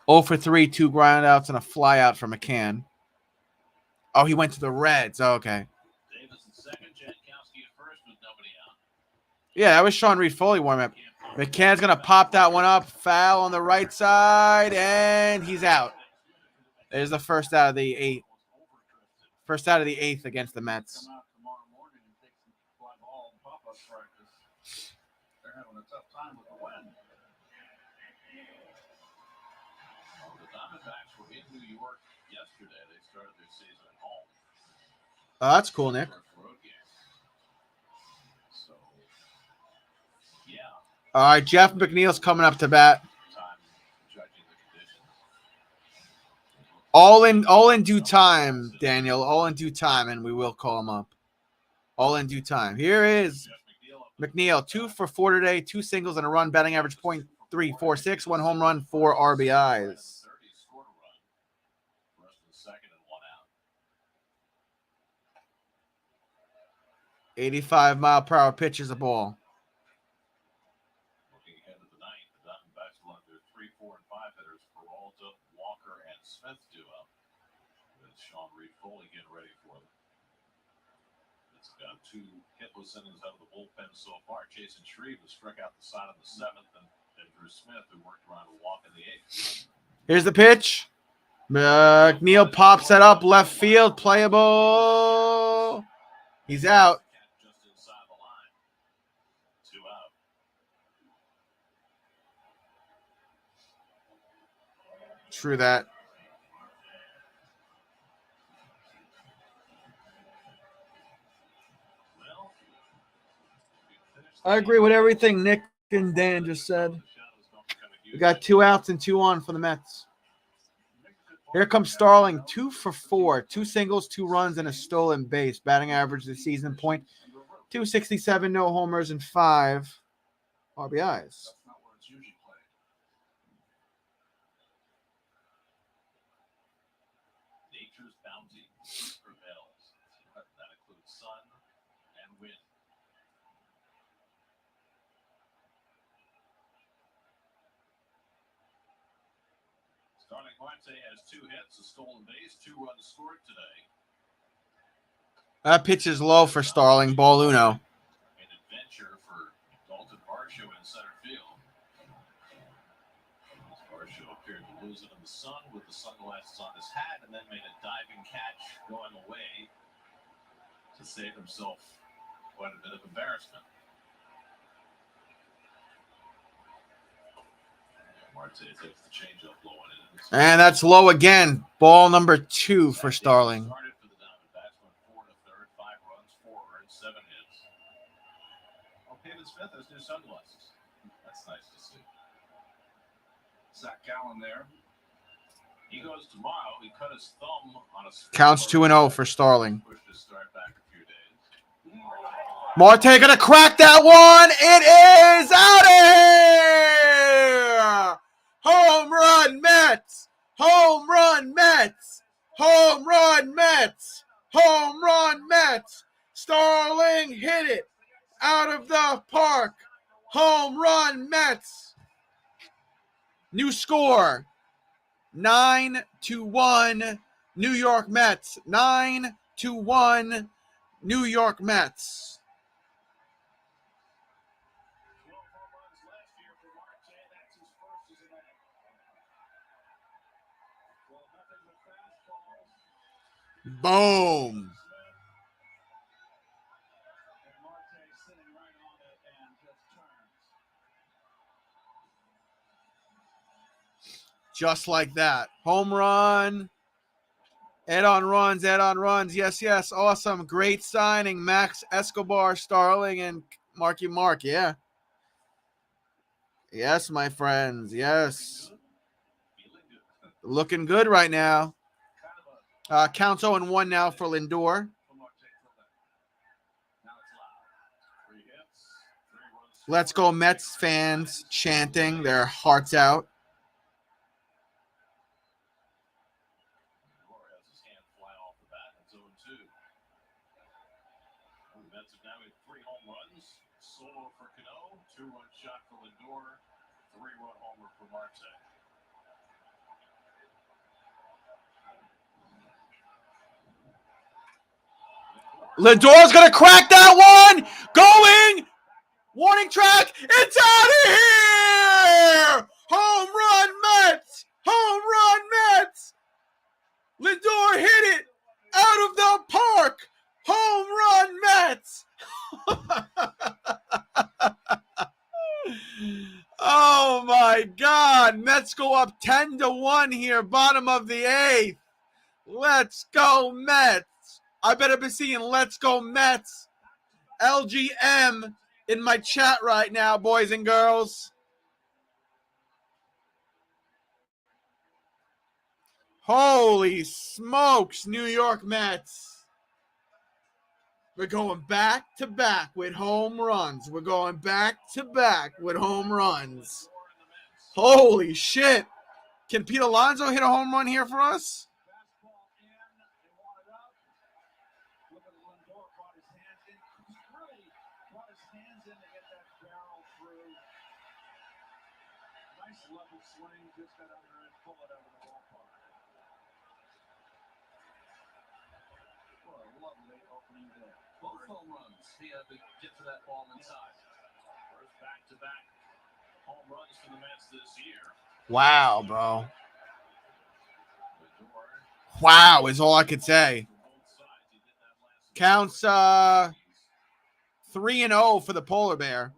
Speaker 2: 0 for 3, 2 groundouts, and a flyout for McCann. Oh, he went to the Reds. Oh, okay.
Speaker 1: Davis in second, Jankowski at first with nobody out.
Speaker 2: Yeah, that was Sean Reed Foley warm up. McCann's going to pop that one up. Foul on the right side, and he's out. There's the first out of the 8th. First out of the 8th against the Mets.
Speaker 3: Come out tomorrow morning and take some fly ball and pop-up practice. They're having a tough time with the wind.
Speaker 1: Well, the Diamondbacks were in New York yesterday. They started their season at home.
Speaker 2: Oh, that's cool, Nick.
Speaker 1: Road game. So, yeah,
Speaker 2: All right, Jeff McNeil's coming up to bat.
Speaker 1: time judging the conditions.
Speaker 2: All in due time, Daniel. All in due time, and we will call him up. All in due time. Here is McNeil, 2 for 4 today, 2 singles and a run, batting average .346, 1 home run, 4 RBIs.
Speaker 1: 30 scored a run. Rest of the second and 1 out.
Speaker 2: 85-mile-per-hour pitch is a ball.
Speaker 1: Looking ahead to the ninth, the Diamondbacks will have their 3, 4, and 5 hitters, Peralta, Walker, and Smith due up. With Sean Reed Foley getting ready for them. It's got 2 hitless innings out of the bullpen so far. Jason Shreve has struck out the side of the 7th, and Drew Smith, who worked around a walk in the 8th.
Speaker 2: Here's the pitch. McNeil pops that up left field. Playable. He's out.
Speaker 1: Just inside the line. 2 out.
Speaker 2: True that.
Speaker 1: Well,
Speaker 2: I agree with everything Nick and Dan just said. We got 2 outs and 2 on for the Mets. Here comes Starling, 2 for 4, 2 singles, 2 runs, and a stolen base. Batting average this season, .267, no homers, and 5 RBIs.
Speaker 3: That's not where it's usually played.
Speaker 1: nature's bounty prevails. That includes sun and wind. Starling Marte has 2 hits, a stolen base, 2 runs scored today.
Speaker 2: That pitch is low for Starling. Ball uno.
Speaker 1: An adventure for Dalton Varsho in center field. Varsho appeared to lose it in the sun with the sunglasses on his hat and then made a diving catch going away to save himself quite a bit of embarrassment. Marte takes the changeup low in it.
Speaker 2: And that's low again. Ball number 2 for Starling.
Speaker 1: Started for the Diamondbacks, went 4 to 3rd, 5 runs, 4 earned, 7 hits. Oh, Pavin Smith has new sunglasses. That's nice to see.
Speaker 3: Zach Gallen there.
Speaker 1: He goes tomorrow. He cut his thumb on a
Speaker 2: Counts 2-0 for Starling.
Speaker 1: Pushed his start back a few days.
Speaker 2: Marte gonna crack that one. It is out of here. Home run Mets. Home run Mets. Home run Mets. Home run Mets. Starling hit it out of the park. Home run Mets. New score. 9-1 New York Mets. 9-1 New York Mets.
Speaker 1: 12 home runs last year for Marte.
Speaker 2: Boom.
Speaker 3: And Marte sitting right on it and just turns.
Speaker 2: Just like that. Home run. Add-on runs, add-on runs. Yes, yes. Awesome. Great signing. Max Escobar, Starling, and Marky Mark. Yeah. Yes, my friends. Yes. Looking good right now. Counts 0-1 now for Lindor. Let's go Mets fans chanting their hearts out.
Speaker 1: Mets have now hit 3 home runs. Solo for Cano, 2-run shot for Lindor, 3-run homer for Marte.
Speaker 2: Lindor's going to crack that one. Going. Warning track. It's out of here. Home run Mets. Home run Mets. Lindor hit it out of the park. Home run Mets. Oh my God. Mets go up 10-1 here, bottom of the 8th. Let's go Mets. I better be seeing Let's Go Mets LGM in my chat right now, boys and girls. Holy smokes, New York Mets. We're going back to back with home runs. We're going back to back with home runs. Holy shit. Can Pete Alonso hit a home run here for us?
Speaker 3: Fastball in, they want it up. Look at Lindor, brought his hands in. He really brought his hands in to get that barrel through. Nice level swing, just got under it, pull it out of the ballpark. What a lovely opening day.
Speaker 1: Both home runs. He had to get to that ball inside. First back-to-back home runs for the Mets this year.
Speaker 2: Wow, bro. Wow is all I could say. Counts 3-0 for the polar bear.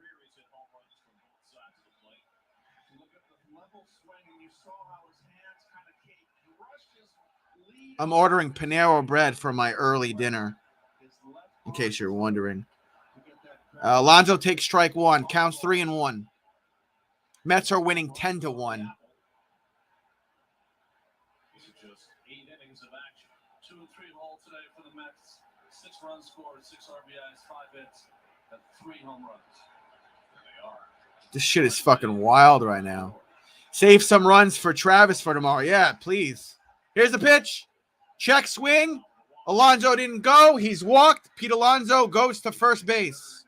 Speaker 2: I'm ordering Panero bread for my early dinner, in case you're wondering. Alonso takes strike 1. Counts 3-1. Mets are winning 10-1.
Speaker 1: This is just 8 innings of action. 2 and 3 hole today for the Mets. 6 runs scored, 6 RBIs, 5 hits, and 3 home runs. There they are.
Speaker 2: This shit is fucking wild right now. Save some runs for Travis for tomorrow. Yeah, please. Here's the pitch. Check swing. Alonso didn't go. He's walked. Pete Alonso goes to first base.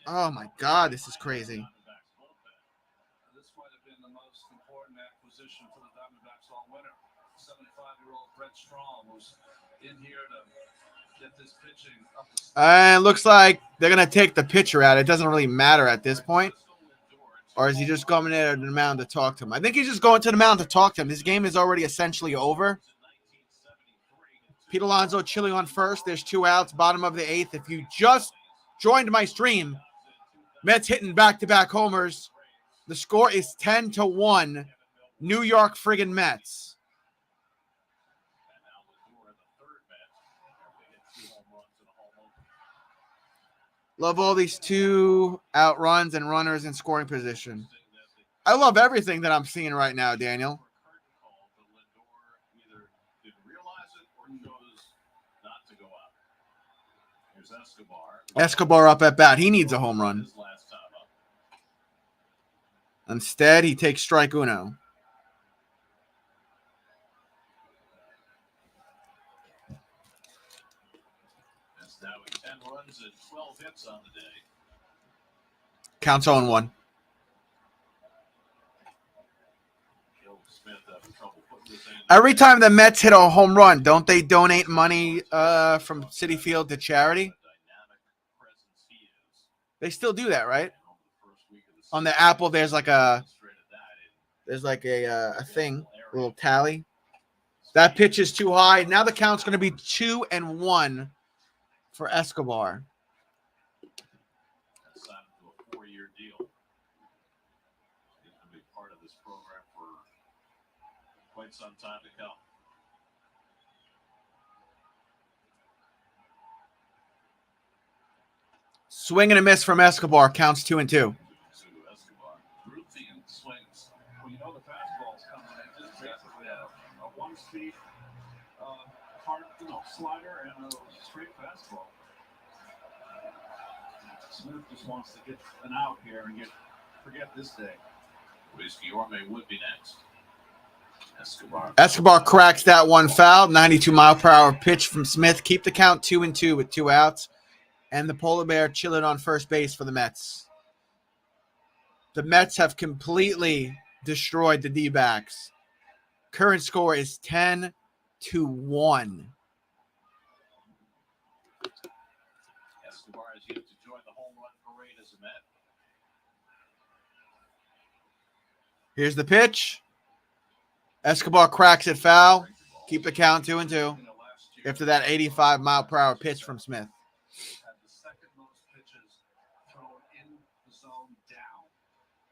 Speaker 2: Oh my God, this is crazy.
Speaker 3: This might have been the most important acquisition for the Diamondbacks all winter. 75-year-old Brett Strom was in here to get this pitching up to
Speaker 2: And looks like they're going to take the pitcher out. It doesn't really matter at this point. Or is he just going there to the mound to talk to him? I think he's just going to the mound to talk to him. This game is already essentially over. Pete Alonso chilling on first. There's 2 outs, bottom of the 8th. If you just joined my stream, Mets hitting back-to-back homers. The score is 10-1. New York friggin' Mets. Love all these 2-out runs and runners in scoring position. I love everything that I'm seeing right now, Daniel. Escobar up at bat. He needs a home run. Instead, he takes strike uno.
Speaker 1: Now with 10 runs and 12 hits on the day.
Speaker 2: Counts 0-1. Every time the Mets hit a home run, don't they donate money from Citi Field to charity? They still do that, right? On the Apple, there's like a thing, a little tally. That pitch is too high. Now the count's going to be 2-1 for Escobar.
Speaker 1: That's signed to a 4-year deal. He's going to be part of this program for quite some time to come.
Speaker 2: Swing and a miss from Escobar. Counts 2-2.
Speaker 1: Escobar. Routine swings.
Speaker 3: Well, you know the fastball's coming in. Just basically a one-speed hard, slider and a straight fastball. Smith just wants to get an out here and forget this day.
Speaker 1: Whiskey Orme would be next.
Speaker 2: Escobar cracks that one foul. 92-mile-per-hour pitch from Smith. Keep the count 2-2 with 2 outs. And the Polar Bear chilling on first base for the Mets. The Mets have completely destroyed the D-backs. Current score is 10-1.
Speaker 1: Escobar is yet to join the home run parade as a Met.
Speaker 2: Here's the pitch. Escobar cracks it foul. Keep the count 2-2. After that 85-mile-per-hour pitch from Smith.
Speaker 3: Had the second most pitches thrown in the zone down,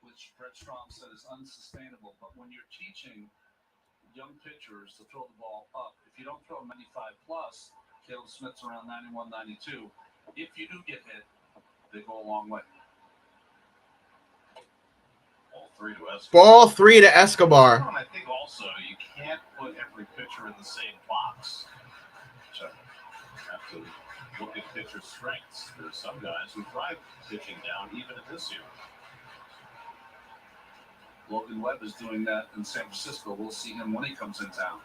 Speaker 3: which Brett Strom said is unsustainable. But when you're teaching young pitchers to throw the ball up, if you don't throw 95 plus, Caleb Smith's around 91, 92. If you do get hit, they go a long way.
Speaker 2: Ball 3 to Escobar.
Speaker 1: I think also you can't put every pitcher in the same box. So you have to look at pitcher strengths. There are some guys who thrive pitching down even in this year.
Speaker 3: Logan Webb is doing that in San Francisco. We'll see him when he comes in town.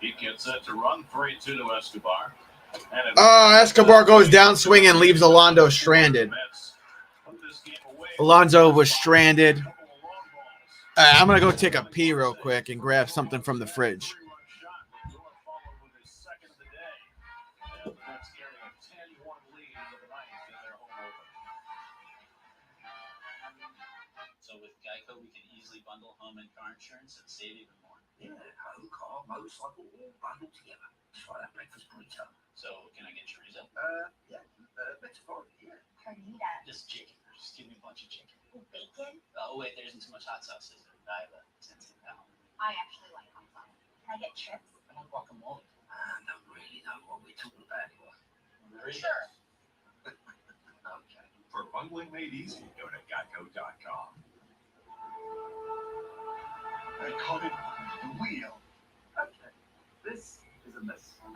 Speaker 1: He gets set to run 3-2 to Escobar.
Speaker 2: Escobar goes down swinging, leaves Alonso stranded. Alonso was stranded. I'm going to go take a pee real quick and grab something from the fridge.
Speaker 11: So with Geico, we can easily bundle home and car insurance and save even more.
Speaker 7: Yeah, home, car, motorcycle, all bundled together. Try that breakfast burrito.
Speaker 11: So can I get chorizo?
Speaker 7: Yeah, metaphorically, yeah.
Speaker 10: Carnita.
Speaker 11: Just chicken. Just give me a bunch of chicken.
Speaker 10: Bacon?
Speaker 11: Oh, wait, there isn't too much hot sauce, is there? I have a sensitive palate.
Speaker 10: I actually like hot sauce. Can I get chips?
Speaker 11: I want guacamole.
Speaker 7: I don't really know what we're talking about anymore.
Speaker 10: Sure.
Speaker 7: Okay.
Speaker 12: For bundling made easy, go to geico.com.
Speaker 7: I call it the wheel. Okay. This is a mess. Can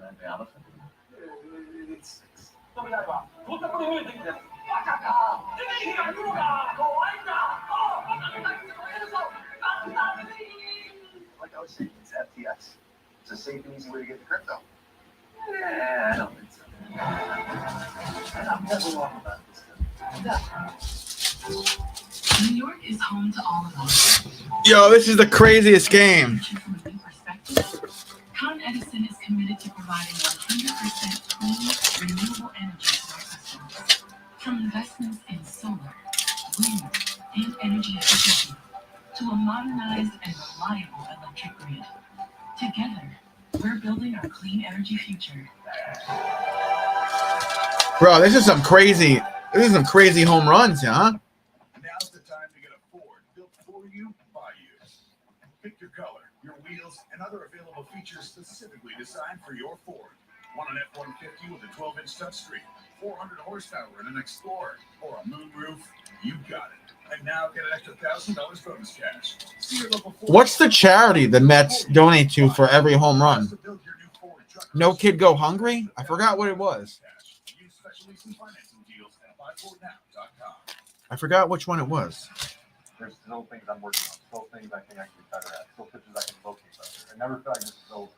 Speaker 7: I be honest with you? It's like I was saying, it's FTX. It's a safe and easy way to get to crypto. Yeah, I don't think so. And I'm never wrong about this stuff.
Speaker 5: New York is home to all of us.
Speaker 2: Yo, this is the craziest game.
Speaker 5: From a new perspective, Con Edison is committed to providing 100% clean, renewable energy to our customers. From investments in solar, wind, and energy efficiency, to a modernized and reliable electric grid. Together, we're building our clean energy future.
Speaker 2: Bro, this is some crazy home runs, huh?
Speaker 12: Now's the time to get a Ford built for you, by you. Pick your color, your wheels, and other available features specifically designed for your Ford. Want an F-150 with a 12-inch touchscreen, 400 horsepower, and an Explorer, or a moonroof? You got it. And now get an extra $1,000 bonus cash. See your local Ford.
Speaker 2: What's the charity the Mets donate to for every home run? No Kid Go Hungry? I forgot what it was.
Speaker 12: Use special leasing financing deals at buyfordnow.com.
Speaker 2: I forgot which one it was.
Speaker 13: There's still things I'm working on, still things I think I can be better at, still pitches I can locate better. I never feel like this is over.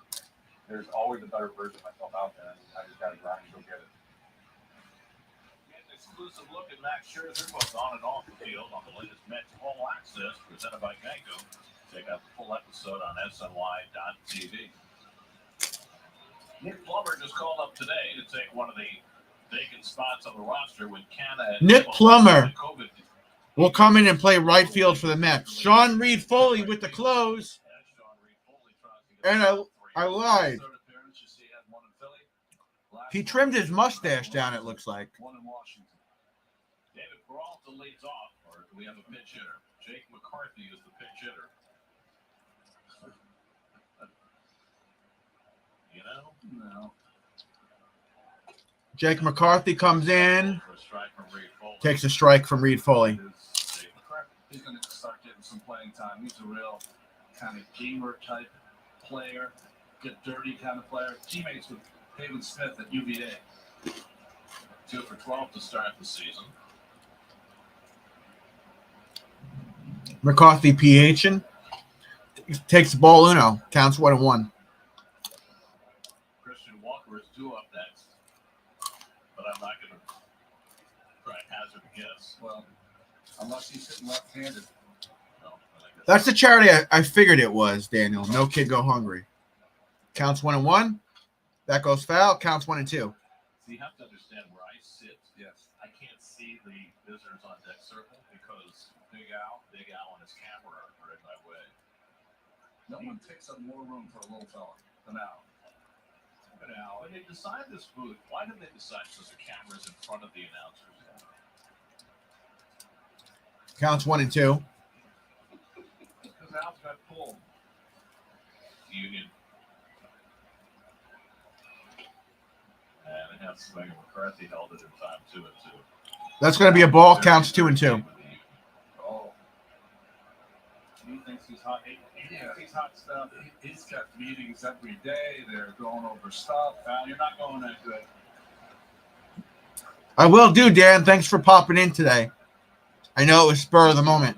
Speaker 13: There's always a better version of myself out there, and I just got to grind and go get it.
Speaker 1: Get an exclusive look at Max Scherzer both on and off the field on the latest Mets All Access presented by Geico. Check out the full episode on SNY.TV. Nick Plummer just called up today to take one of the vacant spots on the roster when Canada.
Speaker 2: Nick Plummer will come in and play right field for the Mets. Sean Reed Foley with the close. And I lied. He trimmed his mustache down, it looks like.
Speaker 3: One in Washington.
Speaker 1: David Peralta leads off, or do we have a pitch hitter? Jake McCarthy is the pitch hitter. You know?
Speaker 3: No.
Speaker 2: Jake McCarthy comes in,
Speaker 1: For a strike from Reed Foley.
Speaker 2: takes a strike from Reed Foley.
Speaker 1: Jake McCarthy.
Speaker 3: He's going to start getting some playing time. He's a real kind of gamer type player, get dirty kind of player. Teammates with David Smith at UVA.
Speaker 1: 2 for 12 to start the season.
Speaker 2: McCarthy PHing. Takes the ball uno. Counts 1-1.
Speaker 1: Christian Walker is due up next. But I'm not going to try and hazard a guess.
Speaker 3: Well, unless he's hitting left-handed.
Speaker 1: No, I think
Speaker 2: That's the charity I figured it was, Daniel. No kid go hungry. Counts 1-1. That goes foul. Counts 1-2.
Speaker 1: So you have to understand where I sit.
Speaker 3: Yes.
Speaker 1: I can't see the visitors on deck circle because Big Al and his camera are in my way.
Speaker 3: No one takes up more room for a little fella than Al.
Speaker 1: But Al, when they decide this booth, why did they decide so the camera's in front of the announcers?
Speaker 2: Counts 1-2.
Speaker 3: Because Al's got pulled.
Speaker 1: Union. And it has Swing McCarthy held it in time 2-2.
Speaker 2: That's going to be a ball. Counts 2-2.
Speaker 3: Oh. He thinks he's hot. He thinks he's hot stuff. He's got meetings every day. They're going over stuff. Al, you're not going that good.
Speaker 2: I will do, Dan. Thanks for popping in today. I know it was spur of the moment.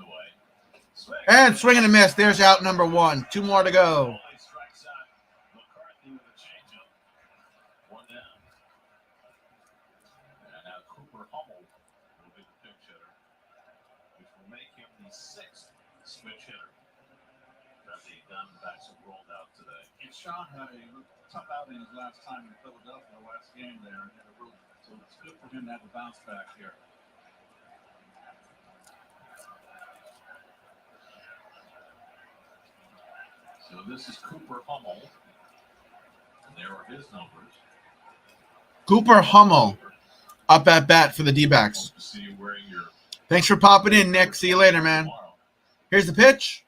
Speaker 2: And swing and a miss. There's out number 1. 2 more to go.
Speaker 1: Strikes out McCarthy with a changeup. 1 down. And now Cooper Hummel will be the pinch hitter, which will make him the 6th switch hitter that the Diamondbacks have rolled out today.
Speaker 3: And Sean had a tough outing his last time in Philadelphia, last game there, and had a real, so it's good for him to have a bounce back here.
Speaker 1: So this is Cooper Hummel, and there are his numbers.
Speaker 2: Cooper Hummel up at bat for the D-backs.
Speaker 1: To see you wearing your
Speaker 2: Thanks for popping in, Nick. See you later, man. Here's the pitch.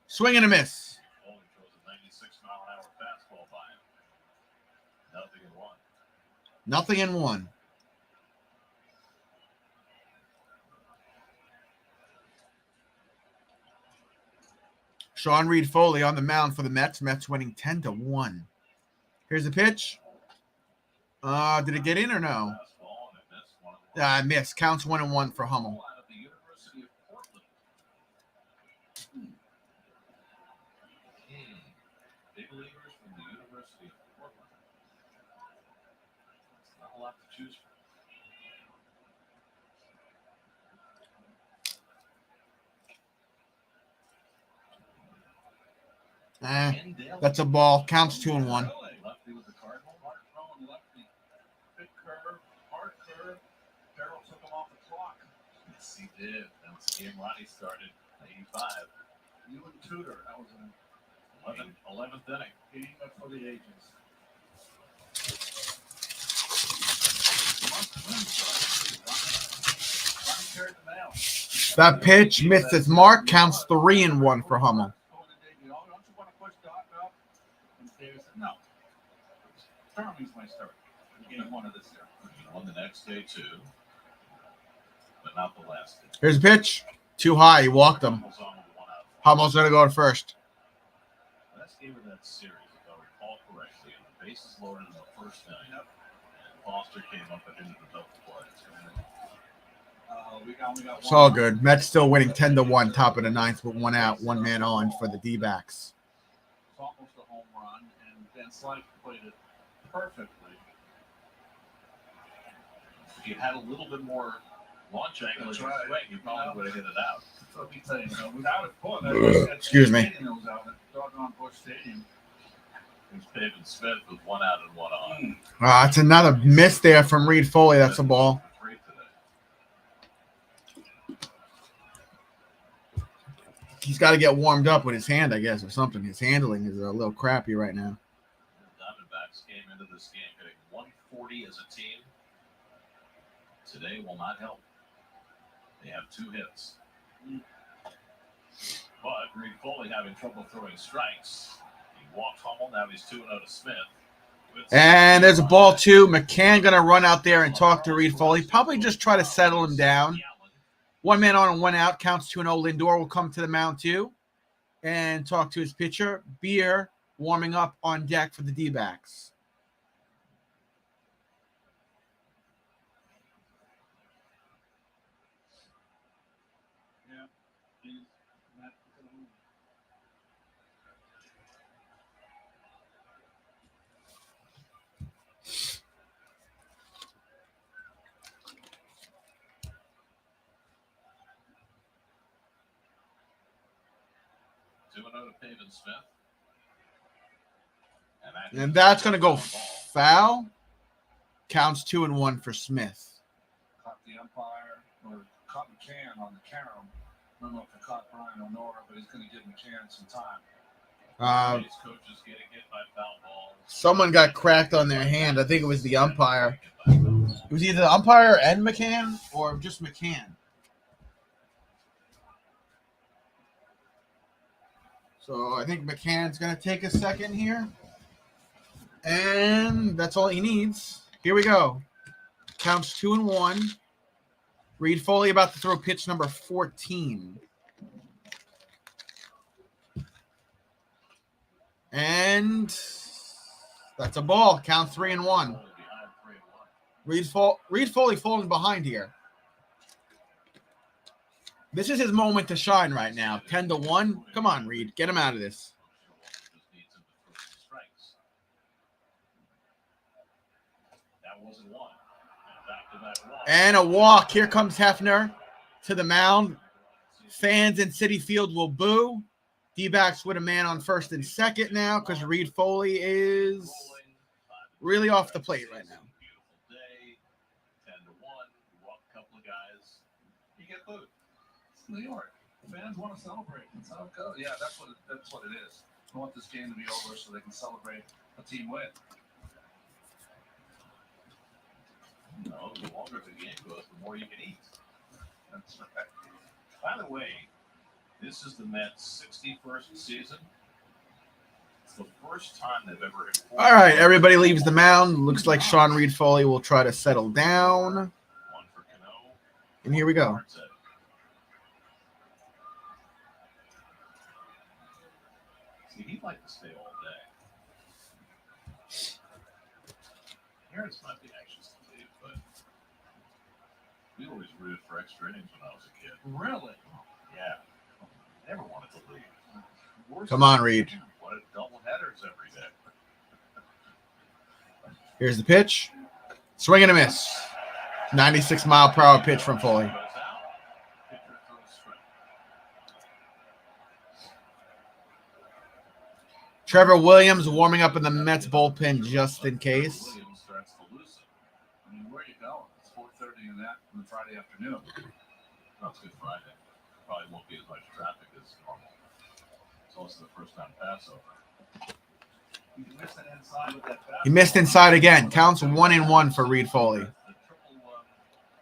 Speaker 2: Swing and a miss.
Speaker 1: Only throws a 96-mile-an-hour fastball by him.
Speaker 2: 0-1. Sean Reed Foley on the mound for the Mets. Mets winning 10-1. Here's the pitch. Did it get in or no?
Speaker 1: Fastball, and it missed. 1-1.
Speaker 2: I missed. Counts 1-1 for Hummel.
Speaker 1: Out of the University of Portland. Big leaguers from the University of Portland. It's not a lot to choose from.
Speaker 2: That's a ball. Counts 2-1.
Speaker 1: Lefty with the Cardinal.
Speaker 3: Hard throwing lefty. Big curve, hard curve. Carroll took him off the clock.
Speaker 1: Yes, he did. That was the game Ronnie started. 85.
Speaker 3: You and Tudor. That was an
Speaker 1: 11th inning.
Speaker 3: game for the ages.
Speaker 2: That pitch missed its mark. Counts 3-1 for Hummel.
Speaker 3: No. Tournaments might start. Game 1 of this year.
Speaker 1: He won the next day, too. But not the last day.
Speaker 2: Here's a pitch. Too high. He walked him.
Speaker 1: Hummel's on with 1 out.
Speaker 2: Hummel's going to go to first.
Speaker 1: Last game of that series, if I recall correctly, and the bases loaded in the first inning, and Foster came up and into the double play.
Speaker 3: We got
Speaker 2: It's all good. Mets still winning 10-1, top of the 9th with 1 out, 1 man on for the D-backs.
Speaker 3: It's almost a home run, and Van Slyke played it perfectly.
Speaker 1: If you had a little bit more launch angle in your
Speaker 3: right.
Speaker 1: swing, you probably would have hit it out.
Speaker 3: So let me tell you, without a put,
Speaker 2: Excuse me.
Speaker 3: It was out at doggone Busch Stadium.
Speaker 1: It was Pavin Smith with 1 out and 1 on.
Speaker 2: It's another miss there from Reed Foley. That's a ball. He's got to get warmed up with his hand, I guess, or something. His handling is a little crappy right now.
Speaker 1: The Diamondbacks came into this game hitting 140 as a team. Today will not help. They have 2 hits. But Reed Foley having trouble throwing strikes. He walked Hummel. Now he's 2-0 to Smith.
Speaker 2: And there's a ball, too. McCann going to run out there and talk to Reed Foley. Probably just try to settle him down. 1 man on and 1 out. Counts 2-0. Lindor will come to the mound, too, and talk to his pitcher. Beer warming up on deck for the D-backs.
Speaker 1: Smith.
Speaker 2: And that's going to go foul. Counts 2-1 for Smith.
Speaker 3: Caught the umpire, or caught McCann on the carom. I don't know if they caught Brian O'Nora, but he's going to give McCann some time.
Speaker 2: Someone got cracked on their hand. I think it was the umpire. It was either the umpire and McCann or just McCann. So I think McCann's going to take a second here. And that's all he needs. Here we go. Counts 2-1. Reed Foley about to throw pitch number 14. And that's a ball. Count 3-1. Reed Foley falling behind here. This is his moment to shine right now. 10-1. Come on, Reed. Get him out of this. And a walk. Here comes Hefner to the mound. Fans in Citi Field will boo. D-backs with a man on first and second now because Reed Foley is really off the plate right now.
Speaker 1: 10-1. Walk a couple of guys. You get booed.
Speaker 3: New York. Fans want to celebrate. That's how it goes. Yeah, that's what it is. I want this game to be over so they can celebrate a team win.
Speaker 1: No, the longer the game goes, the more you can eat. That's right. By the way, this is the Mets' 61st season. It's the first time they've ever hit.
Speaker 2: All right, everybody leaves the mound. Looks like Sean Reed Foley will try to settle down.
Speaker 1: One for Cano.
Speaker 2: And here we go.
Speaker 1: See, he'd like to stay all day. Parents might be anxious to leave, but we always rooted for extra innings when I was a kid.
Speaker 3: Really?
Speaker 1: Yeah. Never wanted to leave.
Speaker 2: Come on, Reed.
Speaker 1: Wanted double headers every day.
Speaker 2: Here's the pitch. Swing and a miss. 96-mile-per-hour pitch from Foley. Trevor Williams warming up in the Mets bullpen just in case.
Speaker 3: Williams starts to loosen. I mean, where are you going? It's 4:30 on the Friday afternoon.
Speaker 1: No, it's Good Friday. Probably won't be as much traffic as normal. It's also the first time Passover.
Speaker 3: He missed it inside with that
Speaker 2: He missed inside again. Counts 1-1 for Reed Foley. Come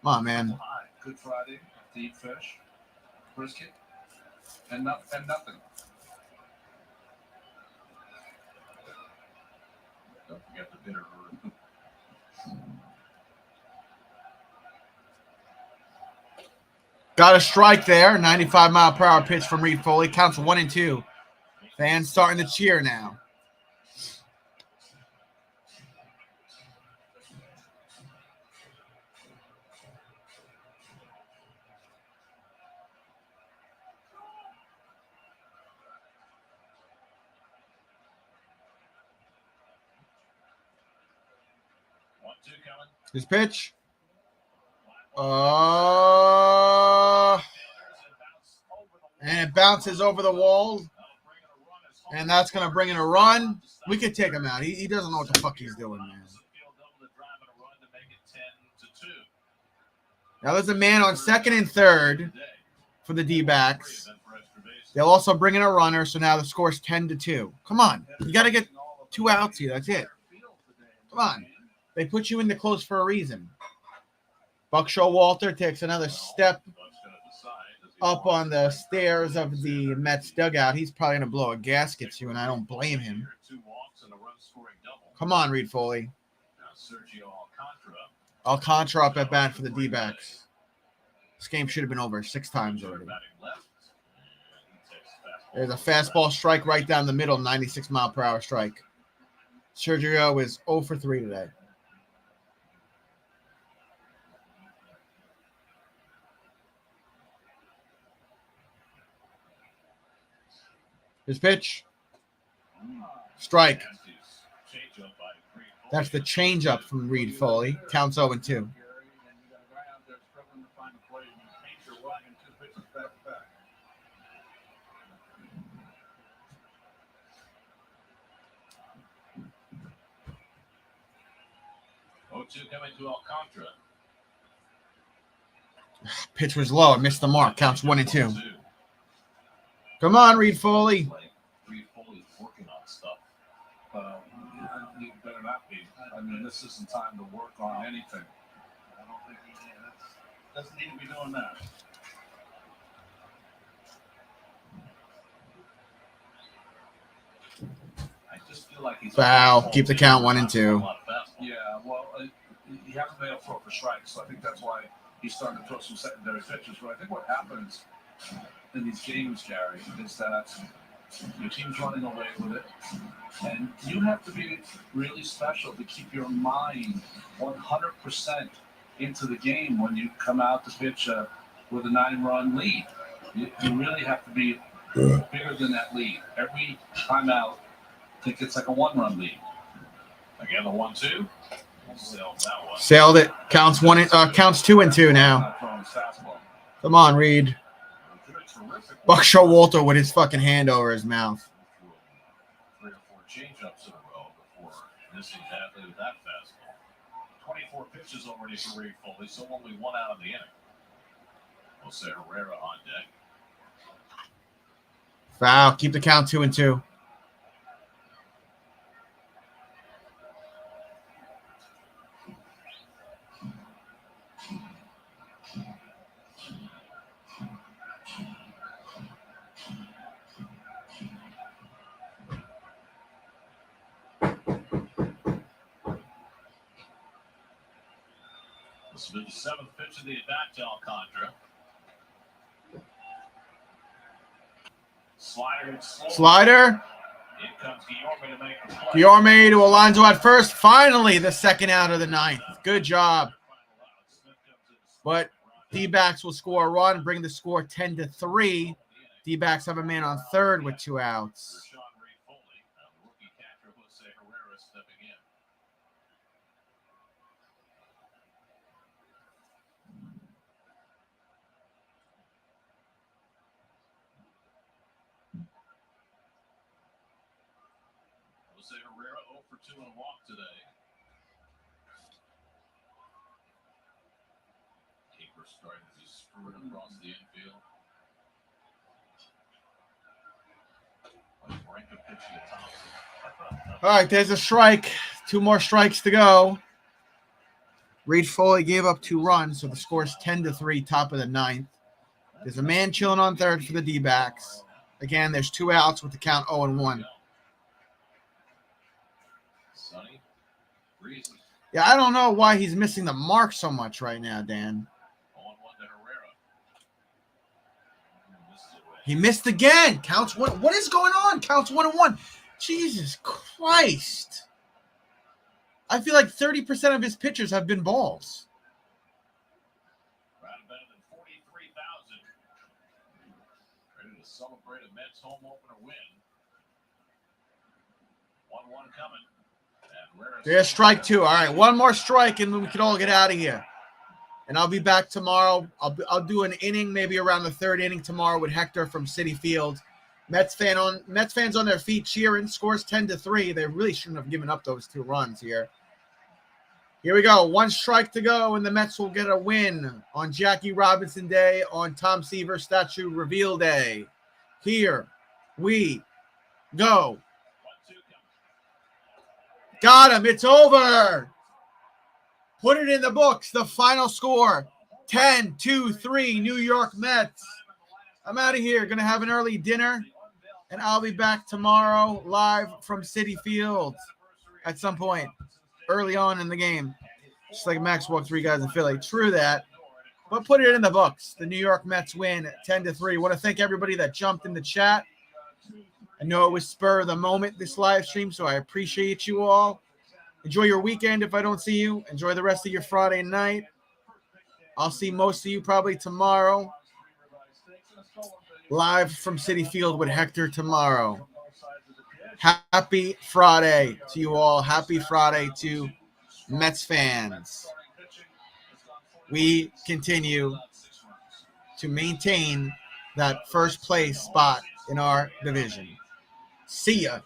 Speaker 2: on, man.
Speaker 3: Good Friday, deep fish, brisket, and nothing.
Speaker 1: Don't forget the bitter root.
Speaker 2: Got a strike there. 95-mile-per-hour pitch from Reed Foley. Counts 1-2. Fans starting to cheer now. His pitch. And it bounces over the wall. And that's going to bring in a run. We could take him out. He doesn't know what the fuck he's doing, man. Now there's a man on second and third for the D-backs. They'll also bring in a runner, so now the score's 10-2. Come on. You got to get 2 outs here. That's it. Come on. They put you in the close for a reason. Buckshaw Walter takes another step up on the stairs of the Mets dugout. He's probably going to blow a gasket soon, and I don't blame him. Come on, Reed Foley. Alcantara up at bat for the D-backs. This game should have been over 6 times already. There's a fastball strike right down the middle, 96-mile-per-hour strike. Sergio is 0 for 3 today. His pitch. Strike. That's the changeup from Reed Foley. Counts 0-2.
Speaker 1: 0-2 coming to Alcantara.
Speaker 2: Pitch was low. Missed the mark. Counts 1-2. Come on, Reed Foley.
Speaker 3: Reed Foley's working on stuff. He better not be. I mean, this isn't time to work on anything. I don't think he doesn't need to be doing that. I just feel like he's
Speaker 2: foul. Keep the count 1-2.
Speaker 3: Yeah, well, he hasn't been able to throw for strikes, so I think that's why he's starting to throw some secondary pitches. But I think what happens in these games, Gary, is that your team's running away with it, and you have to be really special to keep your mind 100% into the game when you come out to pitch with a 9-run lead. You really have to be bigger than that lead. Every time out, I think it's like a 1-run lead.
Speaker 1: Again, the 1-2. Sailed that one.
Speaker 2: Sailed it. Counts 2-2 now. Come on, Reed. Buckshaw Walter with his fucking hand over his mouth.
Speaker 1: 3 or 4 changeups in a row before missing badly with that fastball. 24 pitches already for Reed Foley, so only 1 out of the inning. Jose Herrera on deck.
Speaker 2: Foul. Keep the count 2-2.
Speaker 1: This will be the 7th pitch of the at-bat to Alcantara.
Speaker 2: Slider.
Speaker 1: In comes Guillorme to make the play.
Speaker 2: Guillorme to Alonso at first. Finally, the 2nd out of the 9th. Good job. But D-backs will score a run, bring the score 10-3. D-backs have a man on third with 2 outs.
Speaker 1: Rookie catcher Jose Herrera stepping in. Jose Herrera 0 for 2 and a walk today. Keeper starting to be screwed across the infield. Rankin pitching to Thompson.
Speaker 2: All right, there's a strike. 2 more strikes to go. Reed Foley gave up 2 runs, so the score's 10-3, top of the 9th. There's a man chilling on third for the D-backs. Again, there's 2 outs with the count 0-1.
Speaker 1: Sunny, breezy.
Speaker 2: Yeah, I don't know why he's missing the mark so much right now, Dan.
Speaker 1: 0-1 to Herrera.
Speaker 2: He missed again. Counts 1. What is going on? Counts 1-1. Jesus Christ. I feel like 30% of his pitches have been balls.
Speaker 1: Around better than 43,000. Ready to celebrate a Mets home opener win. 1-1 coming.
Speaker 2: There's strike 2. All right, 1 more strike, and we can all get out of here. And I'll be back tomorrow. I'll do an inning, maybe around the 3rd inning tomorrow with Hector from Citi Field. Mets fans on their feet cheering. Scores 10-3. They really shouldn't have given up those 2 runs here. Here we go. 1 strike to go, and the Mets will get a win on Jackie Robinson Day, on Tom Seaver Statue Reveal Day. Here we go. Got him. It's over. Put it in the books. The final score, 10-2-3 New York Mets. I'm out of here. Going to have an early dinner, and I'll be back tomorrow live from Citi Field at some point early on in the game. Just like Max walked 3 guys in Philly. True that. But put it in the books. The New York Mets win 10-3. I want to thank everybody that jumped in the chat. I know it was spur of the moment, this live stream, so I appreciate you all. Enjoy your weekend if I don't see you. Enjoy the rest of your Friday night. I'll see most of you probably tomorrow. Live from Citi Field with Hector tomorrow. Happy Friday to you all. Happy Friday to Mets fans. We continue to maintain that first place spot in our division. See ya.